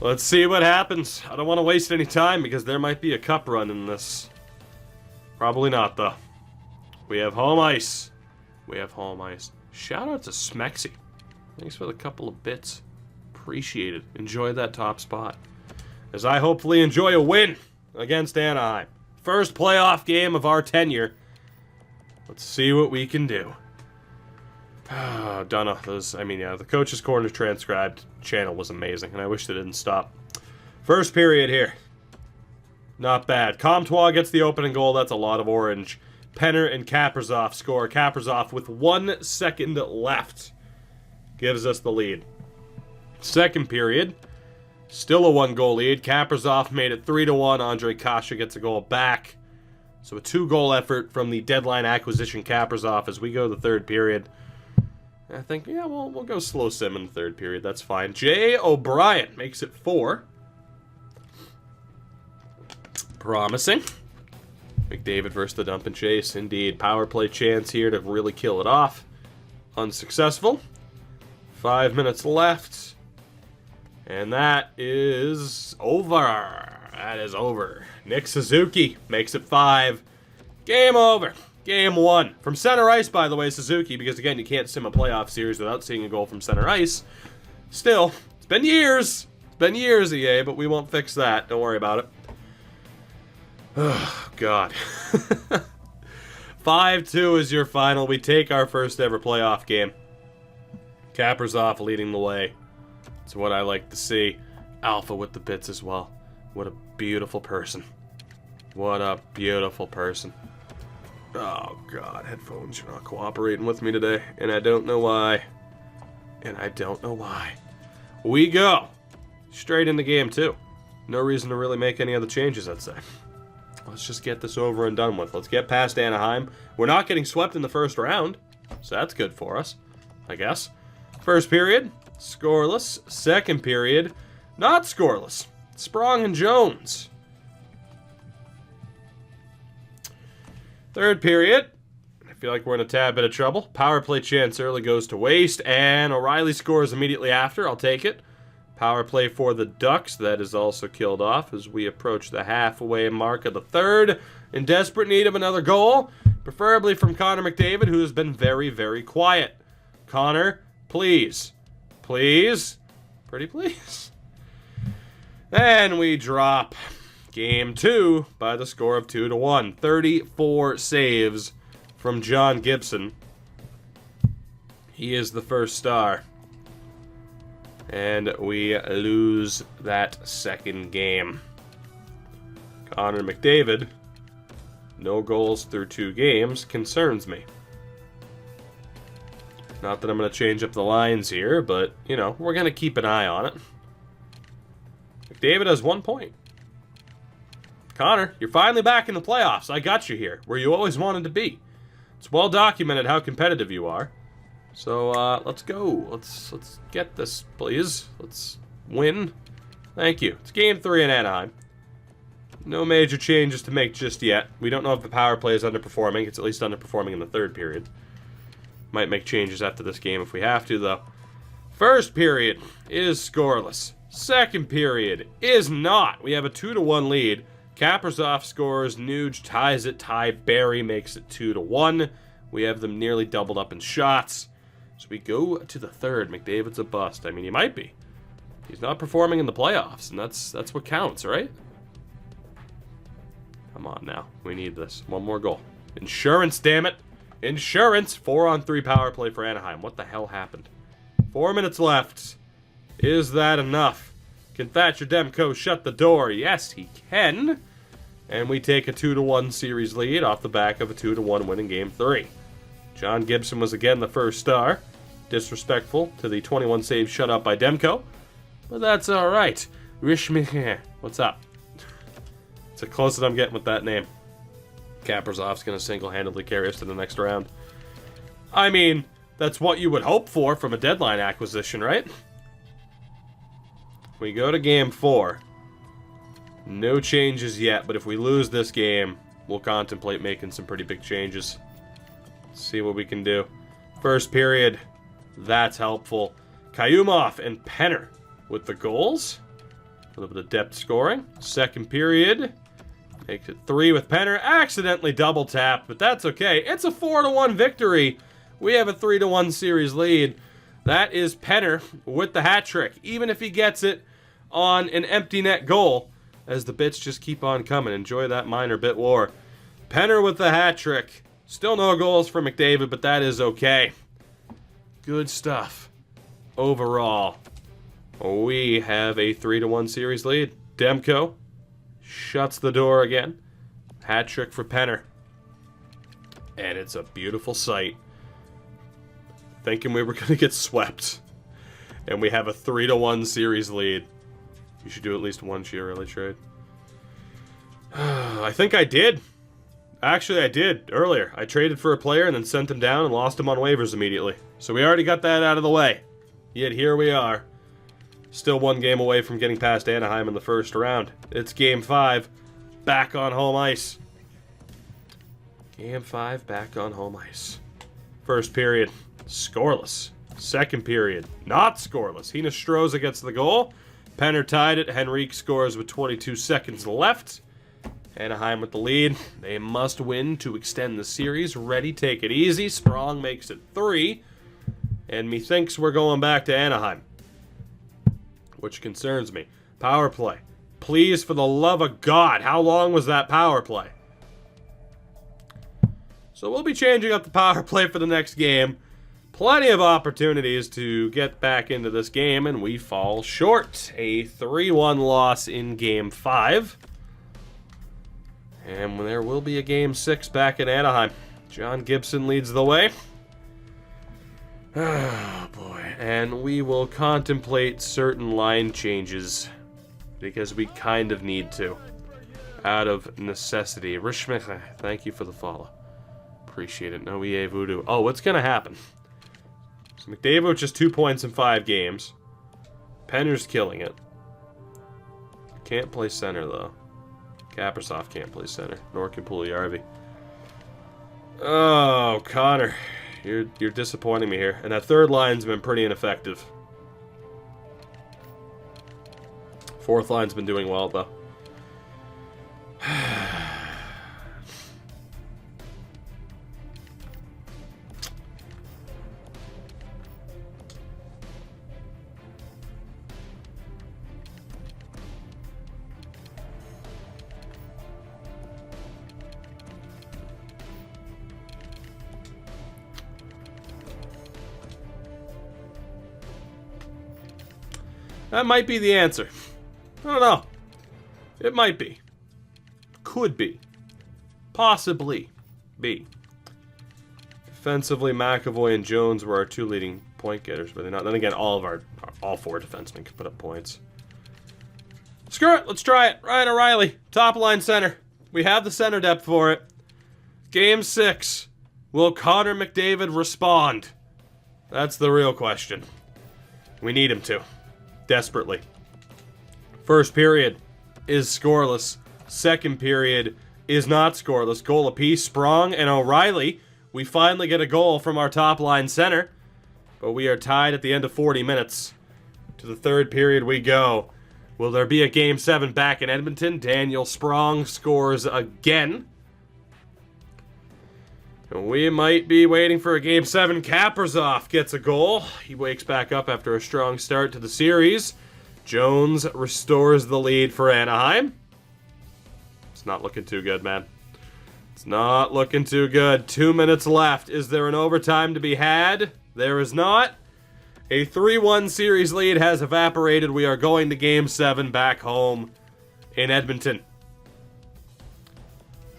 Let's see what happens. I don't want to waste any time because there might be a cup run in this. Probably not, though. We have home ice. We have home ice. Shout out to Smexy. Thanks for the couple of bits. Appreciate it. Enjoy that top spot. As I hopefully enjoy a win against Anaheim. First playoff game of our tenure. Let's see what we can do. Don't know. The Coach's Corner transcribed channel was amazing, and I wish they didn't stop. First period here. Not bad. Comtois gets the opening goal. That's a lot of orange. Penner and Kaprizov score. Kaprizov with 1 second left gives us the lead. Second period. Still a 1-goal lead. Kaprizov made it 3-1. Andre Kasha gets a goal back. So a 2-goal effort from the deadline acquisition Kaprizov as we go to the third period. I think, yeah, we'll go slow sim in the third period. That's fine. Jay O'Brien makes it 4. Promising. McDavid versus the dump and chase. Indeed. Power play chance here to really kill it off. Unsuccessful. 5 minutes left. And that is over. That is over. Nick Suzuki makes it 5. Game over. Game 1. From center ice, by the way, Suzuki, because again, you can't sim a playoff series without seeing a goal from center ice. Still, it's been years. It's been years, EA, but we won't fix that. Don't worry about it. Oh, God. 5-2 is your final. We take our first ever playoff game. Kaprizov leading the way. It's what I like to see. Alpha with the bits as well. What a beautiful person. What a beautiful person. Oh, God. Headphones are not cooperating with me today. And I don't know why. We go. Straight into game 2. No reason to really make any other changes, I'd say. Let's just get this over and done with. Let's get past Anaheim. We're not getting swept in the first round. So that's good for us, I guess. First period, scoreless. Second period, not scoreless. Sprong and Jones. Third period, I feel like we're in a tad bit of trouble. Power play chance early goes to waste, and O'Reilly scores immediately after. I'll take it. Power play for the Ducks. That is also killed off as we approach the halfway mark of the third. In desperate need of another goal, preferably from Connor McDavid, who has been very, very quiet. Connor, please. Please. Pretty please. And we drop game 2 by the score of 2-1. 34 saves from John Gibson. He is the first star. And we lose that second game. Connor McDavid, no goals through 2 games, concerns me. Not that I'm going to change up the lines here, but, you know, we're going to keep an eye on it. McDavid has 1 point. Connor, you're finally back in the playoffs. I got you here, where you always wanted to be. It's well documented how competitive you are. So, let's go. Let's get this, please. Let's Win. Thank you. It's game 3 in Anaheim. No major changes to make just yet. We don't know if the power play is underperforming. It's at least underperforming in the third period. Might make changes after this game if we have to, though. First period is scoreless. Second period is not. We have a 2-1 lead. Kaprizov scores. Nuge ties it. Ty Barry makes it 2-1. We have them nearly doubled up in shots. So we go to the third. McDavid's a bust. I mean, he might be. He's not performing in the playoffs, and that's what counts, right? Come on now. We need this. One more goal. Insurance, damn it. Insurance. 4-on-3 power play for Anaheim. What the hell happened? 4 minutes left. Is that enough? Can Thatcher Demko shut the door? Yes, he can. And we take a 2-1 series lead off the back of a 2-1 win in Game 3. John Gibson was again the first star. Disrespectful to the 21 save shutout by Demko. But that's alright. Rishmich, what's up? It's the closest I'm getting with that name. Kaprizov's going to single-handedly carry us to the next round. I mean, that's what you would hope for from a deadline acquisition, right? We go to Game 4. No changes yet, but if we lose this game, we'll contemplate making some pretty big changes. See what we can do. First period, that's helpful. Kayumov and Penner with the goals. A little bit of depth scoring. Second period, makes it 3 with Penner. Accidentally double tapped, but that's okay. It's a 4-1 victory. We have a 3-1 series lead. That is Penner with the hat trick. Even if he gets it on an empty net goal, as the bits just keep on coming. Enjoy that minor bit war. Penner with the hat trick. Still no goals for McDavid, but that is okay. Good stuff. Overall, we have a 3-1 series lead. Demko shuts the door again. Hat trick for Penner. And it's a beautiful sight. Thinking we were going to get swept. And we have a 3-1 series lead. You should do at least one Chiarelli trade. I think I did. Actually, I did earlier. I traded for a player and then sent him down and lost him on waivers immediately. So we already got that out of the way. Yet here we are. Still one game away from getting past Anaheim in the first round. It's Game 5. Back on home ice. Game 5, back on home ice. First period, scoreless. Second period, not scoreless. Hinostroza gets the goal. Penner tied it. Henrique scores with 22 seconds left. Anaheim with the lead. They must win to extend the series. Ready, take it easy. Sprong makes it 3. And methinks we're going back to Anaheim, which concerns me. Power play. Please, for the love of God, how long was that power play? So we'll be changing up the power play for the next game. Plenty of opportunities to get back into this game, and we fall short. A 3-1 loss in Game 5. And there will be a Game 6 back in Anaheim. John Gibson leads the way. Oh, boy. And we will contemplate certain line changes, because we kind of need to. Out of necessity. Rishmich, thank you for the follow. Appreciate it. No EA Voodoo. Oh, what's going to happen? So McDavid with just 2 points in 5 games. Penner's killing it. Can't play center, though. Kaprizov can't play center. Nor can Puljujarvi. Oh, Connor. You're disappointing me here. And that third line's been pretty ineffective. Fourth line's been doing well, though. That might be the answer. I don't know. It might be. Could be. Possibly be. Defensively, McAvoy and Jones were our 2 leading point getters, but they're not. Then again, all 4 defensemen could put up points. Screw it. Let's try it. Ryan O'Reilly, top line center. We have the center depth for it. Game 6. Will Connor McDavid respond? That's the real question. We need him to. Desperately. First period is scoreless. Second period is not scoreless. Goal apiece. Sprong and O'Reilly. We finally get a goal from our top line center. But we are tied at the end of 40 minutes. To the third period we go. Will there be a Game 7 back in Edmonton? Daniel Sprong scores again. And we might be waiting for a Game 7. Kaprizov gets a goal. He wakes back up after a strong start to the series. Jones restores the lead for Anaheim. It's not looking too good, man. It's not looking too good. 2 minutes left. Is there an overtime to be had? There is not. A 3-1 series lead has evaporated. We are going to Game 7 back home in Edmonton.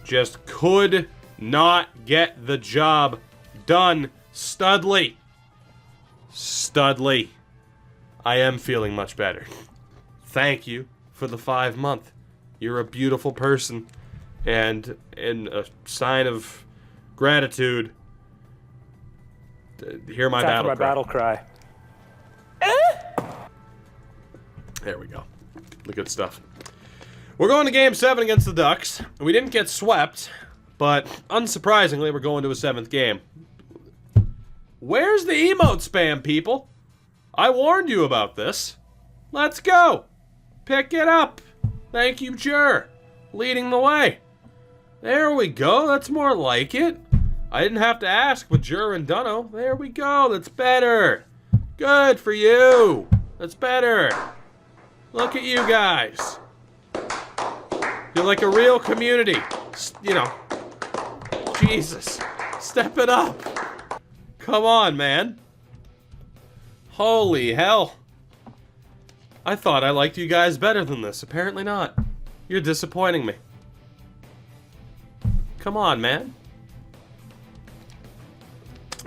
Just could not get the job done. Studley. Studley. I am feeling much better. Thank you for the 5-month. You're a beautiful person. And in a sign of gratitude, hear my battle cry. There we go. The good stuff. We're going to Game 7 against the Ducks. We didn't get swept, but unsurprisingly, we're going to a 7th game. Where's the emote spam, people? I warned you about this. Let's go. Pick it up. Thank you, Jur. Leading the way. There we go. That's more like it. I didn't have to ask with Jur and Dunno. There we go. That's better. Good for you. That's better. Look at you guys. You're like a real community. You know. Jesus. Step it up. Come on, man. Holy hell. I thought I liked you guys better than this. Apparently not. You're disappointing me. Come on, man.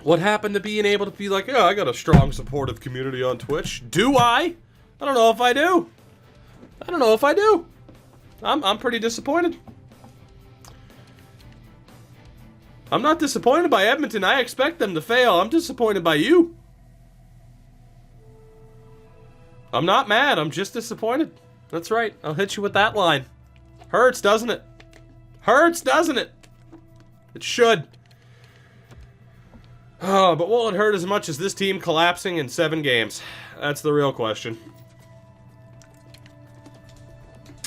What happened to being able to be like, oh, I got a strong supportive community on Twitch? Do I? I don't know if I do. I don't know if I do. I'm pretty disappointed. I'm not disappointed by Edmonton. I expect them to fail. I'm disappointed by you. I'm not mad. I'm just disappointed. That's right. I'll hit you with that line. Hurts, doesn't it? Hurts, doesn't it? It should. Oh, but will it hurt as much as this team collapsing in 7 games? That's the real question.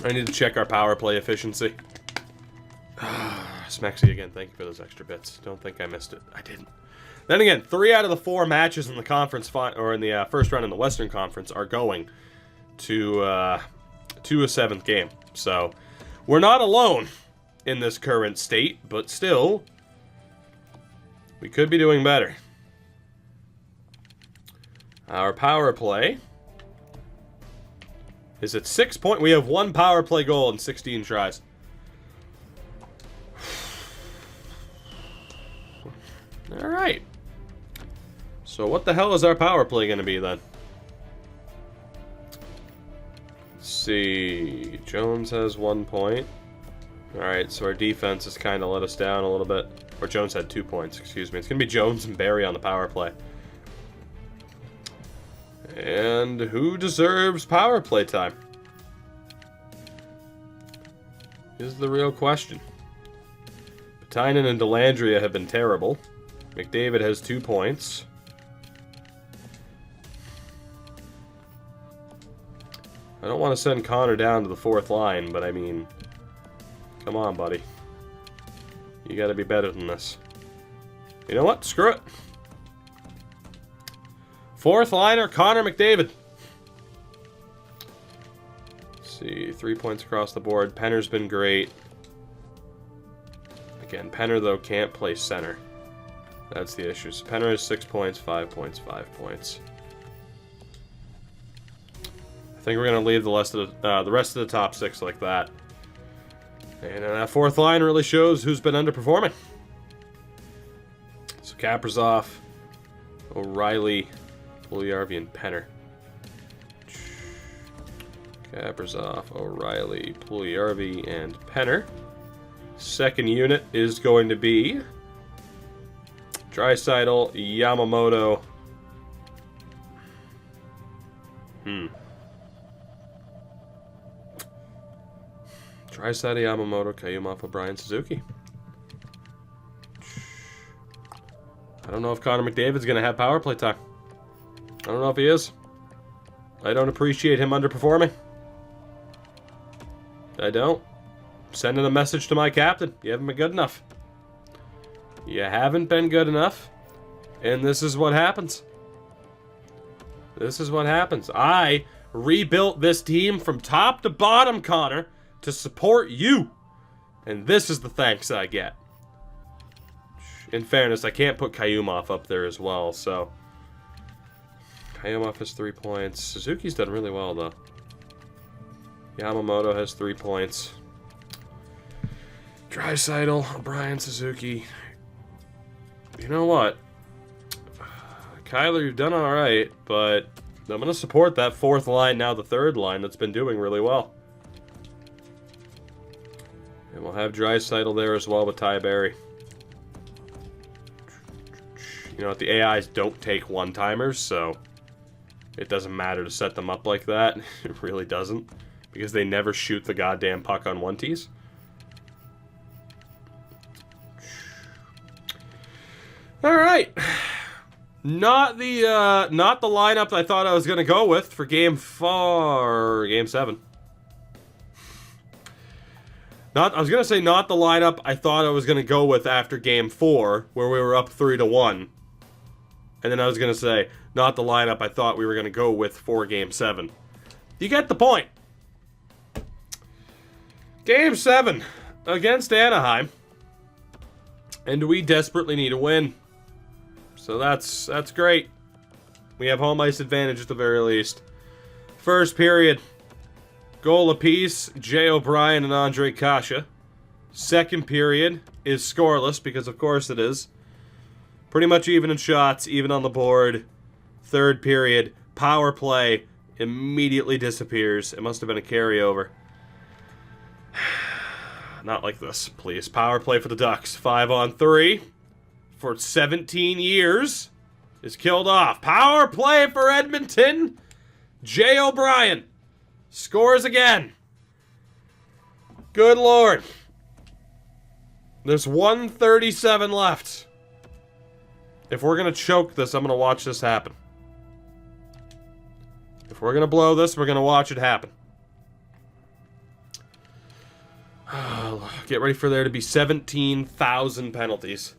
I need to check our power play efficiency. Smexy again, thank you for those extra bits. Don't think I missed it. I didn't. Then again, 3 out of the 4 matches in the conference or in the first round in the Western Conference are going to a 7th game. So we're not alone in this current state, but still, we could be doing better. Our power play is at 6 point. We have 1 power play goal in 16 tries. All right. So what the hell is our power play going to be then? Let's see. Jones has 1 point. All right, so our defense has kind of let us down a little bit. Or Jones had 2 points, excuse me. It's going to be Jones and Barry on the power play. And who deserves power play time? Is the real question. Patinen and Delandria have been terrible. McDavid has 2 points. I don't want to send Connor down to the 4th line, but I mean, come on, buddy. You gotta be better than this. You know what? Screw it. 4th liner, Connor McDavid. Let's see, 3 points across the board. Penner's been great. Again, Penner, though, can't play center. That's the issue. So Penner has 6 points, 5 points, 5 points. I think we're going to leave the rest of the top 6 like that. And that 4th line really shows who's been underperforming. So Kaprizov, O'Reilly, Puljujärvi, and Penner. Kaprizov, O'Reilly, Puljujärvi, and Penner. Second unit is going to be Draisaitl, Yamamoto. Draisaitl, Yamamoto, Kayumov, O'Brien, Suzuki. I don't know if Connor McDavid's going to have power play time. I don't know if he is. I don't appreciate him underperforming. I don't. Sending a message to my captain. You haven't been good enough. You haven't been good enough. And this is what happens. This is what happens. I rebuilt this team from top to bottom, Connor, to support you. And this is the thanks I get. In fairness, I can't put Kayumov up there as well, so... Kayumov has 3 points. Suzuki's done really well, though. Yamamoto has 3 points. Draisaitl, O'Brien, Suzuki. You know what? Kyler, you've done alright, but I'm going to support that 4th line, now the 3rd line, that's been doing really well. And we'll have Draisaitl there as well with Ty Berry. You know what? The AIs don't take one-timers, so it doesn't matter to set them up like that. It really doesn't. Because they never shoot the goddamn puck on one-tees. Alright. Not the lineup I thought I was going to go with for Game 7. I was going to say not the lineup I thought I was going to go with after Game 4, where we were up 3-1. And then I was going to say, not the lineup I thought we were going to go with for Game 7. You get the point. Game 7 against Anaheim. And we desperately need a win. So that's great. We have home ice advantage at the very least. First period. Goal apiece, Jay O'Brien and Andre Kasha. Second period is scoreless, because of course it is. Pretty much even in shots, even on the board. Third period, power play immediately disappears. It must have been a carryover. Not like this, please. Power play for the Ducks. 5-on-3 for 17 years is killed off. Power play for Edmonton. Jay O'Brien scores again. Good Lord. There's 1:37 left. If we're going to choke this, I'm going to watch this happen. If we're going to blow this, we're going to watch it happen. Get ready for there to be 17,000 penalties.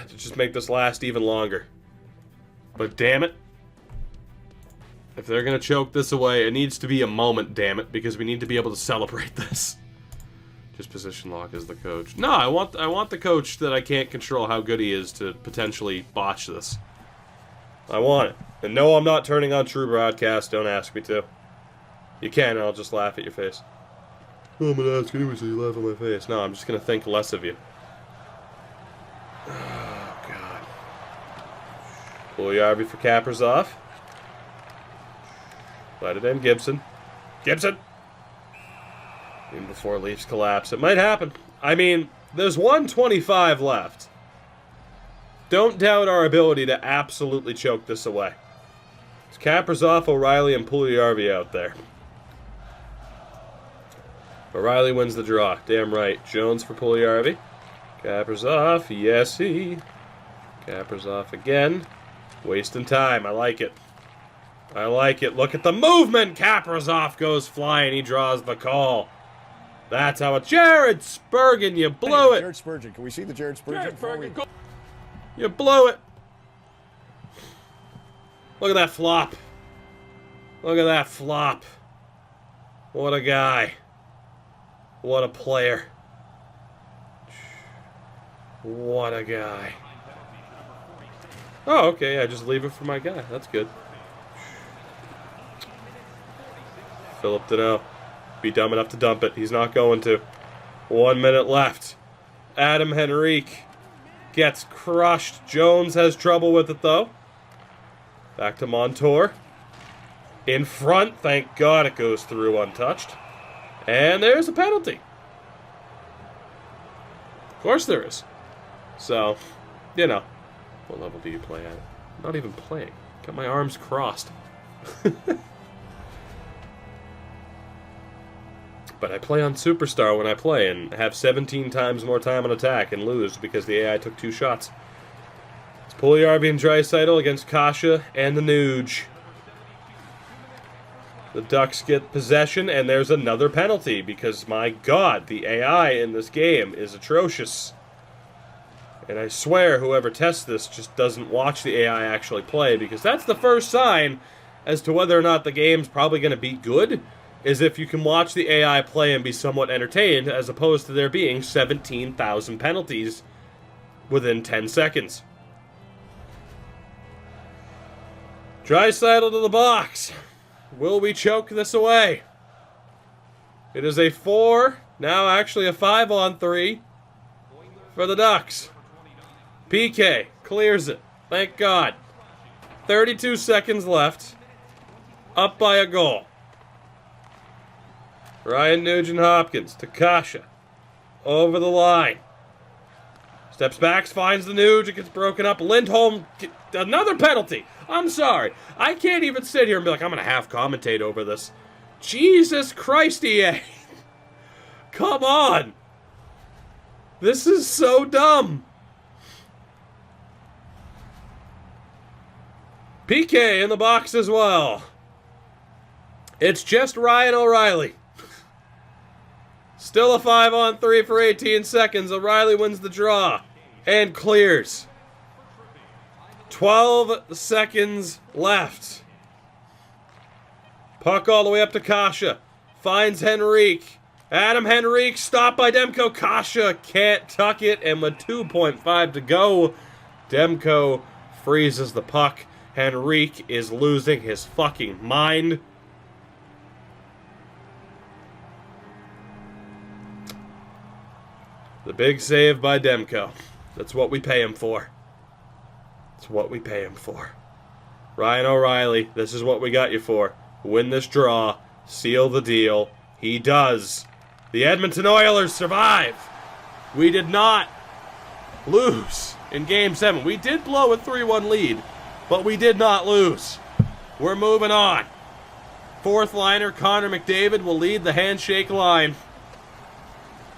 To just make this last even longer. But damn it. If they're going to choke this away, it needs to be a moment, damn it, because we need to be able to celebrate this. Just position lock as the coach. No, I want the coach that I can't control how good he is to potentially botch this. I want it. And no, I'm not turning on True Broadcast. Don't ask me to. You can, and I'll just laugh at your face. Oh, I'm going to ask anyway, so you laugh at my face. No, I'm just going to think less of you. Oh, God. Puljujärvi for Kaprizov. Let it in, Gibson. Gibson! Even before Leafs collapse. It might happen. I mean, there's 1:25 left. Don't doubt our ability to absolutely choke this away. It's Kaprizov, O'Reilly, and Puljujärvi out there. O'Reilly wins the draw. Damn right. Jones for Puljujärvi. Kaprizov, yes he. Kaprizov again. Wasting time. I like it. I like it. Look at the movement. Kaprizov goes flying. He draws the call. That's how it... Jared Spurgeon, you blew it. Jared Spurgeon. Can we see the Jared Spurgeon? You blew it. Look at that flop. Look at that flop. What a guy. What a player. What a guy. Oh, okay. I just leave it for my guy. That's good. Philip Deneau. Be dumb enough to dump it. He's not going to. 1 minute left. Adam Henrique gets crushed. Jones has trouble with it, though. Back to Montour. In front. Thank God it goes through untouched. And there's a penalty. Of course there is. So, you know. What level do you play at? I'm not even playing. Got my arms crossed. But I play on Superstar when I play and have 17 times more time on attack and lose because the AI took 2 shots. It's Puljujärvi and Draisaitl against Kasha and the Nuge. The Ducks get possession, and there's another penalty because, my God, the AI in this game is atrocious. And I swear whoever tests this just doesn't watch the AI actually play, because that's the first sign as to whether or not the game's probably going to be good, is if you can watch the AI play and be somewhat entertained, as opposed to there being 17,000 penalties within 10 seconds. Draisaitl to the box. Will we choke this away? It is a 4, now actually a 5-on-3 for the Ducks. PK clears it. Thank God. 32 seconds left. Up by a goal. Ryan Nugent-Hopkins to Kasha. Over the line. Steps back, finds the Nuge, it gets broken up. Lindholm, another penalty. I'm sorry. I can't even sit here and be like, I'm going to half commentate over this. Jesus Christ, EA. Come on. This is so dumb. PK in the box as well. It's just Ryan O'Reilly. Still a 5-on-3 for 18 seconds. O'Reilly wins the draw and clears. 12 seconds left. Puck all the way up to Kasha. Finds Henrique. Adam Henrique stopped by Demko. Kasha can't tuck it, and with 2.5 to go, Demko freezes the puck. Henrique is losing his fucking mind. The big save by Demko. That's what we pay him for. That's what we pay him for. Ryan O'Reilly, this is what we got you for. Win this draw. Seal the deal. He does. The Edmonton Oilers survive. We did not lose in Game 7. We did blow a 3-1 lead, but we did not lose. We're moving on. Fourth liner, Connor McDavid, will lead the handshake line.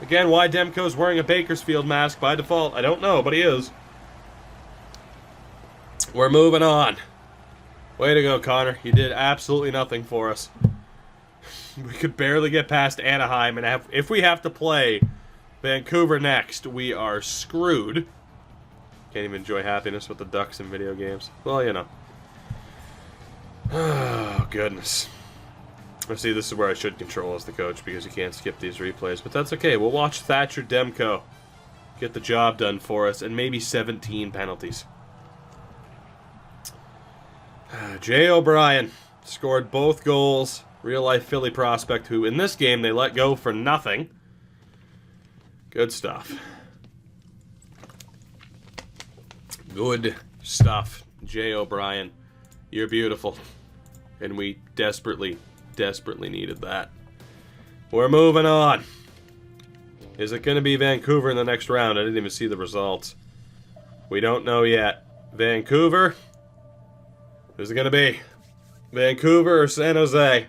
Again, why Demko's wearing a Bakersfield mask by default, I don't know, but he is. We're moving on. Way to go, Connor. You did absolutely nothing for us. We could barely get past Anaheim, and if we have to play Vancouver next, we are screwed. Can't even enjoy happiness with the Ducks in video games. Well, you know. Oh, goodness. See, this is where I should control as the coach, because you can't skip these replays. But that's okay. We'll watch Thatcher Demko get the job done for us, and maybe 17 penalties. Jay O'Brien scored both goals. Real-life Philly prospect who, in this game, they let go for nothing. Good stuff. Good stuff. Jay O'Brien, you're beautiful. And we desperately needed that. We're moving on. Is it going to be Vancouver in the next round? I didn't even see the results. We don't know yet. Vancouver? Who's it going to be? Vancouver or San Jose?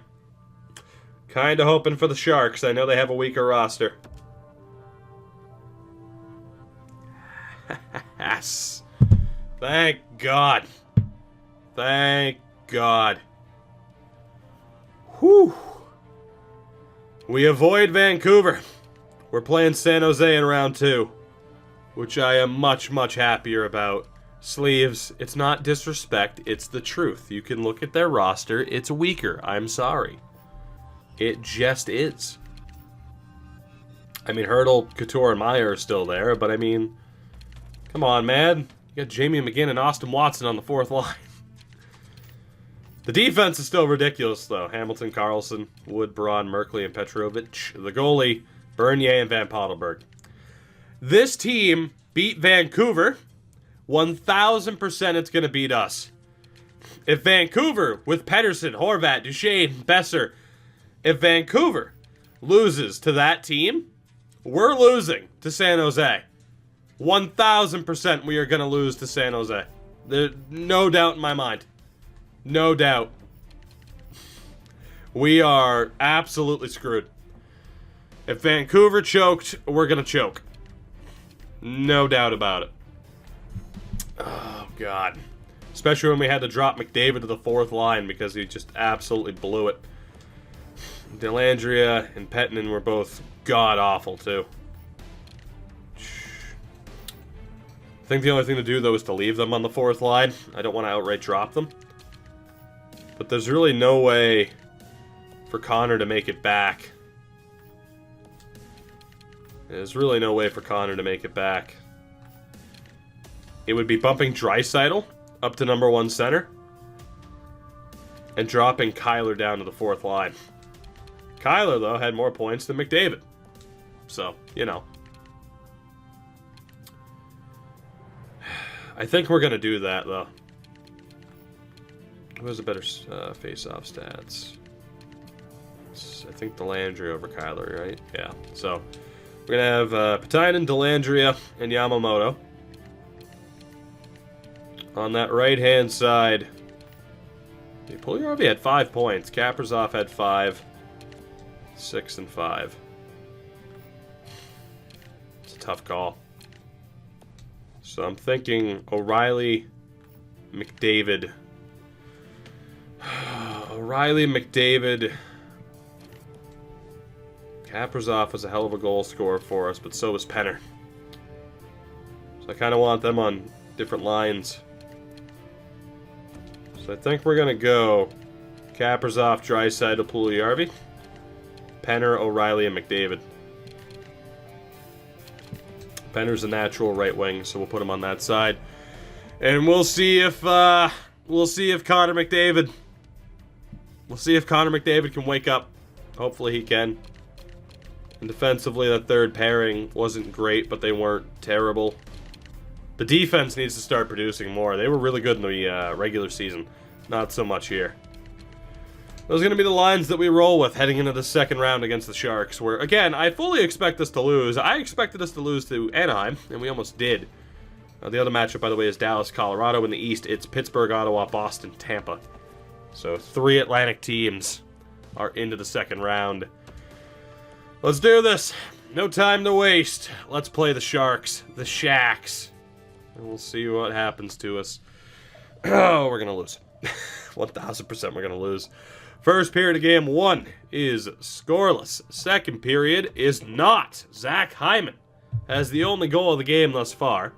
Kind of hoping for the Sharks. I know they have a weaker roster. Yes. Thank God. Thank God. Whew. We avoid Vancouver. We're playing San Jose in round 2, which I am much happier about. Sleeves, it's not disrespect, it's the truth. You can look at their roster, it's weaker. I'm sorry. It just is. I mean, Hurdle, Couture, and Meyer are still there, but I mean, come on, man. You got Jamie McGinn and Austin Watson on the 4th line. The defense is still ridiculous, though. Hamilton, Carlson, Wood, Braun, Merkley, and Petrovic. The goalie, Bernier and Van Pottelberg. This team beat Vancouver. 1,000% it's going to beat us. If Vancouver, with Pettersson, Horvat, Duchesne, Besser, if Vancouver loses to that team, we're losing to San Jose. 1,000% we are going to lose to San Jose. There's no doubt in my mind. No doubt. We are absolutely screwed. If Vancouver choked, we're going to choke. No doubt about it. Oh, God. Especially when we had to drop McDavid to the fourth line because he just absolutely blew it. Dellandrea and Pettinen were both god-awful, too. I think the only thing to do, though, is to leave them on the fourth line. I don't want to outright drop them. But there's really no way for Connor to make it back. There's really no way for Connor to make it back. It would be bumping Draisaitl up to number 1 center and dropping Kyler down to the fourth line. Kyler, though, had more points than McDavid. So, you know. I think we're going to do that, though. Who has a better face-off stats? I think Dellandrea over Kyler, right? Yeah. So, we're going to have Patinen, Dellandrea, and Yamamoto. On that right-hand side, Puljujärvi had 5 points. Kaprizov had 5. 6 and 5. It's a tough call. So I'm thinking O'Reilly, McDavid. O'Reilly, McDavid. Kaprizov was a hell of a goal scorer for us, but so was Penner. So I kind of want them on different lines. So I think we're going to go Kaprizov, Draisaitl, Puljujärvi, Penner, O'Reilly, and McDavid. Penner's a natural right wing, so we'll put him on that side. And we'll see if Connor McDavid can wake up. Hopefully he can. And defensively, the third pairing wasn't great, but they weren't terrible. The defense needs to start producing more. They were really good in the regular season. Not so much here. Those are going to be the lines that we roll with heading into the second round against the Sharks, where, again, I fully expect us to lose. I expected us to lose to Anaheim, and we almost did. The other matchup, by the way, is Dallas, Colorado. In the East, it's Pittsburgh, Ottawa, Boston, Tampa. So 3 Atlantic teams are into the second round. Let's do this. No time to waste. Let's play the Sharks, the Shacks. And we'll see what happens to us. Oh, we're going to lose. 1,000% we're going to lose. First period of game 1 is scoreless. Second period is not. Zach Hyman has the only goal of the game thus far.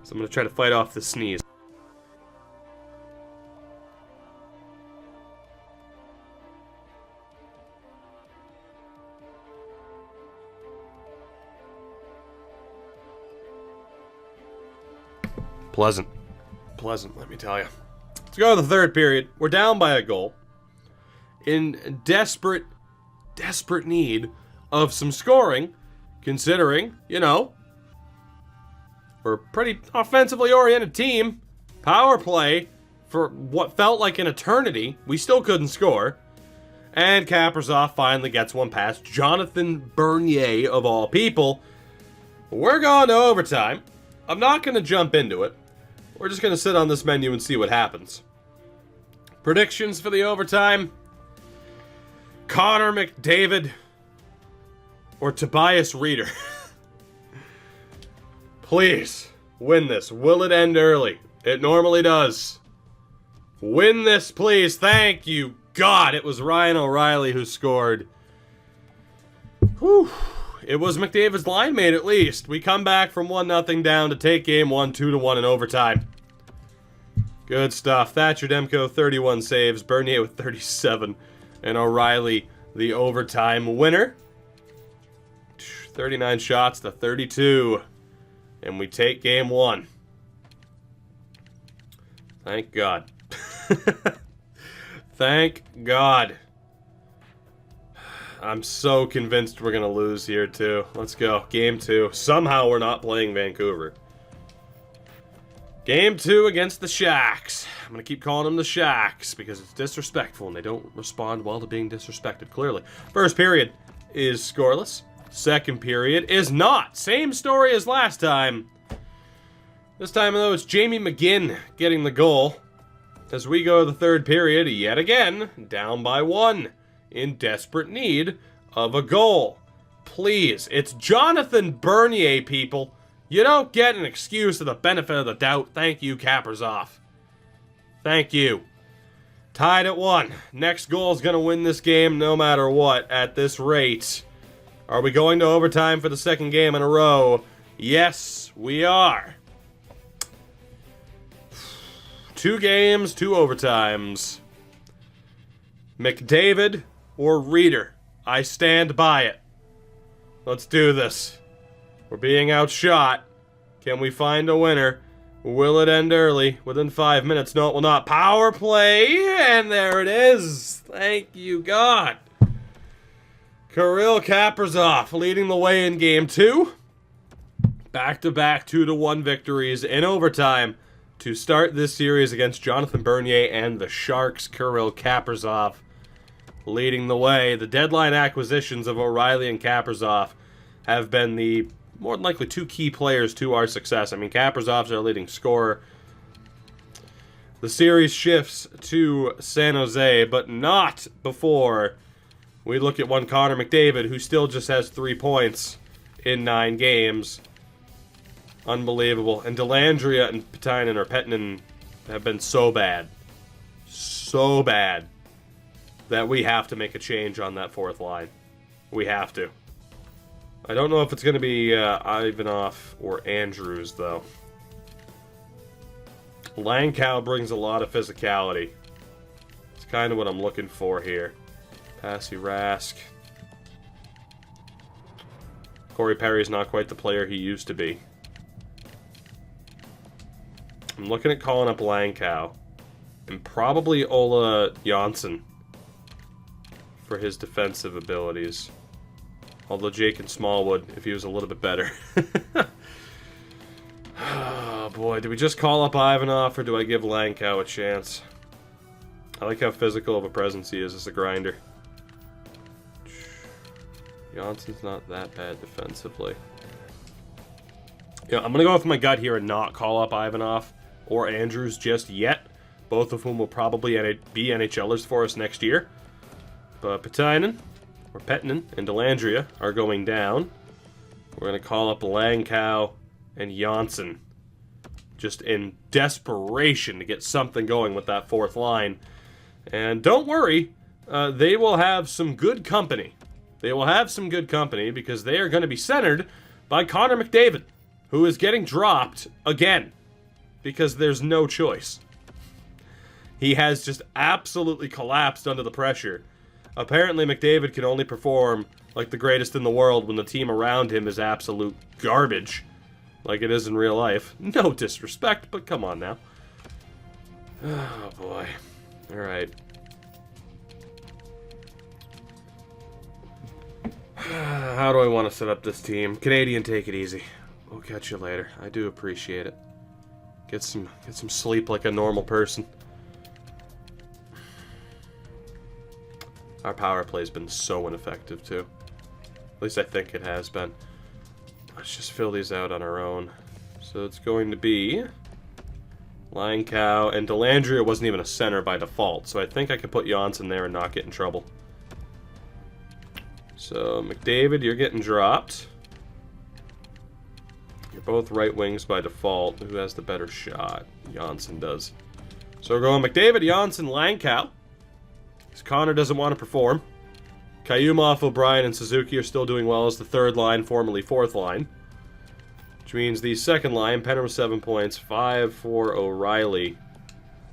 So I'm going to try to fight off the sneeze. Pleasant, let me tell you. Let's go to the third period. We're down by a goal. In desperate need of some scoring, considering, you know, we're a pretty offensively oriented team. Power play for what felt like an eternity. We still couldn't score. And Kaprizov finally gets one past Jonathan Bernier, of all people. We're going to overtime. I'm not going to jump into it. We're just going to sit on this menu and see what happens. Predictions for the overtime. Connor McDavid or Tobias Reeder. Please, win this. Will it end early? It normally does. Win this, please. Thank you, God. It was Ryan O'Reilly who scored. Whew. It was McDavid's line mate, at least. We come back from 1-0 down to take game 1, 2-1 in overtime. Good stuff. Thatcher Demko, 31 saves. Bernier with 37. And O'Reilly, the overtime winner. 39 shots to 32. And we take game 1. Thank God. Thank God. I'm so convinced we're going to lose here, too. Let's go. Game 2. Somehow we're not playing Vancouver. Game 2 against the Shacks. I'm going to keep calling them the Shacks because it's disrespectful and they don't respond well to being disrespected, clearly. First period is scoreless. Second period is not. Same story as last time. This time, though, it's Jamie McGinn getting the goal. As we go to the third period, yet again, down by 1. In desperate need of a goal. Please, it's Jonathan Bernier, people. You don't get an excuse or the benefit of the doubt. Thank you, Kaprizov. Thank you. Tied at 1. Next goal is going to win this game no matter what at this rate. Are we going to overtime for the second game in a row? Yes, we are. 2 games, 2 overtimes. McDavid or Reeder? I stand by it. Let's do this. We're being outshot. Can we find a winner? Will it end early? Within 5 minutes? No, it will not. Power play, and there it is. Thank you, God. Kirill Kaprizov leading the way in Game 2. Back-to-back 2-1 victories in overtime to start this series against Jonathan Bernier and the Sharks. Kirill Kaprizov leading the way. The deadline acquisitions of O'Reilly and Kaprizov have been the more than likely 2 key players to our success. I mean, Kaprizov's our leading scorer. The series shifts to San Jose, but not before we look at one Connor McDavid, who still just has 3 points in 9 games. Unbelievable. And Dellandrea and Pettinen have been so bad. So bad that we have to make a change on that 4th line. We have to. I don't know if it's going to be Ivanov or Andrews, though. Langkow brings a lot of physicality. It's kind of what I'm looking for here. Passy Rask. Corey Perry's not quite the player he used to be. I'm looking at calling up Langkow. And probably Ola Janssen for his defensive abilities. Although Jake and Smallwood, if he was a little bit better. Oh boy, do we just call up Ivanov or do I give Langkow a chance? I like how physical of a presence he is as a grinder. Janssen's not that bad defensively. Yeah, I'm going to go with my gut here and not call up Ivanov or Andrews just yet. Both of whom will probably be NHLers for us next year. But Pettinen and Dellandrea are going down. We're going to call up Langkow and Janssen. Just in desperation to get something going with that 4th line. And don't worry, they will have some good company. They will have some good company because they are going to be centered by Connor McDavid, who is getting dropped again because there's no choice. He has just absolutely collapsed under the pressure. Apparently, McDavid can only perform like the greatest in the world when the team around him is absolute garbage, like it is in real life. No disrespect, but come on now. Oh, boy. All right. How do I want to set up this team? Canadian, take it easy. We'll catch you later. I do appreciate it. Get some sleep like a normal person. Our power play's been so ineffective, too. At least I think it has been. Let's just fill these out on our own. So it's going to be Langkow, and Dellandrea wasn't even a center by default, so I think I can put Janssen there and not get in trouble. So, McDavid, you're getting dropped. You're both right wings by default. Who has the better shot? Janssen does. So we're going McDavid, Janssen, Langkow. Because Connor doesn't want to perform. Kayumov, O'Brien, and Suzuki are still doing well as the 3rd line, formerly 4th line. Which means the 2nd line, Penner with 7 points, 5 for O'Reilly.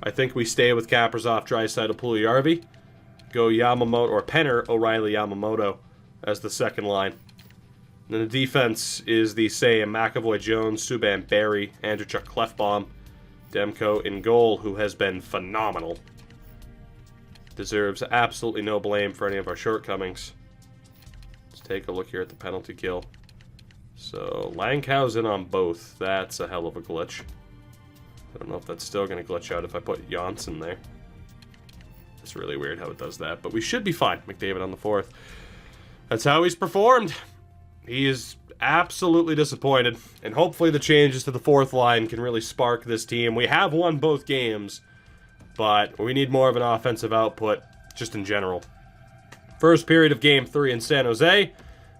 I think we stay with Kaprizov, Draisaitl, Puljujarvi. Go Yamamoto, or Penner, O'Reilly, Yamamoto as the 2nd line. And then the defense is the same. McAvoy, Jones, Subban, Barry, Andreychuk, Clefbaum, Demko in goal, who has been phenomenal. Deserves absolutely no blame for any of our shortcomings. Let's take a look here at the penalty kill. So, Langkow's in on both. That's a hell of a glitch. I don't know if that's still going to glitch out if I put Janssen there. It's really weird how it does that, but we should be fine. McDavid on the 4th. That's how he's performed. He is absolutely disappointed, and hopefully the changes to the 4th line can really spark this team. We have won both games, but we need more of an offensive output, just in general. First period of Game 3 in San Jose.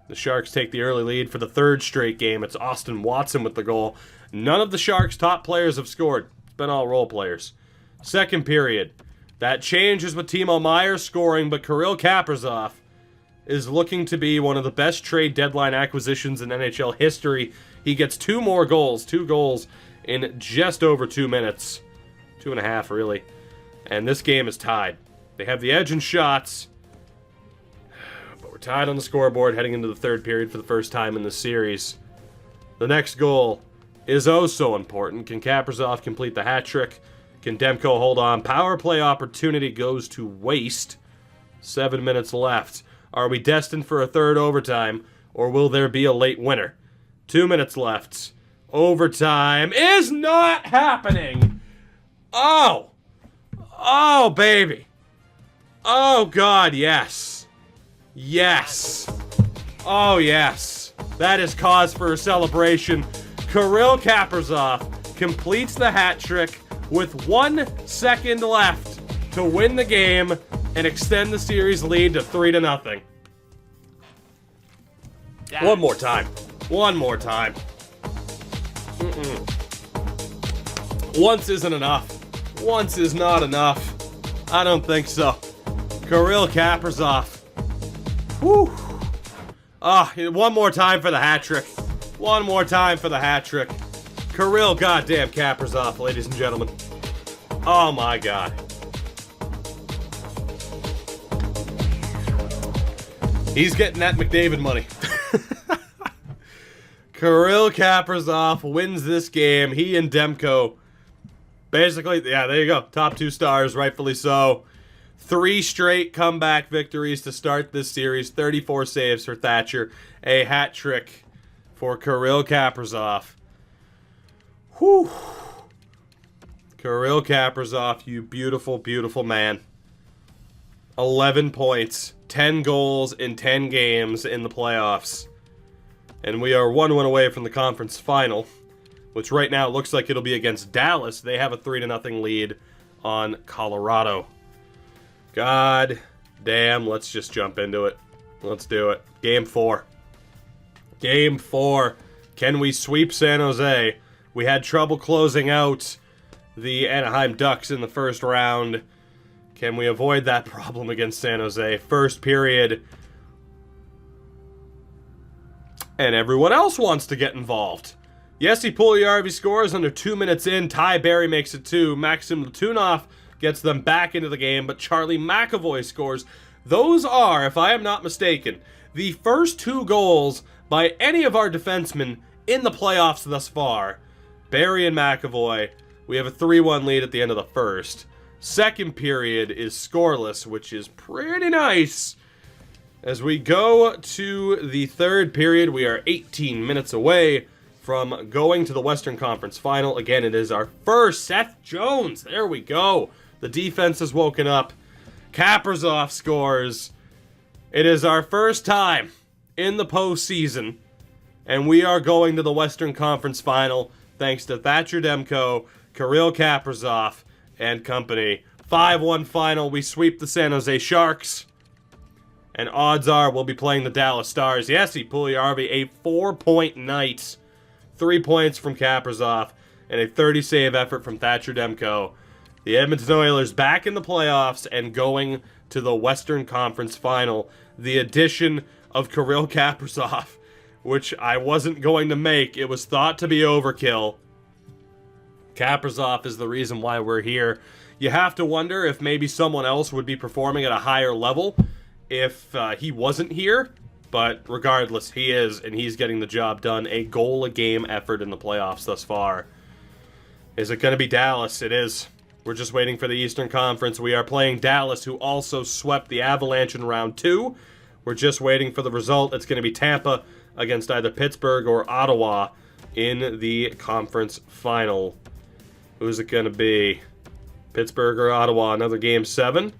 The Sharks take the early lead for the third straight game. It's Austin Watson with the goal. None of the Sharks' top players have scored. It's been all role players. Second period. That changes with Timo Meier scoring, but Kirill Kaprizov is looking to be one of the best trade deadline acquisitions in NHL history. He gets 2 more goals. 2 goals in just over 2 minutes. 2.5, really. And this game is tied. They have the edge in shots, but we're tied on the scoreboard heading into the third period for the first time in the series. The next goal is oh so important. Can Kaprizov complete the hat trick? Can Demko hold on? Power play opportunity goes to waste. 7 minutes left. Are we destined for a third overtime, or will there be a late winner? 2 minutes left. Overtime is not happening. Oh. Oh, baby. Oh, God, yes. Yes. Oh, yes. That is cause for a celebration. Kirill Kaprizov completes the hat trick with 1 second left to win the game and extend the series lead to 3-0. One more time. One more time. Once isn't enough. Once is not enough. I don't think so. Kirill Kaprizov. Whew. One more time for the hat trick. One more time for the hat trick. Kirill goddamn Kaprizov, ladies and gentlemen. Oh my God. He's getting that McDavid money. Kirill Kaprizov wins this game. He and Demko, basically, yeah, there you go. Top 2 stars, rightfully so. 3 straight comeback victories to start this series. 34 saves for Thatcher. A hat trick for Kirill Kaprizov. Whew. Kirill Kaprizov, you beautiful, beautiful man. 11 points, 10 goals in 10 games in the playoffs. And we are 1 win away from the conference final, which right now looks like it'll be against Dallas. They have a 3-0 lead on Colorado. God damn, let's just jump into it. Let's do it. Game 4. Game 4. Can we sweep San Jose? We had trouble closing out the Anaheim Ducks in the first round. Can we avoid that problem against San Jose? First period. And everyone else wants to get involved. Jesse Puljujarvi scores under 2 minutes in. Ty Berry makes it 2. Maxim Letunov gets them back into the game, but Charlie McAvoy scores. Those are, if I am not mistaken, the first 2 goals by any of our defensemen in the playoffs thus far. Berry and McAvoy. We have a 3-1 lead at the end of the first. Second period is scoreless, which is pretty nice. As we go to the third period, we are 18 minutes away from going to the Western Conference Final. Again, it is our first. Seth Jones, there we go. The defense has woken up. Kaprizov scores. It is our first time in the postseason, and we are going to the Western Conference Final thanks to Thatcher Demko, Kirill Kaprizov, and company. 5-1 final. We sweep the San Jose Sharks. And odds are we'll be playing the Dallas Stars. Jesse Puljujarvi, a 4-point night. 3 points from Kaprizov, and a 30-save effort from Thatcher Demko. The Edmonton Oilers back in the playoffs and going to the Western Conference Final. The addition of Kirill Kaprizov, which I wasn't going to make. It was thought to be overkill. Kaprizov is the reason why we're here. You have to wonder if maybe someone else would be performing at a higher level if he wasn't here. But regardless, he is, and he's getting the job done. A goal-a-game effort in the playoffs thus far. Is it going to be Dallas? It is. We're just waiting for the Eastern Conference. We are playing Dallas, who also swept the Avalanche in round 2. We're just waiting for the result. It's going to be Tampa against either Pittsburgh or Ottawa in the conference final. Who's it going to be? Pittsburgh or Ottawa? Another game 7.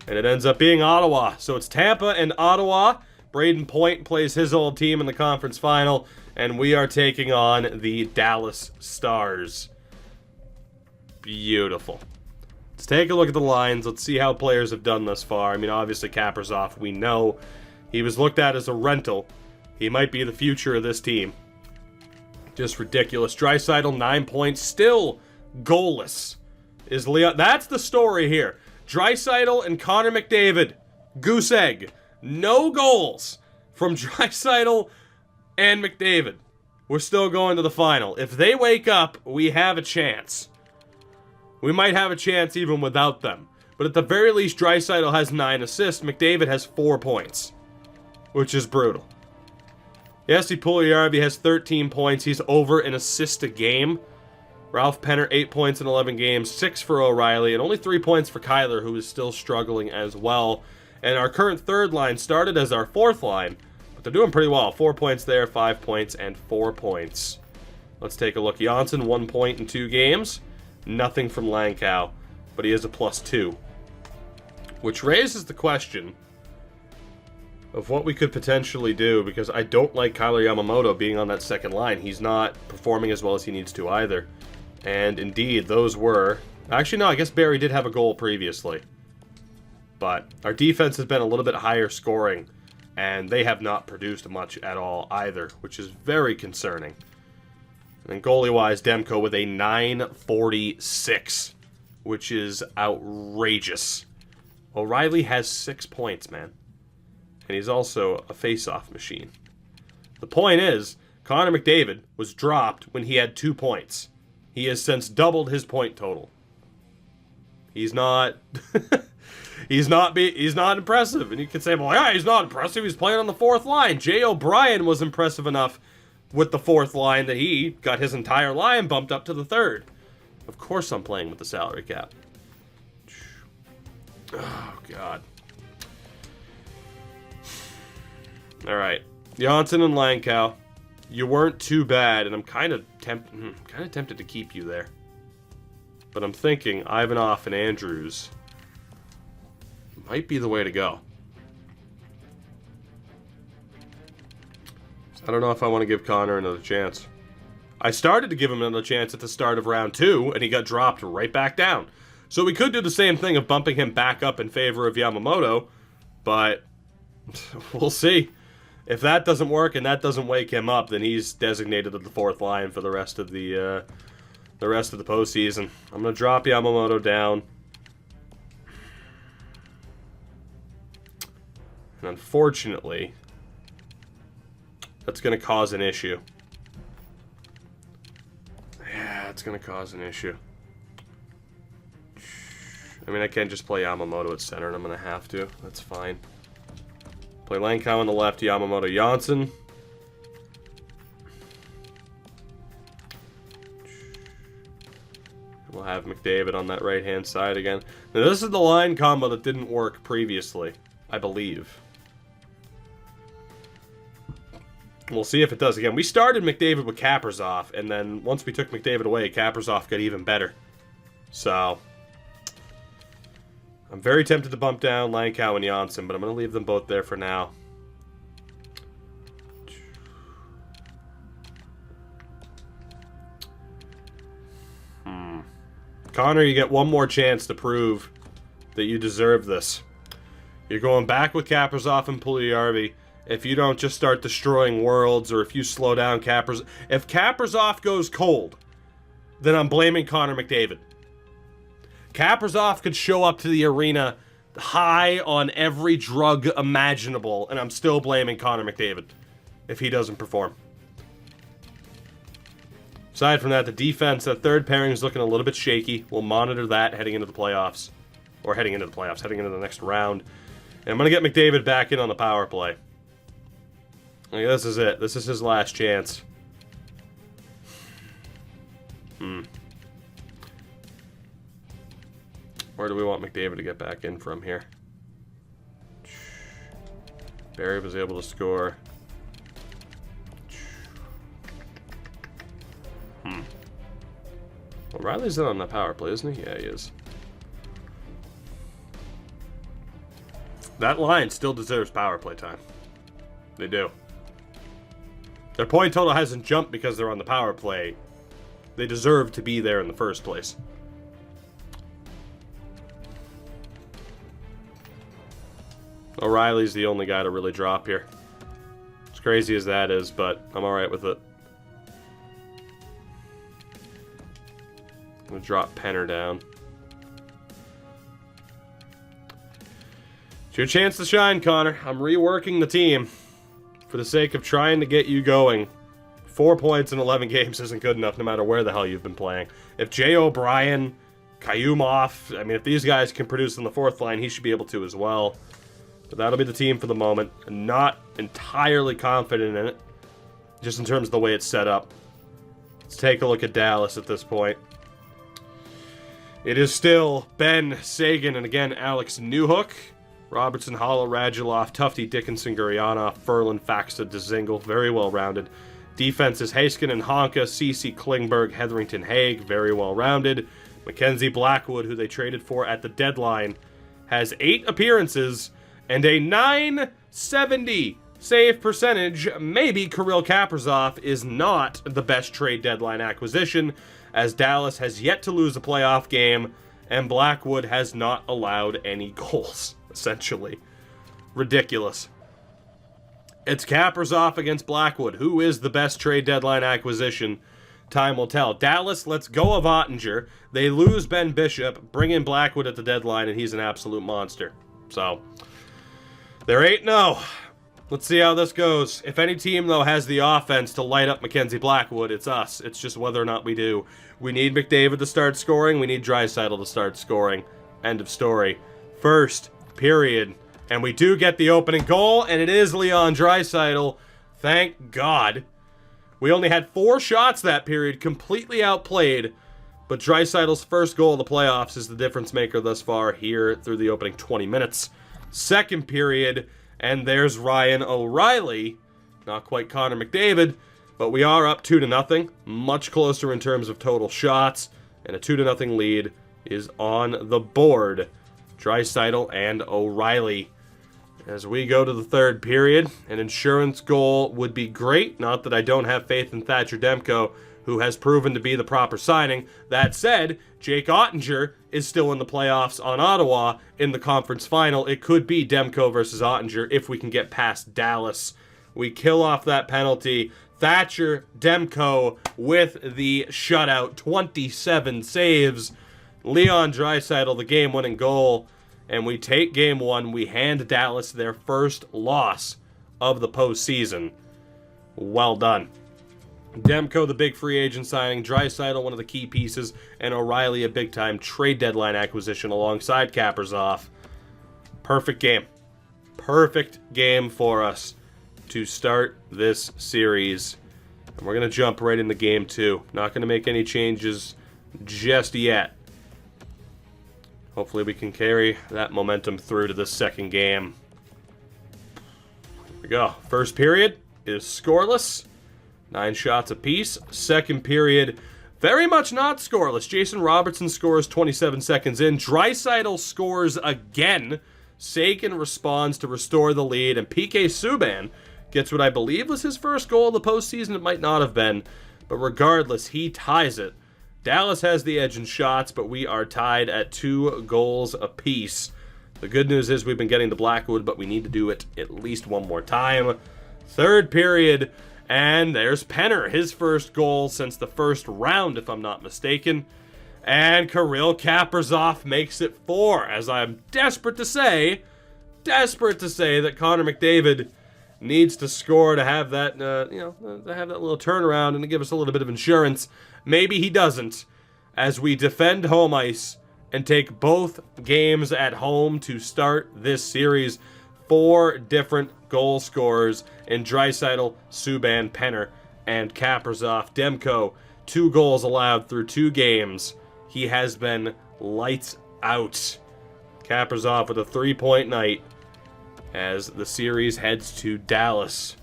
And it ends up being Ottawa. So it's Tampa and Ottawa. Braden Point plays his old team in the conference final. And we are taking on the Dallas Stars. Beautiful. Let's take a look at the lines. Let's see how players have done thus far. I mean, obviously, Kaprizov, we know he was looked at as a rental. He might be the future of this team. Just ridiculous. Draisaitl, 9 points, still goalless. Is Leon? That's the story here. Draisaitl and Connor McDavid, goose egg. No goals from Draisaitl and McDavid. We're still going to the final. If they wake up, we have a chance. We might have a chance even without them. But at the very least, Draisaitl has 9 assists. McDavid has 4 points, which is brutal. Jesse Puljujarvi has 13 points. He's over an assist a game. Ralph Penner, 8 points in 11 games, 6 for O'Reilly, and only 3 points for Kyler, who is still struggling as well. And our current third line started as our fourth line, but they're doing pretty well. 4 points there, 5 points, and 4 points. Let's take a look. Janssen, 1 point in 2 games. Nothing from Langkow, but he is a +2. Which raises the question of what we could potentially do, because I don't like Kyler Yamamoto being on that second line. He's not performing as well as he needs to either. And indeed, those were... Actually, no, I guess Barry did have a goal previously. But our defense has been a little bit higher scoring, and they have not produced much at all either, which is very concerning. And then goalie-wise, Demko with a 946, which is outrageous. O'Reilly has 6 points, man. And he's also a face-off machine. The point is, Connor McDavid was dropped when he had 2 points. He has since doubled his point total. He's not... he's not impressive. And you can say, well, yeah, he's not impressive. He's playing on the fourth line. Jay O'Brien was impressive enough with the fourth line that he got his entire line bumped up to the third. Of course I'm playing with the salary cap. Oh, God. All right. Janssen and Langkow, you weren't too bad, and I'm kind of tempted to keep you there. But I'm thinking Ivanov and Andrews might be the way to go. I don't know if I want to give Connor another chance. I started to give him another chance at the start of round 2, and he got dropped right back down. So we could do the same thing of bumping him back up in favor of Yamamoto, but we'll see. If that doesn't work and that doesn't wake him up, then he's designated to the fourth line for the rest of the postseason. I'm gonna drop Yamamoto down, and unfortunately, that's gonna cause an issue. Yeah, it's gonna cause an issue. I mean, I can't just play Yamamoto at center, and I'm gonna have to. That's fine. Play Langkow on the left, Yamamoto, Janssen. We'll have McDavid on that right-hand side again. Now, this is the line combo that didn't work previously, I believe. We'll see if it does again. We started McDavid with Kaprizov, and then once we took McDavid away, Kaprizov got even better. So... I'm very tempted to bump down Langkow and Janssen, but I'm going to leave them both there for now. Connor, you get one more chance to prove that you deserve this. You're going back with Kaprizov and Puljujarvi if you don't just start destroying worlds, or if you slow down Kaprizov. If Kaprizov goes cold, then I'm blaming Connor McDavid. Kaprizov could show up to the arena high on every drug imaginable, and I'm still blaming Connor McDavid if he doesn't perform. Aside from that, the defense, that third pairing is looking a little bit shaky. We'll monitor that heading into the playoffs. Or heading into the next round. And I'm going to get McDavid back in on the power play. Like, this is it. This is his last chance. Where do we want McDavid to get back in from here? Barry was able to score. Well, Riley's in on the power play, isn't he? Yeah, he is. That line still deserves power play time. They do. Their point total hasn't jumped because they're on the power play. They deserve to be there in the first place. O'Reilly's the only guy to really drop here. As crazy as that is, but I'm alright with it. I'm going to drop Penner down. It's your chance to shine, Connor. I'm reworking the team for the sake of trying to get you going. 4 points in 11 games isn't good enough no matter where the hell you've been playing. If Jay O'Brien, Kayumov, I mean, if these guys can produce on the fourth line, he should be able to as well. But that'll be the team for the moment. I'm not entirely confident in it, just in terms of the way it's set up. Let's take a look at Dallas at this point. It is still Ben Sagan and again Alex Newhook. Robertson, Hollow, Radulov, Tufte, Dickinson, Gurianov, Ferland, Faxta, Dzingel. Very well rounded. Defense is Haskin and Honka, CC, Klingberg, Hetherington, Haig. Very well rounded. Mackenzie Blackwood, who they traded for at the deadline, has 8 appearances and a .970 save percentage. Maybe Kirill Kaprizov is not the best trade deadline acquisition, as Dallas has yet to lose a playoff game, and Blackwood has not allowed any goals, essentially. Ridiculous. It's Kaprizov against Blackwood. Who is the best trade deadline acquisition? Time will tell. Dallas lets go of Ottinger. They lose Ben Bishop, bring in Blackwood at the deadline, and he's an absolute monster. So, they're 8-0. Let's see how this goes. If any team, though, has the offense to light up Mackenzie Blackwood, it's us. It's just whether or not we do. We need McDavid to start scoring. We need Draisaitl to start scoring. End of story. First period. And we do get the opening goal, and it is Leon Draisaitl. Thank God. We only had 4 shots that period, completely outplayed. But Draisaitl's first goal of the playoffs is the difference maker thus far here through the opening 20 minutes. Second period, and there's Ryan O'Reilly. Not quite Connor McDavid, but we are up 2-0. Much closer in terms of total shots, and a 2-0 lead is on the board. Draisaitl and O'Reilly. As we go to the third period, an insurance goal would be great. Not that I don't have faith in Thatcher Demko, who has proven to be the proper signing. That said, Jake Ottinger is still in the playoffs on Ottawa in the conference final. It could be Demko versus Ottinger if we can get past Dallas. We kill off that penalty. Thatcher Demko with the shutout. 27 saves. Leon Draisaitl, the game-winning goal. And we take game 1. We hand Dallas their first loss of the postseason. Well done. Demko, the big free agent signing. Draisaitl, one of the key pieces. And O'Reilly, a big-time trade deadline acquisition alongside Kaprizov. Perfect game. Perfect game for us to start this series. And we're going to jump right into game 2. Not going to make any changes just yet. Hopefully we can carry that momentum through to the second game. Here we go. First period is scoreless. 9 shots apiece. Second period, very much not scoreless. Jason Robertson scores 27 seconds in. Draisaitl scores again. Sagan responds to restore the lead. And PK Subban gets what I believe was his first goal of the postseason. It might not have been. But regardless, he ties it. Dallas has the edge in shots, but we are tied at 2 goals apiece. The good news is we've been getting the Blackwood, but we need to do it at least one more time. Third period, and there's Penner, his first goal since the first round, if I'm not mistaken. And Kirill Kaprizov makes it 4, as I'm desperate to say that Connor McDavid needs to score to have that, to have that little turnaround and to give us a little bit of insurance. Maybe he doesn't, as we defend home ice and take both games at home to start this series. 4 different goal scorers in Draisaitl, Subban, Penner, and Kaprizov. Demko, 2 goals allowed through 2 games. He has been lights out. Kaprizov with a 3-point night as the series heads to Dallas.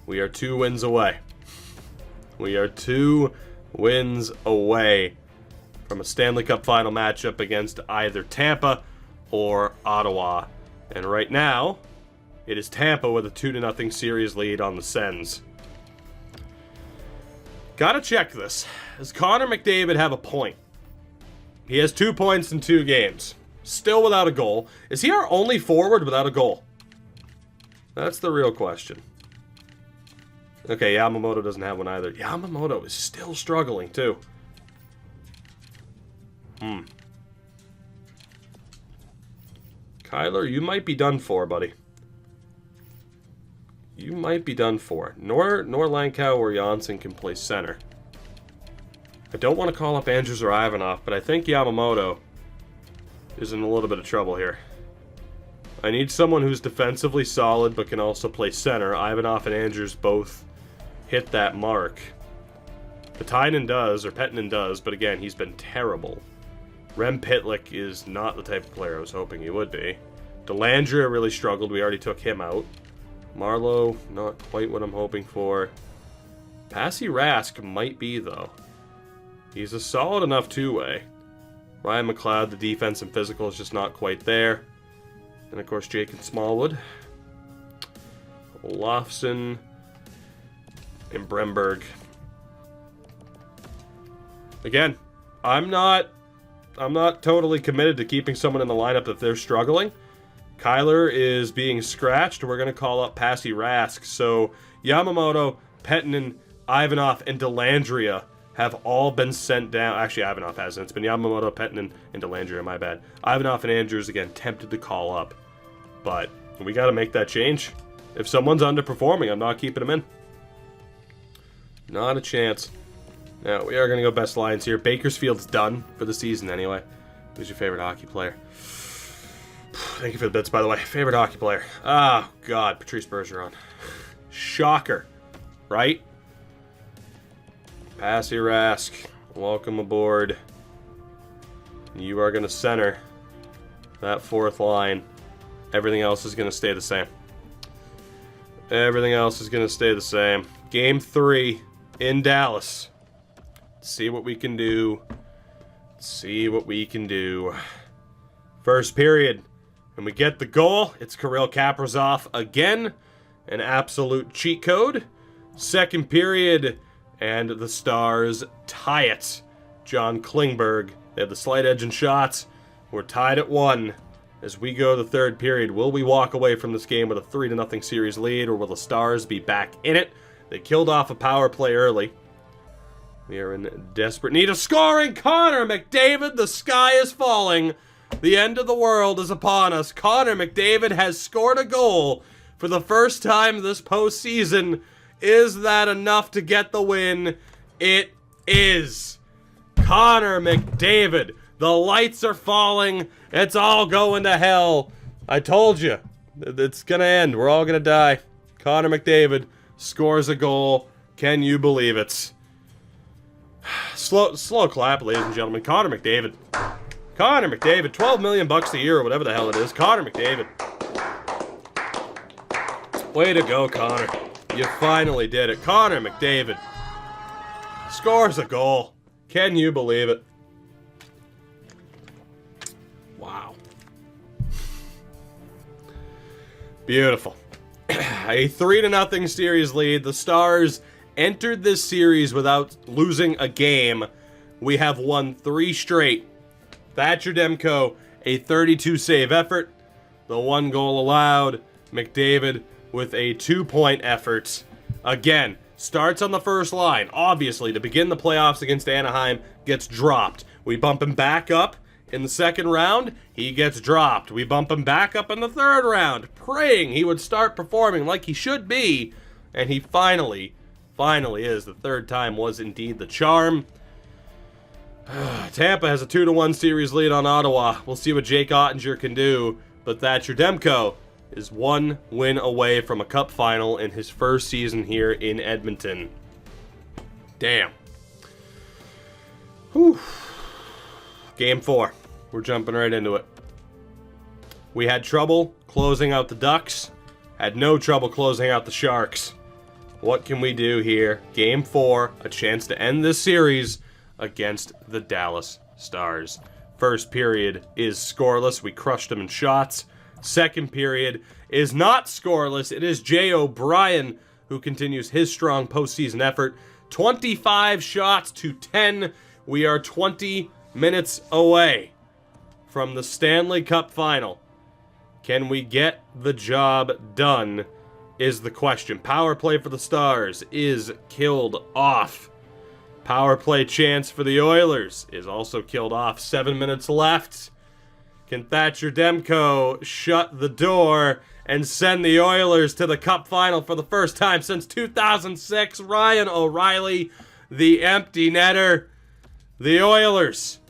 We are 2 wins away. We are 2 wins away from a Stanley Cup Final matchup against either Tampa or Ottawa. And right now, it is Tampa with a 2-0 series lead on the Sens. Gotta check this. Does Connor McDavid have a point? He has 2 points in 2 games. still without a goal. Is he our only forward without a goal? That's the real question. Okay, Yamamoto doesn't have one either. Yamamoto is still struggling, too. Kyler, you might be done for, buddy. You might be done for. Nor Langkow or Janssen can play center. I don't want to call up Andrews or Ivanov, but I think Yamamoto is in a little bit of trouble here. I need someone who's defensively solid but can also play center. Ivanov and Andrews both hit that mark. Petinen does, or Pettinen does, but again, he's been terrible. Rem Pitlick is not the type of player I was hoping he would be. Dellandrea really struggled. We already took him out. Marlowe, not quite what I'm hoping for. Passy Rask might be, though. He's a solid enough two-way. Ryan McLeod, the defense and physical is just not quite there. And, of course, Jake and Smallwood. Olofsson and Bremberg. Again, I'm not totally committed to keeping someone in the lineup if they're struggling. Kyler is being scratched. We're going to call up Passy Rask. So Yamamoto, Pettinen, Ivanov, and Dellandrea have all been sent down. Actually, Ivanov hasn't. It's been Yamamoto, Pettinen, and Dellandrea, my bad. Ivanov and Andrews, again, tempted to call up. But we got to make that change. If someone's underperforming, I'm not keeping them in. Not a chance. Now, we are going to go best lines here. Bakersfield's done for the season anyway. Who's your favorite hockey player? Thank you for the bits, by the way. Favorite hockey player. Oh, God. Patrice Bergeron. Shocker. Right? Passy Rask. Welcome aboard. You are going to center that fourth line. Everything else is going to stay the same. Everything else is going to stay the same. Game 3 in Dallas. See what we can do. See what we can do. First period. And we get the goal. It's Kirill Kaprizov again. An absolute cheat code. Second period. And the Stars tie it. John Klingberg. They have the slight edge in shots. We're tied at 1. As we go to the third period, will we walk away from this game with a 3-0 series lead, or will the Stars be back in it? They killed off a power play early. We are in desperate need of scoring. Connor McDavid, the sky is falling. The end of the world is upon us. Connor McDavid has scored a goal for the first time this postseason. Is that enough to get the win? It is. Connor McDavid. The lights are falling. It's all going to hell. I told you. It's going to end. We're all going to die. Connor McDavid scores a goal. Can you believe it? Slow clap, ladies and gentlemen. Connor McDavid. Connor McDavid. $12 million a year or whatever the hell it is. Connor McDavid. Way to go, Connor. You finally did it. Connor McDavid scores a goal. Can you believe it? Wow. Beautiful. A 3-0 series lead. The Stars entered this series without losing a game. We have won 3 straight. Thatcher Demko, a 32-save effort. The 1 goal allowed. McDavid with a 2-point effort. Again, starts on the first line. Obviously, to begin the playoffs against Anaheim, gets dropped. We bump him back up in the second round. He gets dropped. We bump him back up in the third round, praying he would start performing like he should be. And he finally is. The third time was indeed the charm. Tampa has a 2-1 series lead on Ottawa. We'll see what Jake Ottinger can do. But Thatcher Demko is 1 win away from a cup final in his first season here in Edmonton. Damn. Whew. Game 4. We're jumping right into it. We had trouble closing out the Ducks. Had no trouble closing out the Sharks. What can we do here? Game 4. A chance to end this series against the Dallas Stars. First period is scoreless. We crushed them in shots. Second period is not scoreless. It is Jay O'Brien who continues his strong postseason effort. 25 shots to 10. We are 20 minutes away from the Stanley Cup Final. Can we get the job done is the question. Power play for the Stars is killed off. Power play chance for the Oilers is also killed off. 7 minutes left. Can Thatcher Demko shut the door and send the Oilers to the Cup Final for the first time since 2006? Ryan O'Reilly, the empty netter. The Oilers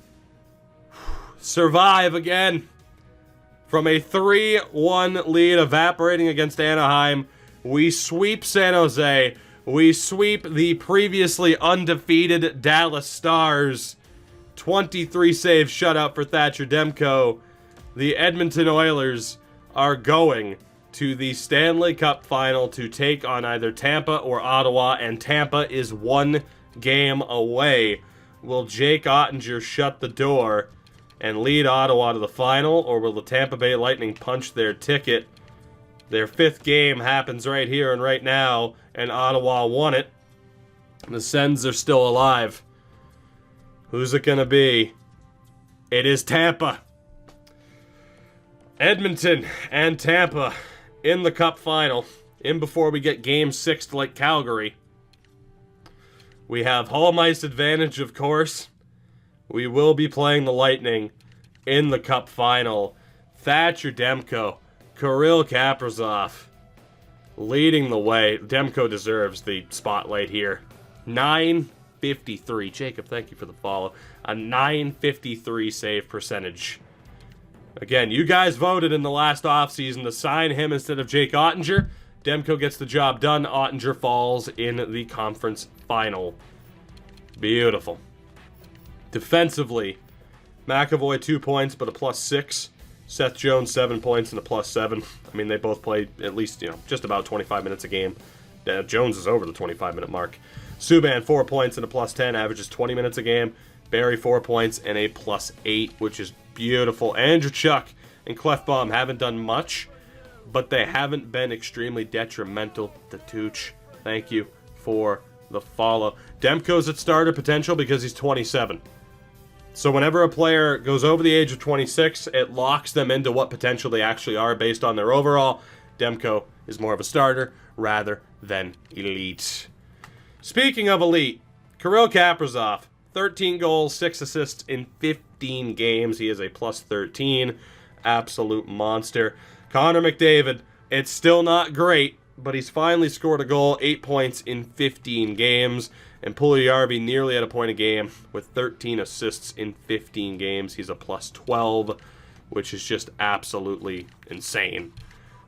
survive again from a 3-1 lead evaporating against Anaheim. We sweep San Jose. We sweep the previously undefeated Dallas Stars. 23 save shutout for Thatcher Demko. The Edmonton Oilers are going to the Stanley Cup Final to take on either Tampa or Ottawa, and Tampa is 1 game away. Will Jake Ottinger shut the door and lead Ottawa to the final, or will the Tampa Bay Lightning punch their ticket? Their 5th game happens right here and right now, and Ottawa won it. The Sens are still alive. Who's it gonna be? It is Tampa. Edmonton and Tampa in the Cup Final. In before we get Game 6 to like Calgary. We have home ice advantage, of course. We will be playing the Lightning in the Cup Final. Thatcher Demko, Kirill Kaprizov leading the way. Demko deserves the spotlight here. 953. Jacob, thank you for the follow. A 953 save percentage. Again, you guys voted in the last offseason to sign him instead of Jake Ottinger. Demko gets the job done. Ottinger falls in the conference final. Beautiful. Defensively, McAvoy 2 points, but a +6. Seth Jones 7 points and a +7. I mean, they both play at least, just about 25 minutes a game. Jones is over the 25-minute mark. Subban 4 points and a +10, averages 20 minutes a game. Barry 4 points and a +8, which is beautiful. Andrew Chuck and Clefbaum haven't done much, but they haven't been extremely detrimental to Tooch. Thank you for the follow. Demko's at starter potential because he's 27. So whenever a player goes over the age of 26, it locks them into what potential they actually are based on their overall. Demko is more of a starter rather than elite. Speaking of elite, Kirill Kaprizov, 13 goals, 6 assists in 15 games. He is a +13. Absolute monster. Connor McDavid, it's still not great, but he's finally scored a goal, 8 points in 15 games. And Puljujarvi nearly at a point a game with 13 assists in 15 games. He's a +12, which is just absolutely insane.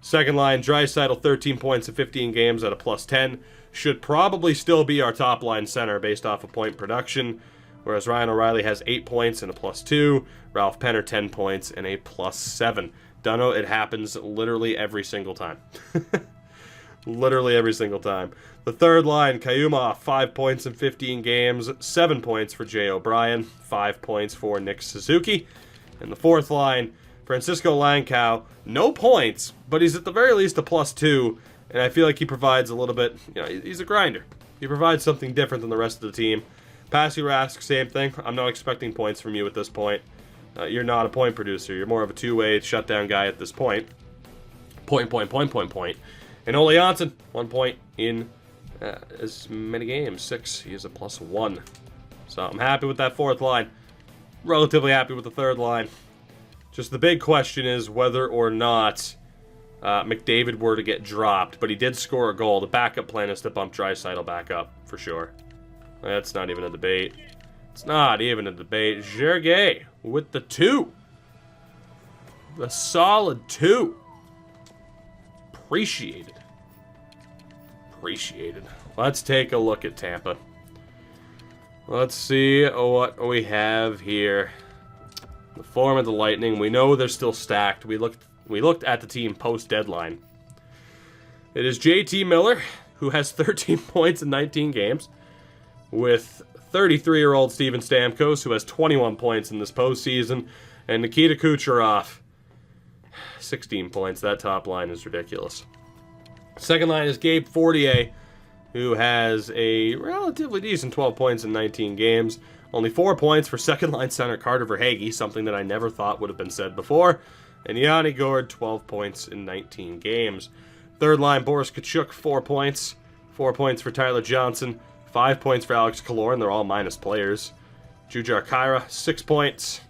Second line, Draisaitl, 13 points in 15 games at a +10. Should probably still be our top line center based off of point production. Whereas Ryan O'Reilly has 8 points and a +2. Ralph Penner, 10 points and a +7. Dunno, it happens literally every single time. Literally every single time. The third line, Kayumov, 5 points in 15 games, 7 points for Jay O'Brien, 5 points for Nick Suzuki. And the fourth line, Francisco Langkow, no points, but he's at the very least a +2, and I feel like he provides a little bit, he's a grinder. He provides something different than the rest of the team. Passy Rask, same thing. I'm not expecting points from you at this point. You're not a point producer. You're more of a two-way shutdown guy at this point. Point. And Ole Janssen, 1 point in as many games, 6. He is a +1. So I'm happy with that fourth line. Relatively happy with the third line. Just the big question is whether or not McDavid were to get dropped, but he did score a goal. The backup plan is to bump Draisaitl back up, for sure. That's not even a debate. It's not even a debate. Gergay with the 2. The solid 2. Appreciated. Let's take a look at Tampa. Let's see what we have here. The form of the Lightning. We know they're still stacked. We looked at the team post-deadline. It is JT Miller, who has 13 points in 19 games, with 33-year-old Steven Stamkos, who has 21 points in this postseason, and Nikita Kucherov, 16 points. That top line is ridiculous. Second line is Gabe Fortier, who has a relatively decent 12 points in 19 games. Only 4 points for second-line center Carter Verhaeghe, something that I never thought would have been said before. And Yanni Gourde, 12 points in 19 games. Third line, Boris Kachuk, 4 points. 4 points for Tyler Johnson. 5 points for Alex Killorn. They're all minus players. Jujhar Khaira, 6 points.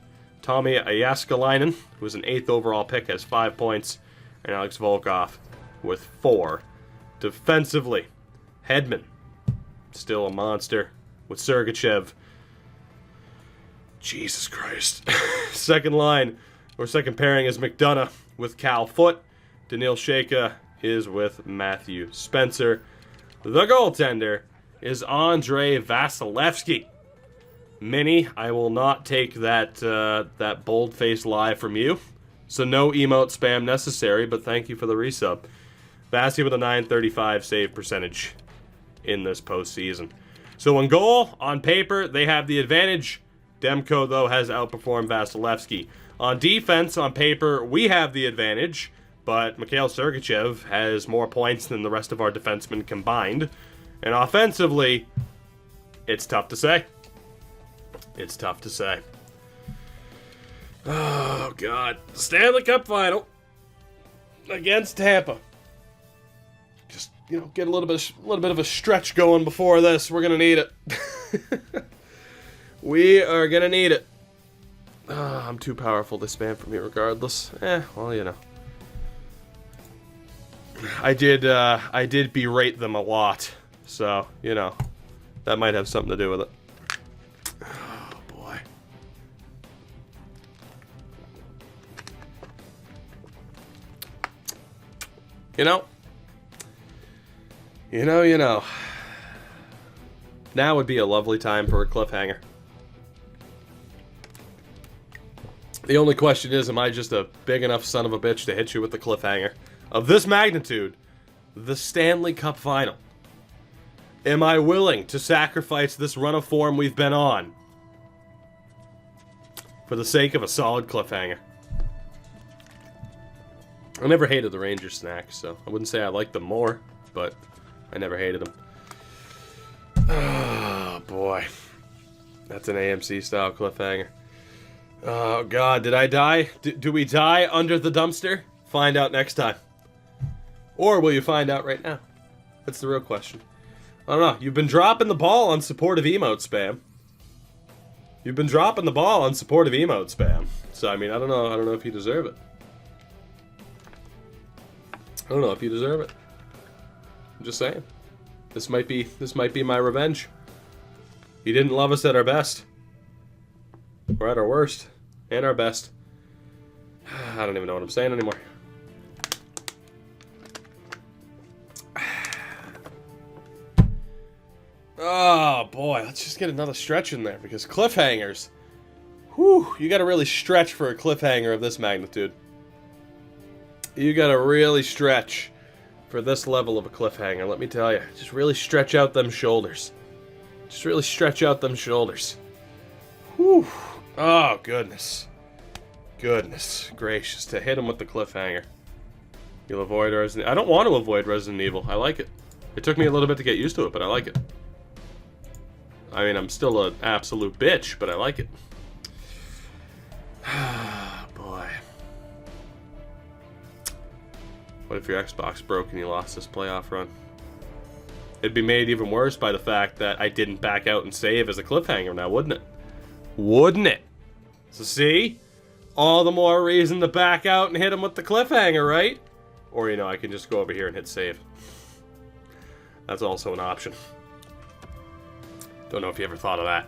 Tommy Ayaskalainen, who was an 8th overall pick, has 5 points. And Alex Volkov with 4. Defensively, Hedman, still a monster, with Sergachev. Jesus Christ. Second line, or second pairing, is McDonough with Cal Foote. Daniil Shaka is with Matthew Spencer. The goaltender is Andrei Vasilevsky. Minnie, I will not take that bold-faced lie from you. So no emote spam necessary, but thank you for the resub. Vasi with a 935 save percentage in this postseason. So in goal, on paper, they have the advantage. Demko, though, has outperformed Vasilevsky. On defense, on paper, we have the advantage, but Mikhail Sergachev has more points than the rest of our defensemen combined. And offensively, it's tough to say. It's tough to say. Oh, God. Stanley Cup Final against Tampa. Just, get a little bit of a stretch going before this. We're going to need it. We are going to need it. I'm too powerful to spam from here regardless. Well, I did berate them a lot. So, that might have something to do with it. Oh, boy. Now would be a lovely time for a cliffhanger. The only question is, am I just a big enough son of a bitch to hit you with the cliffhanger of this magnitude? The Stanley Cup Final. Am I willing to sacrifice this run of form we've been on for the sake of a solid cliffhanger? I never hated the Rangers snacks, so I wouldn't say I liked them more, but I never hated them. Oh, boy. That's an AMC-style cliffhanger. Oh, God, did I die? Do we die under the dumpster? Find out next time. Or will you find out right now? That's the real question. I don't know. You've been dropping the ball on supportive emote spam. You've been dropping the ball on supportive emote spam. So, I don't know if you deserve it. I don't know if you deserve it. I'm just saying. This might be my revenge. You didn't love us at our best. We're at our worst. And our best. I don't even know what I'm saying anymore. Oh, boy. Let's just get another stretch in there. Because cliffhangers... Whew, you gotta really stretch for a cliffhanger of this magnitude. You gotta really stretch for this level of a cliffhanger, let me tell you. Just really stretch out them shoulders. Just really stretch out them shoulders. Whew. Oh, goodness. Goodness gracious. To hit him with the cliffhanger. You'll avoid Resident Evil. I don't want to avoid Resident Evil. I like it. It took me a little bit to get used to it, but I like it. I'm still an absolute bitch, but I like it. Boy. What if your Xbox broke and you lost this playoff run? It'd be made even worse by the fact that I didn't back out and save as a cliffhanger now, wouldn't it? Wouldn't it? So see? All the more reason to back out and hit him with the cliffhanger, right? Or, I can just go over here and hit save. That's also an option. Don't know if you ever thought of that.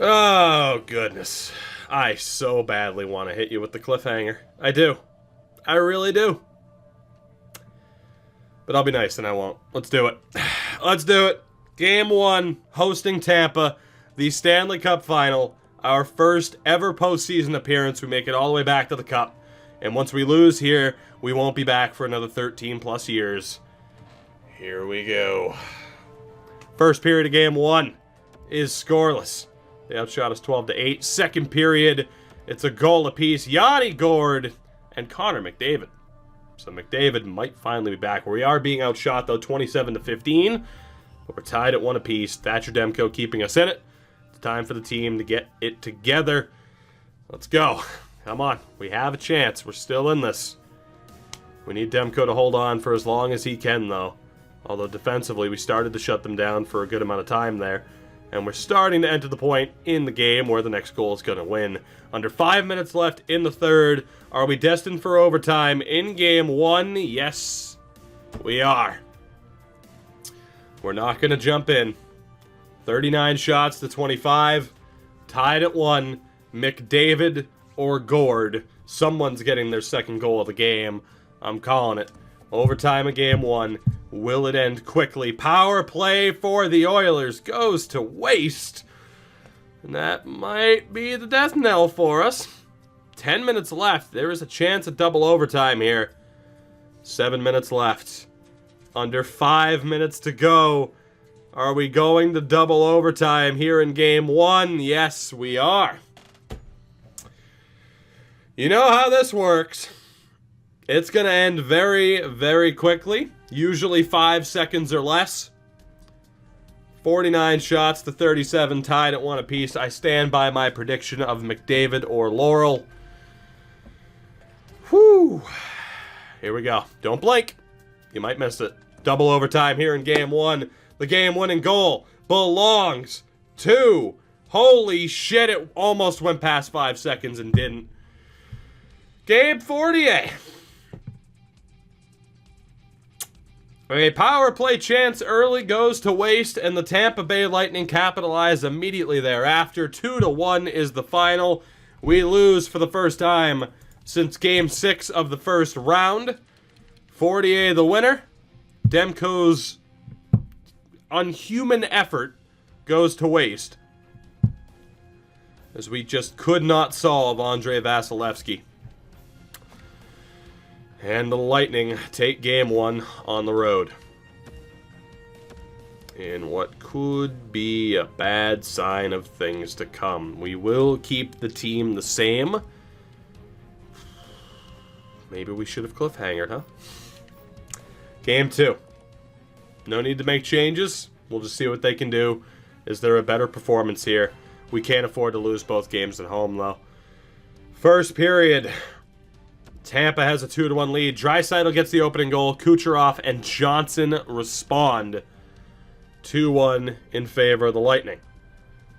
Oh, goodness. I so badly want to hit you with the cliffhanger. I do. I really do. But I'll be nice and I won't. Let's do it. Let's do it. Game 1, hosting Tampa, the Stanley Cup Final, our first ever postseason appearance. We make it all the way back to the Cup. And once we lose here, we won't be back for another 13 plus years. Here we go. First period of Game 1 is scoreless. They outshot us 12-8. Second period, it's a goal apiece. Yanni Gourde and Connor McDavid. So McDavid might finally be back. We are being outshot, though, 27-15. But we're tied at 1 apiece. Thatcher Demko keeping us in it. Time for the team to get it together. Let's go. Come on. We have a chance. We're still in this. We need Demko to hold on for as long as he can, though. Although defensively, we started to shut them down for a good amount of time there. And we're starting to enter the point in the game where the next goal is going to win. Under 5 minutes left in the third. Are we destined for overtime in game 1? Yes, we are. We're not going to jump in. 39 shots to 25. Tied at 1. McDavid or Gord. Someone's getting their second goal of the game. I'm calling it. Overtime in game 1. Will it end quickly? Power play for the Oilers goes to waste. And that might be the death knell for us. 10 minutes left. There is a chance of double overtime here. 7 minutes left. Under 5 minutes to go. Are we going to double overtime here in game 1? Yes, we are. You know how this works. It's going to end very, very quickly. Usually 5 seconds or less. 49 shots to 37, tied at 1 apiece. I stand by my prediction of McDavid or Laurel. Whew. Here we go. Don't blink. You might miss it. Double overtime here in game 1. The game-winning goal belongs to... Holy shit, it almost went past 5 seconds and didn't. Gabe Fortier. A power play chance early goes to waste, and the Tampa Bay Lightning capitalize immediately thereafter. 2-1 is the final. We lose for the first time since Game 6 of the first round. Fortier the winner. Demko's unhuman effort goes to waste, as we just could not solve Andrei Vasilevsky. And the Lightning take game 1 on the road. In what could be a bad sign of things to come. We will keep the team the same. Maybe we should have cliffhangered, huh? Game 2. No need to make changes. We'll just see what they can do. Is there a better performance here? We can't afford to lose both games at home, though. First period. Tampa has a 2-1 lead. Draisaitl gets the opening goal. Kucherov and Johnson respond. 2-1 in favor of the Lightning.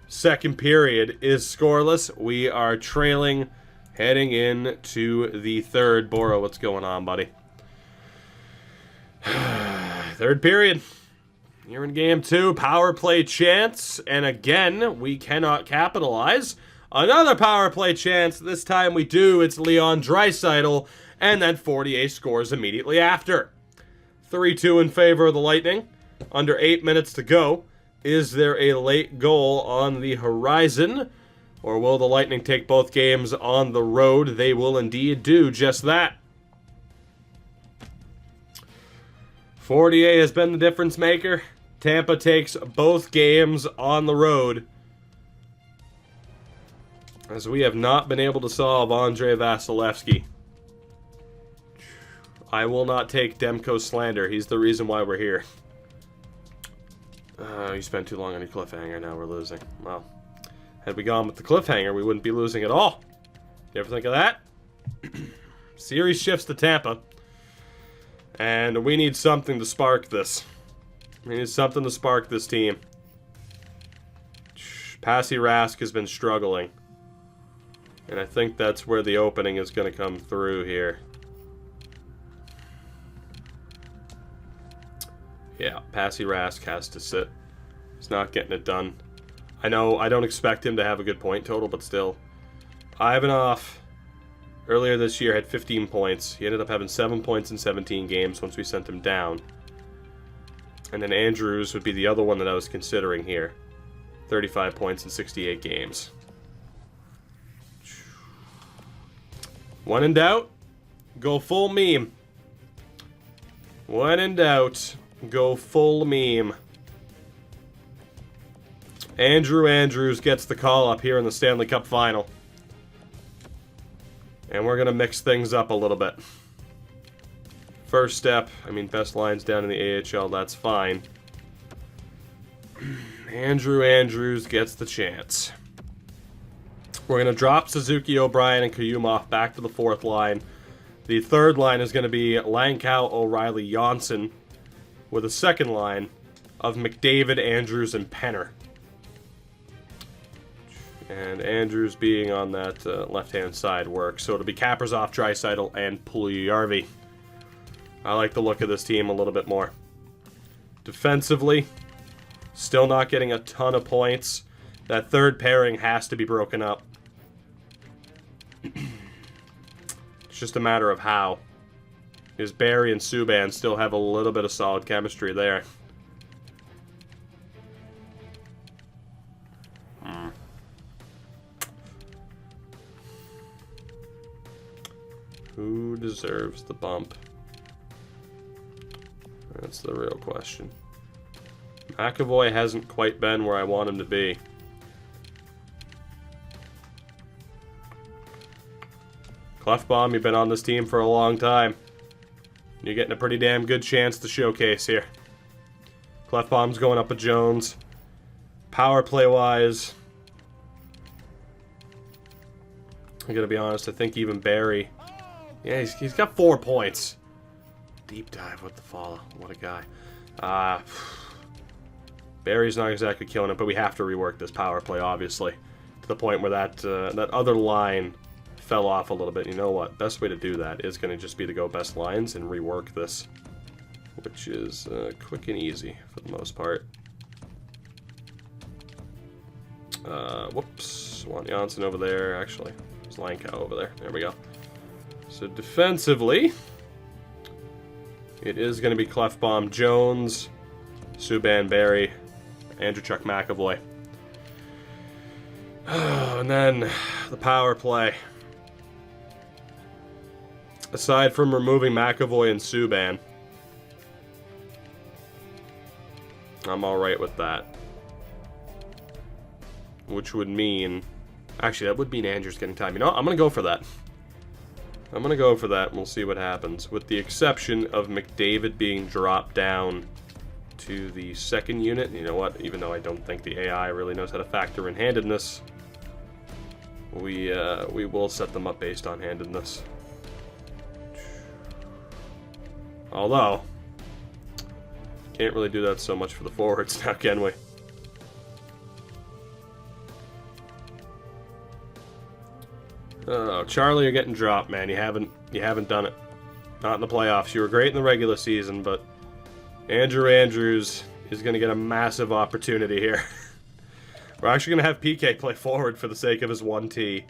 Second period is scoreless. We are trailing heading into the third. Bora, what's going on, buddy? Third period. Here in game 2, power play chance. And again, we cannot capitalize. Another power play chance. This time we do. It's Leon Draisaitl. And then Fortier scores immediately after. 3-2 in favor of the Lightning. Under 8 minutes to go. Is there a late goal on the horizon? Or will the Lightning take both games on the road? They will indeed do just that. Fortier has been the difference maker. Tampa takes both games on the road, as we have not been able to solve Andrei Vasilevsky. I will not take Demko's slander. He's the reason why we're here. You spent too long on your cliffhanger. Now we're losing. Well, had we gone with the cliffhanger, we wouldn't be losing at all. You ever think of that? Series shifts to Tampa. And we need something to spark this. We need something to spark this team. Passy Rask has been struggling. And I think that's where the opening is going to come through here. Yeah, Passy Rask has to sit. He's not getting it done. I know I don't expect him to have a good point total, but still. Ivanov, earlier this year, had 15 points. He ended up having 7 points in 17 games once we sent him down. And then Andrews would be the other one that I was considering here. 35 points in 68 games. When in doubt, go full meme. When in doubt, go full meme. Andrew Andrews gets the call up here in the Stanley Cup Final. And we're going to mix things up a little bit. First step, I mean, best lines down in the AHL, that's fine. Andrew Andrews gets the chance. We're going to drop Suzuki, O'Brien, and Kuyumov back to the fourth line. The third line is going to be Langkow, O'Reilly, Janssen, with a second line of McDavid, Andrews, and Penner. And Andrews being on that left-hand side works. So it'll be Kaprizov, Draisaitl, and Puljujarvi. I like the look of this team a little bit more. Defensively, still not getting a ton of points. That third pairing has to be broken up. It's just a matter of how. Because Barry and Subban still have a little bit of solid chemistry there. Who deserves the bump? That's the real question. McAvoy hasn't quite been where I want him to be. Clefbaum, you've been on this team for a long time. You're getting a pretty damn good chance to showcase here. Clefbaum's going up with Jones. Power play-wise, I'm going to be honest, I think even Barry... Yeah, he's got 4 points. Deep dive with the follow. What a guy. Barry's not exactly killing it, but we have to rework this power play, obviously. To the point where that other line fell off a little bit. You know what? Best way to do that is going to just be to go best lines and rework this. Which is quick and easy for the most part. Whoops. Want Janssen over there. Actually, there's Langkow over there. There we go. So defensively, it is going to be Clefbaum, Jones, Subban, Barry, Andrew Chuck McAvoy. And then the power play. Aside from removing McAvoy and Subban, I'm alright with that. Which would mean... Actually, that would mean Andrew's getting time. You know what? I'm going to go for that. I'm going to go for that, and we'll see what happens. With the exception of McDavid being dropped down to the second unit. You know what? Even though I don't think the AI really knows how to factor in handedness, we will set them up based on handedness. Although, can't really do that so much for the forwards now, can we? Oh, Charlie, you're getting dropped, man. You haven't done it. Not in the playoffs. You were great in the regular season, but Andrew Andrews is going to get a massive opportunity here. We're actually going to have PK play forward for the sake of his 1T.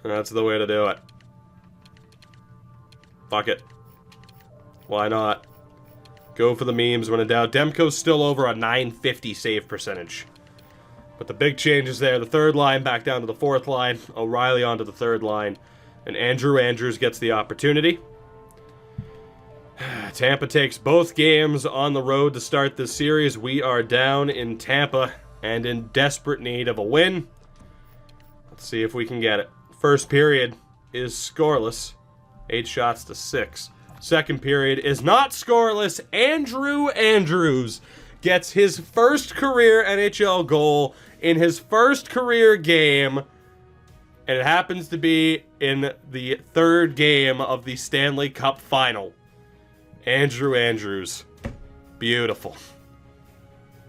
And that's the way to do it. Fuck it. Why not? Go for the memes when in doubt. Demko's still over a 950 save percentage. But the big change is there. The third line back down to the fourth line. O'Reilly onto the third line. And Andrew Andrews gets the opportunity. Tampa takes both games on the road to start this series. We are down in Tampa and in desperate need of a win. Let's see if we can get it. First period is scoreless. 8 shots to 6. Second period is not scoreless. Andrew Andrews gets his first career NHL goal in his first career game, and it happens to be in the third game of the Stanley Cup Final. Andrew Andrews. Beautiful.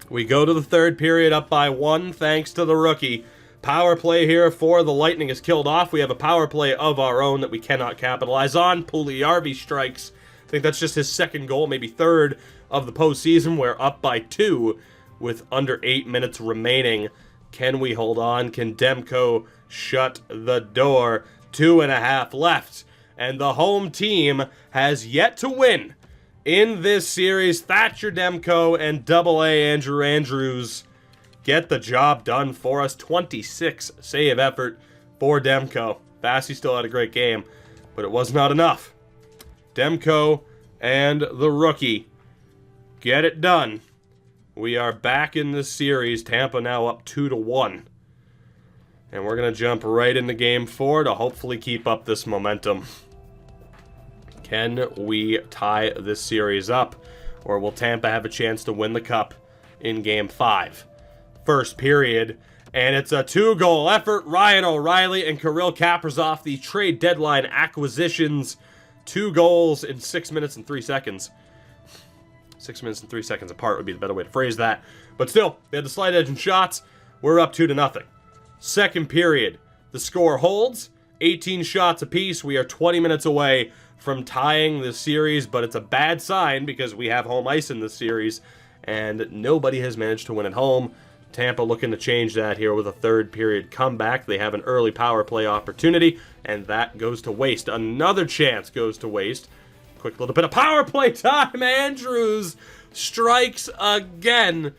We go to the third period up by 1 thanks to the rookie. Power play here for the Lightning is killed off. We have a power play of our own that we cannot capitalize on. Puljujarvi strikes. I think that's just his second goal, maybe third of the postseason. We're up by 2 with under 8 minutes remaining. Can we hold on? Can Demko shut the door? 2.5 left. And the home team has yet to win in this series. Thatcher Demko and AA Andrew Andrews get the job done for us. 26 save effort for Demko. Bassey still had a great game, but it was not enough. Demko and the rookie get it done. We are back in this series. Tampa now up 2-1. And we're going to jump right into Game 4 to hopefully keep up this momentum. Can we tie this series up? Or will Tampa have a chance to win the Cup in Game 5. First period, and it's a 2-goal effort. Ryan O'Reilly and Kirill Kaprizov, the trade deadline acquisitions. 2 goals in 6 minutes and 3 seconds. 6 minutes and 3 seconds apart would be the better way to phrase that. But still, they had the slight edge in shots. We're up 2-0. Second period, the score holds. 18 shots apiece. We are 20 minutes away from tying the series, but it's a bad sign because we have home ice in this series, and nobody has managed to win at home. Tampa looking to change that here with a third period comeback. They have an early power play opportunity, and that goes to waste. Another chance goes to waste. Quick little bit of power play time. Andrews strikes again.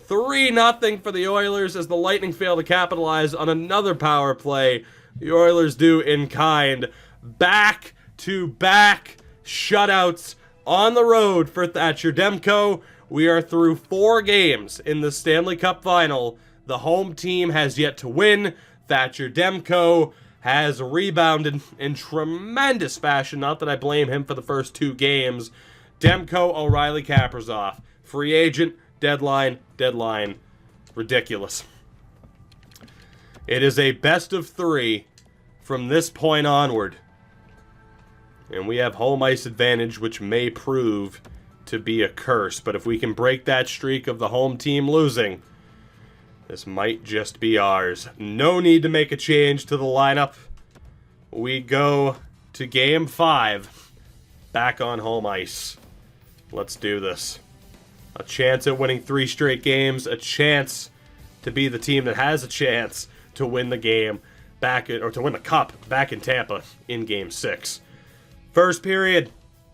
3-0 for the Oilers as the Lightning fail to capitalize on another power play. The Oilers do in kind. Back-to-back shutouts on the road for Thatcher Demko. We are through 4 games in the Stanley Cup Final. The home team has yet to win. Thatcher Demko has rebounded in tremendous fashion. Not that I blame him for the first 2 games. Demko, O'Reilly, Kaprizov. Free agent, deadline. Ridiculous. It is a best of 3 from this point onward. And we have home ice advantage, which may prove to be a curse. But if we can break that streak of the home team losing, this might just be ours. No need to make a change to the lineup. We go to Game 5. Back on home ice. Let's do this. A chance at winning 3 straight games. A chance to be the team that has a chance to win the game or to win the cup back in Tampa in Game 6. First period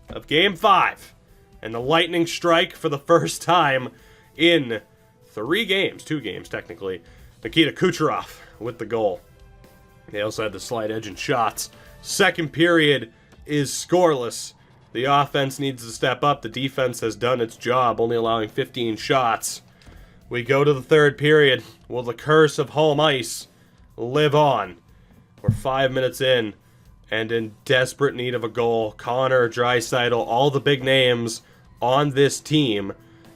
of Game 5. And the Lightning strike for the first time in 2 games technically. Nikita Kucherov with the goal. They also had the slight edge in shots. Second period is scoreless. The offense needs to step up. The defense has done its job, only allowing 15 shots. We go to the third period. Will the curse of home ice live on? We're 5 minutes in and in desperate need of a goal. Connor, Draisaitl, all the big names on this team.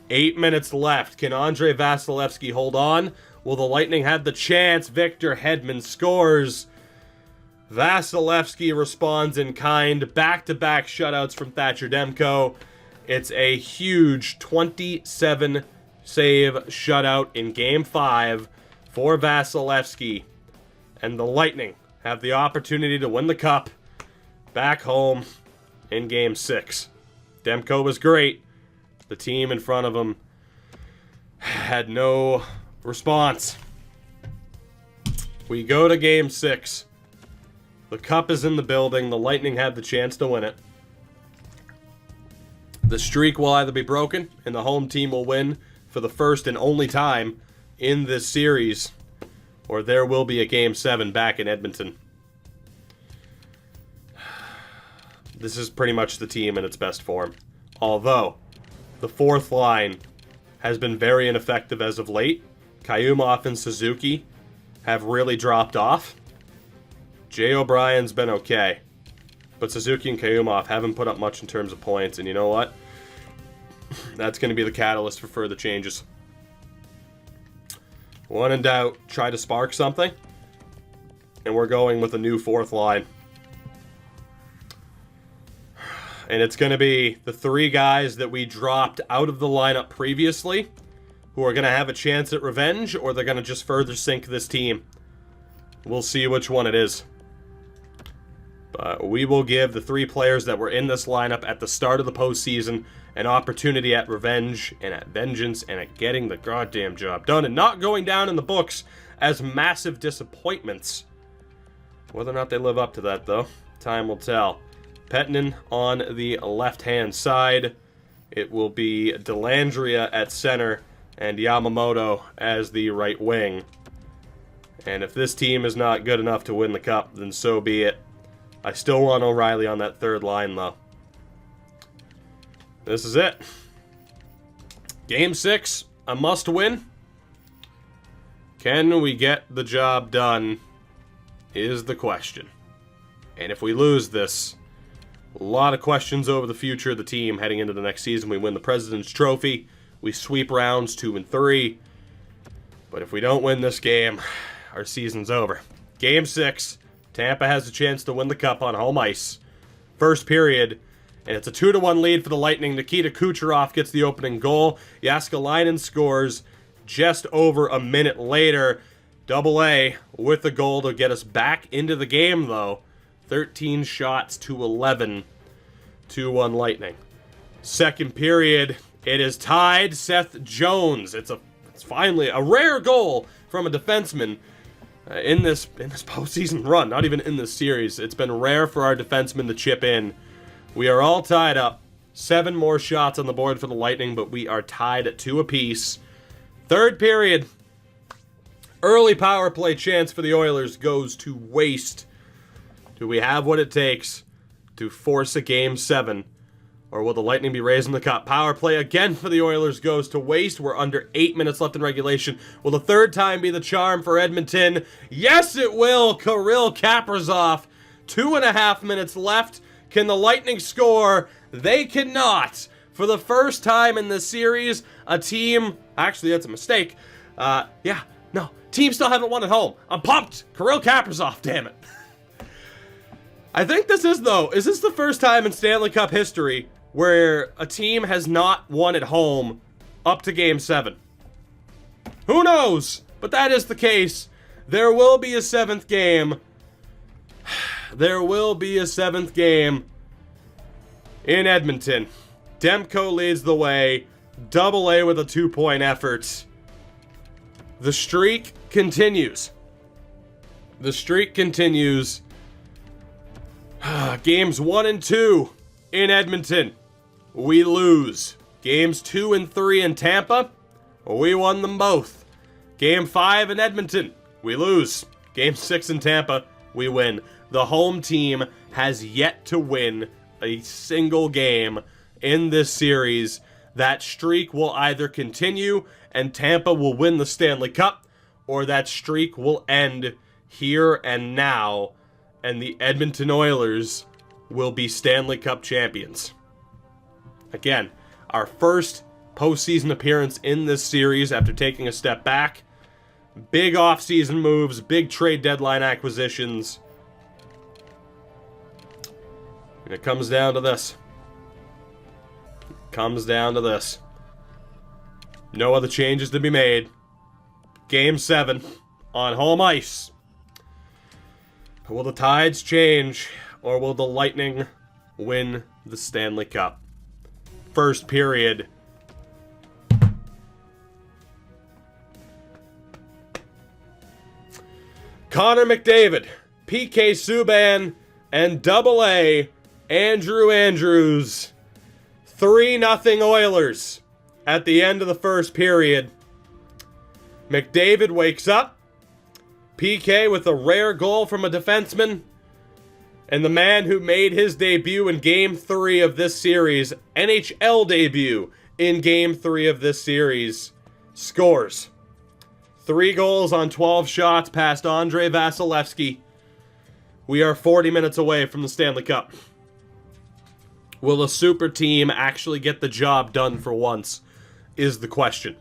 8 minutes left. Can Andrei Vasilevsky hold on? Will the Lightning have the chance? Victor Hedman scores. Vasilevsky responds in kind. Back-to-back shutouts from Thatcher Demko. It's a huge 27-save shutout in Game 5 for Vasilevsky. And the Lightning have the opportunity to win the cup back home in Game 6. Demko was great. The team in front of him had no response. We go to Game 6. The cup is in the building. The Lightning have the chance to win it. The streak will either be broken and the home team will win for the first and only time in this series, or there will be a Game 7 back in Edmonton. This is pretty much the team in its best form. Although, the fourth line has been very ineffective as of late. Kayumov and Suzuki have really dropped off. Jay O'Brien's been okay. But Suzuki and Kayumov haven't put up much in terms of points, and you know what? That's going to be the catalyst for further changes. When in doubt, try to spark something. And we're going with a new fourth line. And it's going to be the 3 guys that we dropped out of the lineup previously, who are going to have a chance at revenge, or they're going to just further sink this team. We'll see which one it is. But we will give the 3 players that were in this lineup at the start of the postseason an opportunity at revenge and at vengeance and at getting the goddamn job done and not going down in the books as massive disappointments. Whether or not they live up to that, though, time will tell. Pettinen on the left-hand side. It will be Dellandrea at center and Yamamoto as the right wing. And if this team is not good enough to win the cup, then so be it. I still want O'Reilly on that third line, though. This is it. Game 6, a must-win. Can we get the job done is the question. And if we lose this, a lot of questions over the future of the team heading into the next season. We win the President's Trophy. We sweep rounds 2 and 3. But if we don't win this game, our season's over. Game 6, Tampa has a chance to win the cup on home ice. First period, and it's a 2-1 lead for the Lightning. Nikita Kucherov gets the opening goal. Jääskeläinen scores just over a minute later. AA with the goal to get us back into the game, though. 13 shots to 11. 2-1 Lightning. Second period, it is tied. Seth Jones. It's finally a rare goal from a defenseman in this postseason run. Not even in this series. It's been rare for our defenseman to chip in. We are all tied up. 7 more shots on the board for the Lightning, but we are tied at 2 apiece. Third period. Early power play chance for the Oilers goes to waste. Do we have what it takes to force a Game 7? Or will the Lightning be raising the cup? Power play again for the Oilers goes to waste. We're under 8 minutes left in regulation. Will the third time be the charm for Edmonton? Yes, it will. Kirill Kaprizov. 2.5 minutes left. Can the Lightning score? They cannot. For the first time in this series, a team... Actually, that's a mistake. No. Teams still haven't won at home. I'm pumped. Kirill Kaprizov, damn it. I think this is, though, is this the first time in Stanley Cup history where a team has not won at home up to Game 7? Who knows? But that is the case. There will be a 7th game. There will be a 7th game in Edmonton. Demko leads the way. AA with a 2-point effort. The streak continues. The streak continues. Games 1 and 2 in Edmonton. We lose. Games 2 and 3 in Tampa. We won them both. Game 5 in Edmonton. We lose. Game 6 in Tampa. We win. The home team has yet to win a single game in this series. That streak will either continue and Tampa will win the Stanley Cup, or that streak will end here and now, and the Edmonton Oilers will be Stanley Cup champions. Again, our first postseason appearance in this series after taking a step back. Big offseason moves, big trade deadline acquisitions. And it comes down to this. Comes down to this. No other changes to be made. Game 7 on home ice. Will the tides change, or will the Lightning win the Stanley Cup? First period. Connor McDavid, PK Subban, and AA Andrew Andrews. 3-0 Oilers at the end of the first period. McDavid wakes up. PK with a rare goal from a defenseman. And the man who made his debut in Game 3 of this series, NHL debut in Game 3 of this series, scores. 3 goals on 12 shots past Andrei Vasilevsky. We are 40 minutes away from the Stanley Cup. Will a super team actually get the job done for once, is the question.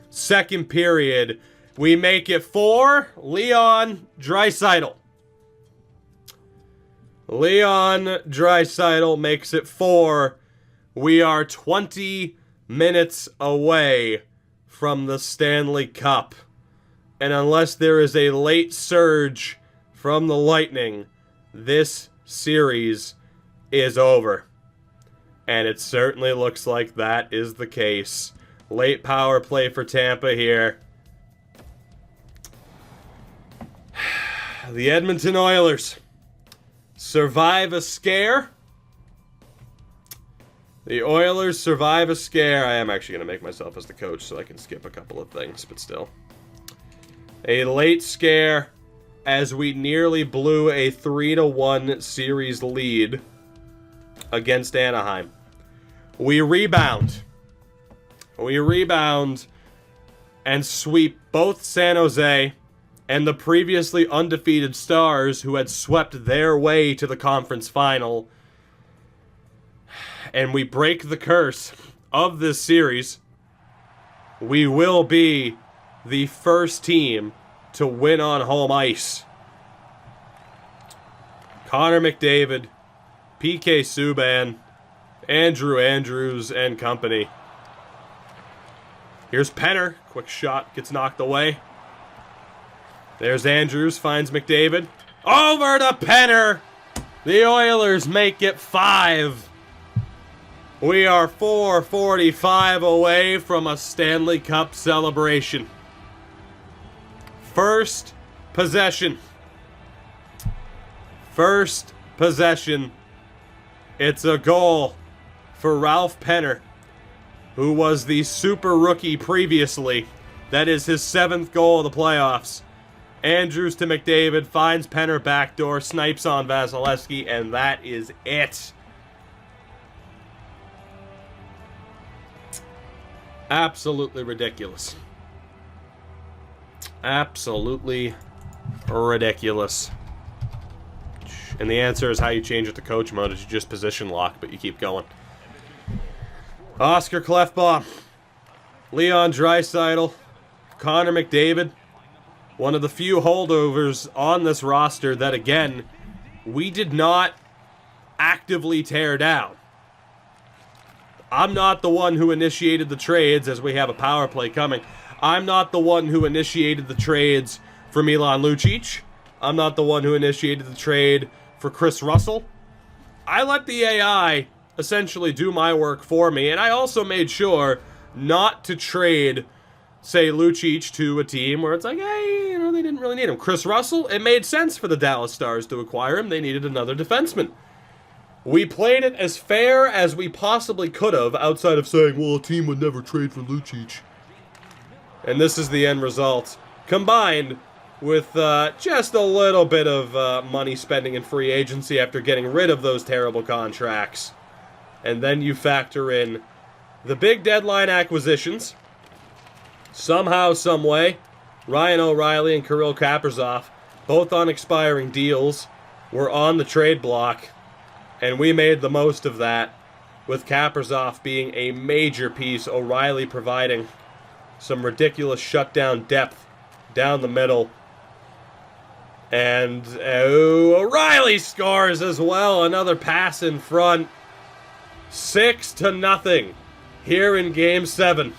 Second period, we make it 4. Leon Draisaitl. Leon Draisaitl makes it 4. We are 20 minutes away from the Stanley Cup. And unless there is a late surge from the Lightning, this series is over. And it certainly looks like that is the case. Late power play for Tampa here. The Edmonton Oilers survive a scare. The Oilers survive a scare. I am actually going to make myself as the coach so I can skip a couple of things, but still. A late scare as we nearly blew a 3-1 series lead against Anaheim. We rebound. We rebound and sweep both San Jose and the previously undefeated Stars, who had swept their way to the conference final. And we break the curse of this series we will be the first team to win on home ice. Connor McDavid, PK Subban, Andrew Andrews, and company. Here's Penner. Quick shot, gets knocked away. There's Andrews, finds McDavid. Over to Penner! The Oilers make it 5. We are 4:45 away from a Stanley Cup celebration. First possession. First possession. It's a goal for Ralph Penner, who was the super rookie previously. That is his 7th goal of the playoffs. Andrews to McDavid, finds Penner backdoor, snipes on Vasilevsky, and that is it. Absolutely ridiculous. Absolutely ridiculous. And the answer is how you change it to coach mode is you just position lock, but you keep going. Oscar Klefbom, Leon Draisaitl, Connor McDavid, one of the few holdovers on this roster that, again, we did not actively tear down. I'm not the one who initiated the trades, as we have a power play coming. I'm not the one who initiated the trades for Milan Lucic. I'm not the one who initiated the trade for Chris Russell. I let the AI essentially do my work for me, and I also made sure not to trade, say, Lucic to a team where it's like, hey, you know, they didn't really need him. Chris Russell, it made sense for the Dallas Stars to acquire him. They needed another defenseman. We played it as fair as we possibly could have, outside of saying, well, a team would never trade for Lucic. And this is the end result, combined with just a little bit of money spending in free agency after getting rid of those terrible contracts. And then you factor in the big deadline acquisitions. Somehow, someway, Ryan O'Reilly and Kirill Kaprizov, both on expiring deals, were on the trade block. And we made the most of that, with Kaprizov being a major piece, O'Reilly providing some ridiculous shutdown depth down the middle. And O'Reilly scores as well, another pass in front. 6-0 here in Game 7.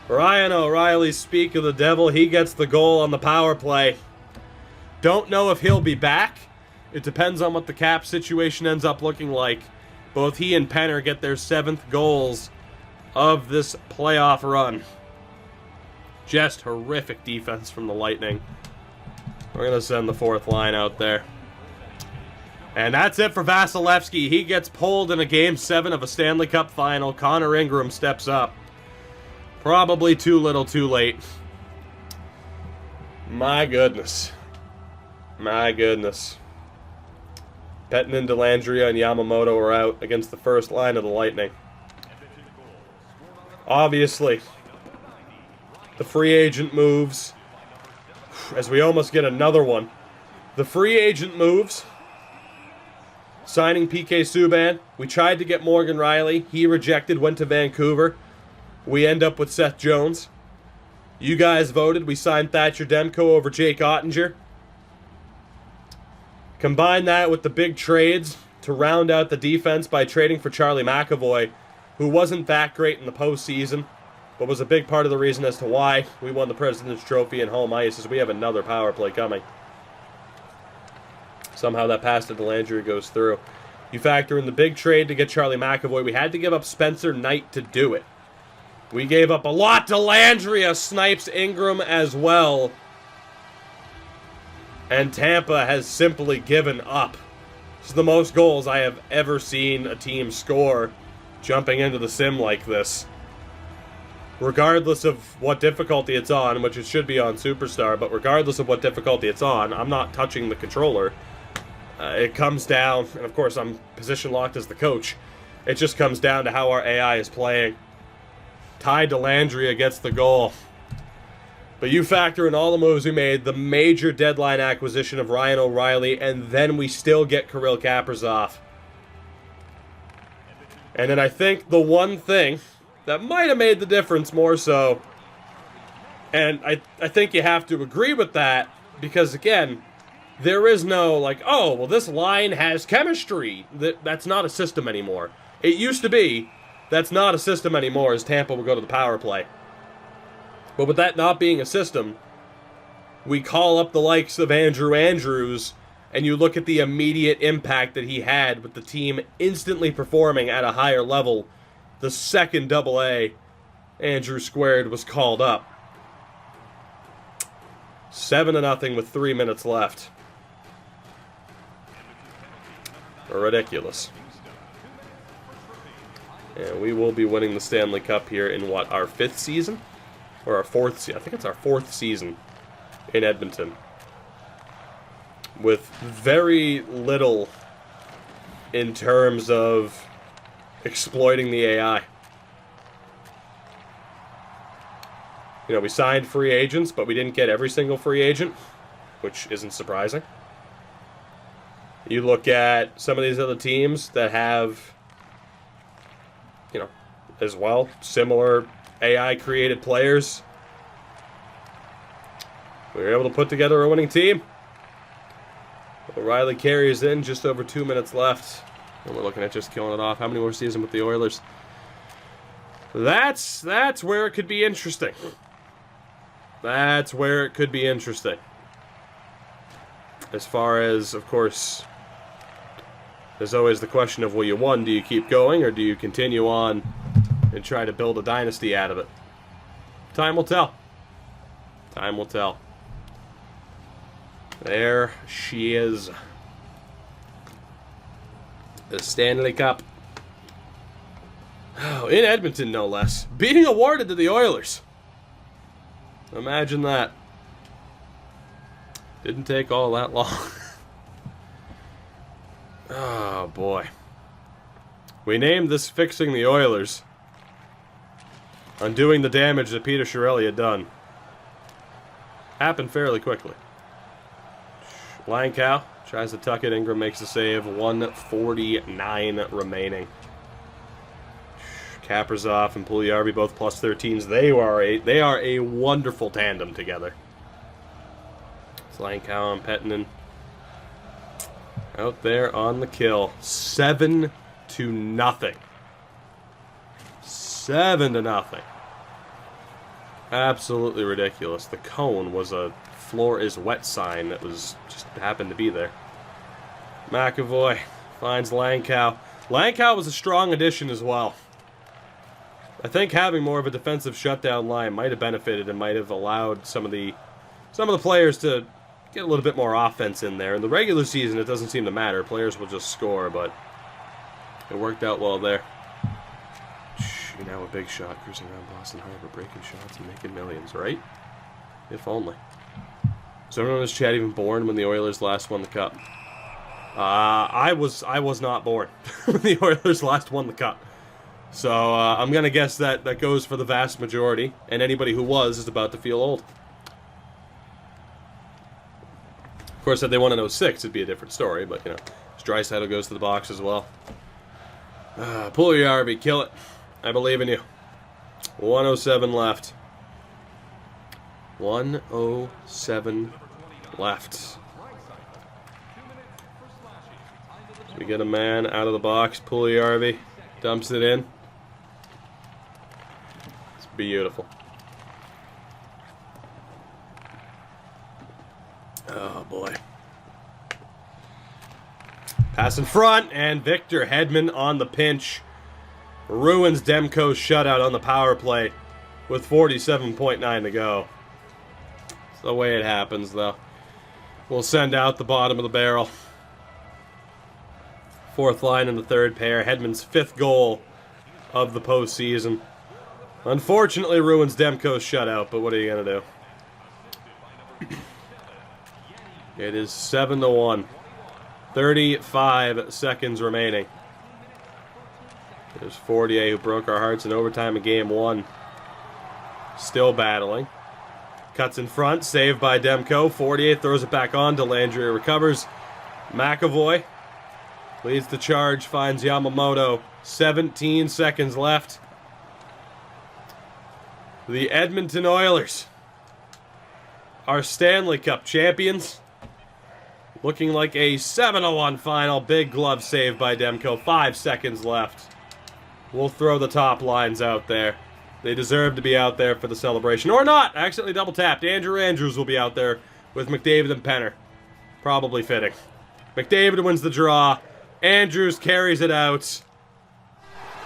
Ryan O'Reilly, speak of the devil, he gets the goal on the power play. Don't know if he'll be back. It depends on what the cap situation ends up looking like. Both he and Penner get their 7th goals of this playoff run. Just horrific defense from the Lightning. We're going to send the 4th line out there. And that's it for Vasilevsky. He gets pulled in a Game 7 of a Stanley Cup Final. Connor Ingram steps up. Probably too little, too late. My goodness. My goodness. Pettinen, Dellandrea, and Yamamoto are out against the first line of the Lightning. Obviously, the free agent moves, as we almost get another one. The free agent moves, signing PK Subban. We tried to get Morgan Riley. He rejected, went to Vancouver. We end up with Seth Jones. You guys voted. We signed Thatcher Demko over Jake Ottinger. Combine that with the big trades to round out the defense by trading for Charlie McAvoy, who wasn't that great in the postseason, but was a big part of the reason as to why we won the President's Trophy in home ice, as we have another power play coming. Somehow that pass to Dellandrea goes through. You factor in the big trade to get Charlie McAvoy. We had to give up Spencer Knight to do it. We gave up a lot. Dellandrea snipes Ingram as well. And Tampa has simply given up. This is the most goals I have ever seen a team score jumping into the sim like this. Regardless of what difficulty it's on, which it should be on Superstar, but regardless of what difficulty it's on, I'm not touching the controller. It comes down, and of course I'm position locked as the coach, it just comes down to how our AI is playing. Ty Dellandrea gets the goal. But you factor in all the moves we made, the major deadline acquisition of Ryan O'Reilly, and then we still get Kirill Kaprizov. And then I think the one thing that might have made the difference more so. And I think you have to agree with that because, again, there is no, like, oh, well, this line has chemistry. That's not a system anymore. It used to be. That's not a system anymore as Tampa would go to the power play. But with that not being a system, we call up the likes of Andrew Andrews, and you look at the immediate impact that he had with the team instantly performing at a higher level the second AA Andrew Squared was called up. 7-0 with 3 minutes left. Ridiculous. And we will be winning the Stanley Cup here in, what, our 5th season? Or our 4th season? I think it's our 4th season in Edmonton. With very little in terms of exploiting the AI. You know, we signed free agents, but we didn't get every single free agent, which isn't surprising. You look at some of these other teams that have, you know, as well, similar AI-created players. We were able to put together a winning team. O'Reilly carries in, just over 2 minutes left. And we're looking at just killing it off. How many more seasons with the Oilers? That's where it could be interesting. That's where it could be interesting. As far as, of course, there's always the question of, well, you won, do you keep going, or do you continue on and try to build a dynasty out of it? Time will tell. Time will tell. There she is. The Stanley Cup. Oh, in Edmonton, no less. Being awarded to the Oilers. Imagine that. Didn't take all that long. Oh, boy. We named this Fixing the Oilers. Undoing the damage that Peter Chiarelli had done. Happened fairly quickly. Langkow tries to tuck it. Ingram makes the save. 1:49 remaining. Kaprizov and Puljujarvi both plus 13s. They are a wonderful tandem together. It's Langkow and Pettinen out there on the kill. 7-0. 7-0. Absolutely ridiculous. The cone was a floor is wet sign that was just happened to be there. McAvoy finds Langkow. Langkow was a strong addition as well. I think having more of a defensive shutdown line might have benefited and might have allowed some of the players to get a little bit more offense in there. In the regular season, it doesn't seem to matter. Players will just score, but it worked out well there. Now a big shot cruising around Boston Harbor, breaking shots and making millions, right? If only. Was everyone in this chat even born when the Oilers last won the Cup? I was not born when the Oilers last won the Cup. So I'm going to guess that goes for the vast majority, and anybody who was is about to feel old. Of course, if they won in 06, it'd be a different story, but, you know, Draisaitl goes to the box as well. Puljujarvi, kill it. I believe in you. 1:07 left. 1:07 left. We get a man out of the box. Puljujarvi dumps it in. It's beautiful. Oh, boy. Pass in front, and Victor Hedman on the pinch. Ruins Demko's shutout on the power play with 47.9 to go. It's the way it happens, though. We'll send out the bottom of the barrel. Fourth line in the third pair. Hedman's 5th goal of the postseason. Unfortunately, ruins Demko's shutout, but what are you going to do? It is 7-1. 35 seconds remaining. There's Fortier, who broke our hearts in overtime in Game 1. Still battling. Cuts in front, saved by Demko. Fortier throws it back on. Dellandrea recovers. McAvoy leads the charge, finds Yamamoto. 17 seconds left. The Edmonton Oilers, our Stanley Cup champions. Looking like a 7-1 final. Big glove save by Demko. 5 seconds left. We'll throw the top lines out there. They deserve to be out there for the celebration. Or not! Accidentally double tapped. Andrew Andrews will be out there with McDavid and Penner. Probably fitting. McDavid wins the draw. Andrews carries it out.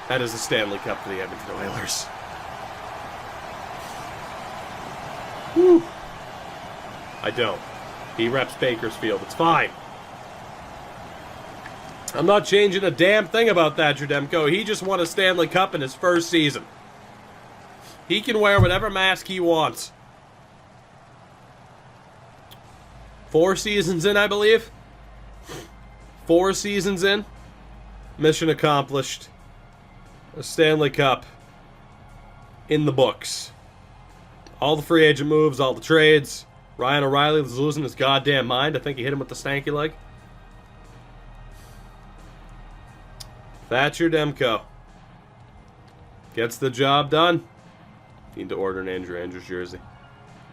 That is the Stanley Cup for the Edmonton Oilers. Whew. I don't. He reps Bakersfield. It's fine. I'm not changing a damn thing about Thatcher Demko. He just won a Stanley Cup in his first season. He can wear whatever mask he wants. 4 seasons in, I believe. 4 seasons in. Mission accomplished. A Stanley Cup in the books. All the free agent moves, all the trades. Ryan O'Reilly was losing his goddamn mind. I think he hit him with the stanky leg. Thatcher Demko gets the job done. Need to order an Andrew Andrews jersey.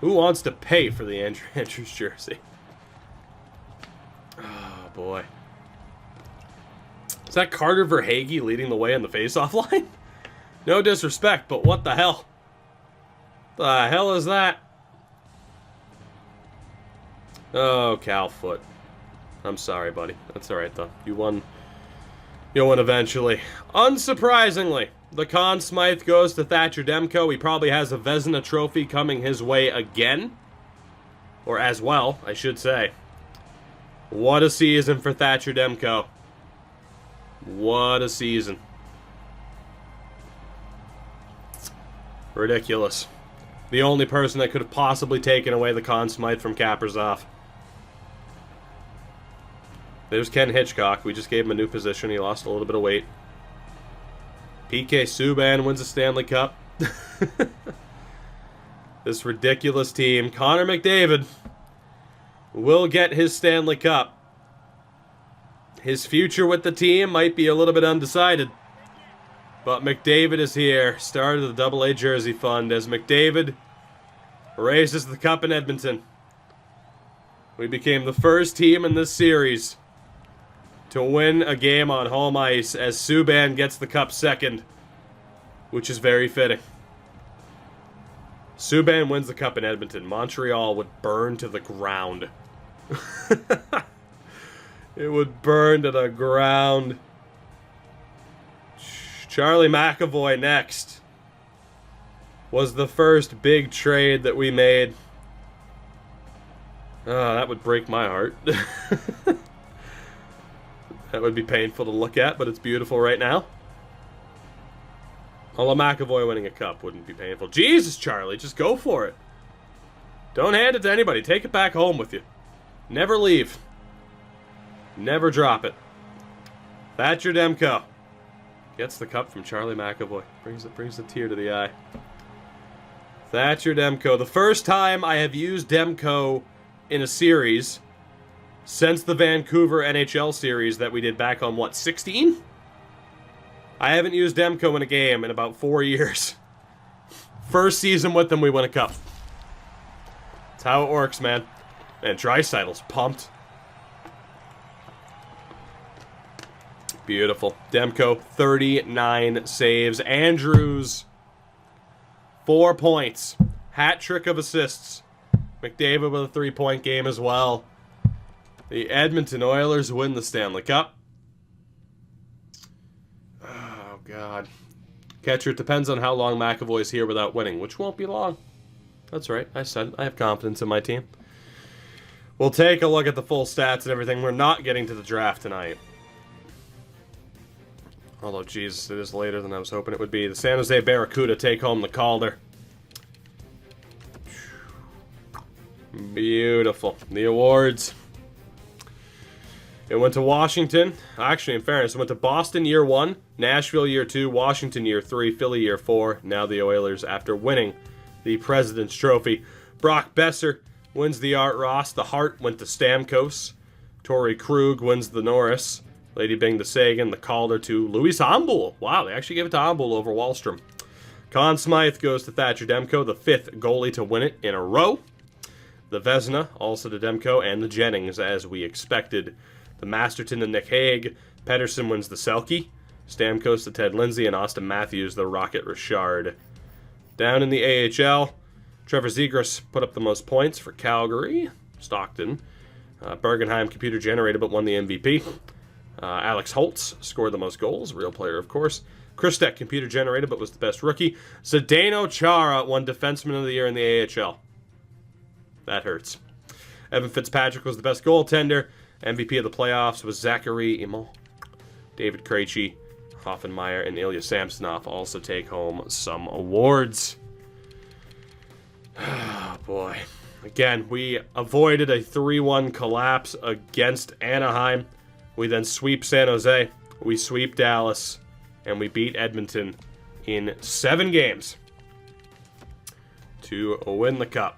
Who wants to pay for the Andrew Andrews jersey? Oh, boy. Is that Carter Verhaeghe leading the way in the face-off line? No disrespect, but what the hell? The hell is that? Oh, Calfoot. I'm sorry, buddy. That's alright, though. You won. You'll win eventually. Unsurprisingly, the Conn Smythe goes to Thatcher Demko. He probably has a Vezina trophy coming his way again. Or as well, I should say. What a season for Thatcher Demko. What a season. Ridiculous. The only person that could have possibly taken away the Conn Smythe from Kaprizov. There's Ken Hitchcock. We just gave him a new position. He lost a little bit of weight. PK Subban wins the Stanley Cup. This ridiculous team. Connor McDavid will get his Stanley Cup. His future with the team might be a little bit undecided. But McDavid is here. Started the AA Jersey Fund as McDavid raises the cup in Edmonton. We became the first team in this series to win a game on home ice as Subban gets the cup second, which is very fitting. Subban wins the cup in Edmonton. Montreal would burn to the ground. It would burn to the ground. Charlie McAvoy next was the first big trade that we made. Oh, that would break my heart. That would be painful to look at, but it's beautiful right now. Although McAvoy winning a cup wouldn't be painful. Jesus, Charlie, just go for it. Don't hand it to anybody. Take it back home with you. Never leave. Never drop it. Thatcher Demko gets the cup from Charlie McAvoy. Brings a tear to the eye. Thatcher Demko. The first time I have used Demko in a series since the Vancouver NHL series that we did back on, what, 16? I haven't used Demko in a game in about 4 years. First season with them, we win a cup. That's how it works, man. And Draisaitl's pumped. Beautiful. Demko, 39 saves. Andrews, 4 points. Hat trick of assists. McDavid with a 3-point game as well. The Edmonton Oilers win the Stanley Cup. Oh, God. Catcher, it depends on how long McAvoy's here without winning, which won't be long. That's right. I said I have confidence in my team. We'll take a look at the full stats and everything. We're not getting to the draft tonight. Although, Jesus, it is later than I was hoping it would be. The San Jose Barracuda take home the Calder. Beautiful. The awards. It went to Washington. Actually, in fairness, it went to Boston year 1, Nashville year 2, Washington year 3, Philly year 4. Now the Oilers after winning the President's Trophy. Brock Besser wins the Art Ross. The Hart went to Stamkos. Torrey Krug wins the Norris. Lady Bing the Sagan. The Calder to Luis Ambul. Wow, they actually gave it to Ambul over Wallstrom. Conn Smythe goes to Thatcher Demko, the 5th goalie to win it in a row. The Vezina also to Demko, and the Jennings, as we expected. The Masterton to Nick Hague. Pedersen wins the Selke. Stamkos to Ted Lindsay, and Austin Matthews the Rocket Richard. Down in the AHL, Trevor Zegras put up the most points for Calgary. Stockton. Bergenheim computer generated but won the MVP. Alex Holtz scored the most goals, real player of course. Christek computer generated but was the best rookie. Zdeno Chara won Defenseman of the Year in the AHL. That hurts. Evan Fitzpatrick was the best goaltender. MVP of the playoffs was Zachary Imon. David Krejci, Hoffenmeyer, and Ilya Samsonov also take home some awards. Oh, boy. Again, we avoided a 3-1 collapse against Anaheim. We then sweep San Jose. We sweep Dallas. And we beat Edmonton in 7 games to win the Cup.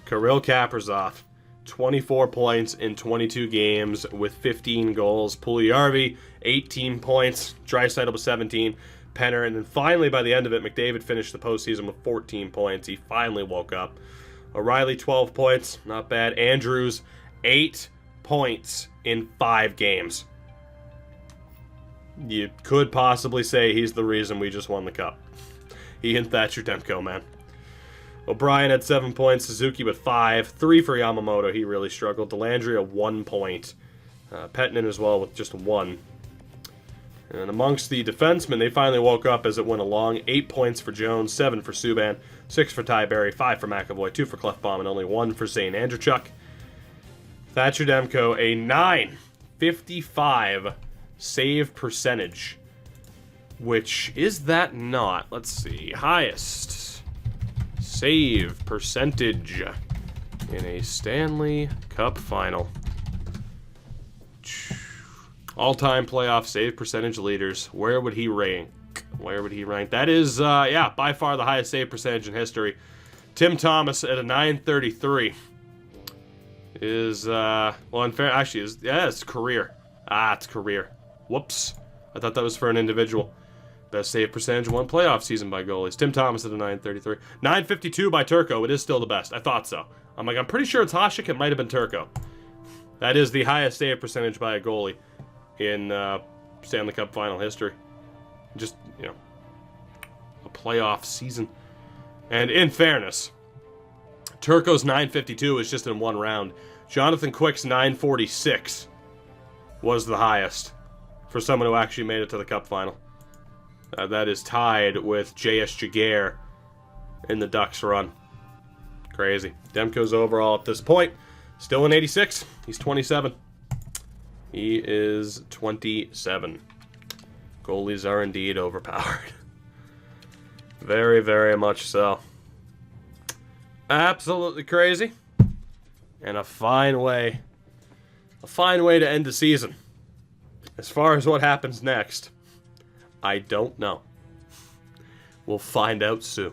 Kirill Kaprizov, 24 points in 22 games with 15 goals. Puljujarvi, 18 points. Draisaitl with 17. Penner, and then finally by the end of it, McDavid finished the postseason with 14 points. He finally woke up. O'Reilly, 12 points. Not bad. Andrews, 8 points in 5 games. You could possibly say he's the reason we just won the Cup. He and Thatcher Demko, man. O'Brien had 7 points. Suzuki with 5. 3 for Yamamoto. He really struggled. Dellandrea, 1 point. Pettinen as well with just 1. And amongst the defensemen, they finally woke up as it went along. 8 points for Jones, 7 for Subban, 6 for Ty Berry, 5 for McAvoy, 2 for Clefbaum, and only 1 for Zane Andrechuk. Thatcher Demko, a .955 save percentage. Which is that not? Let's see. Highest save percentage in a Stanley Cup Final. All-time playoff save percentage leaders. Where would he rank? Where would he rank? That is, yeah, by far the highest save percentage in history. Tim Thomas at a .933 is, well, unfair. Actually, is it's career. It's career. Whoops. I thought that was for an individual. Best save percentage one playoff season by goalies. Tim Thomas at a .933. .952 by Turco. It is still the best. I thought so. I'm pretty sure it's Hasek. It might have been Turco. That is the highest save percentage by a goalie in Stanley Cup Final history. Just, you know, a playoff season. And in fairness, Turco's .952 is just in one round. Jonathan Quick's .946 was the highest for someone who actually made it to the Cup Final. That is tied with J.S. Jaguar in the Ducks run. Crazy. Demko's overall at this point still in 86. He's 27. He is 27. Goalies are indeed overpowered. Very, very much so. Absolutely crazy. And a fine way to end the season. As far as what happens next, I don't know. We'll find out soon.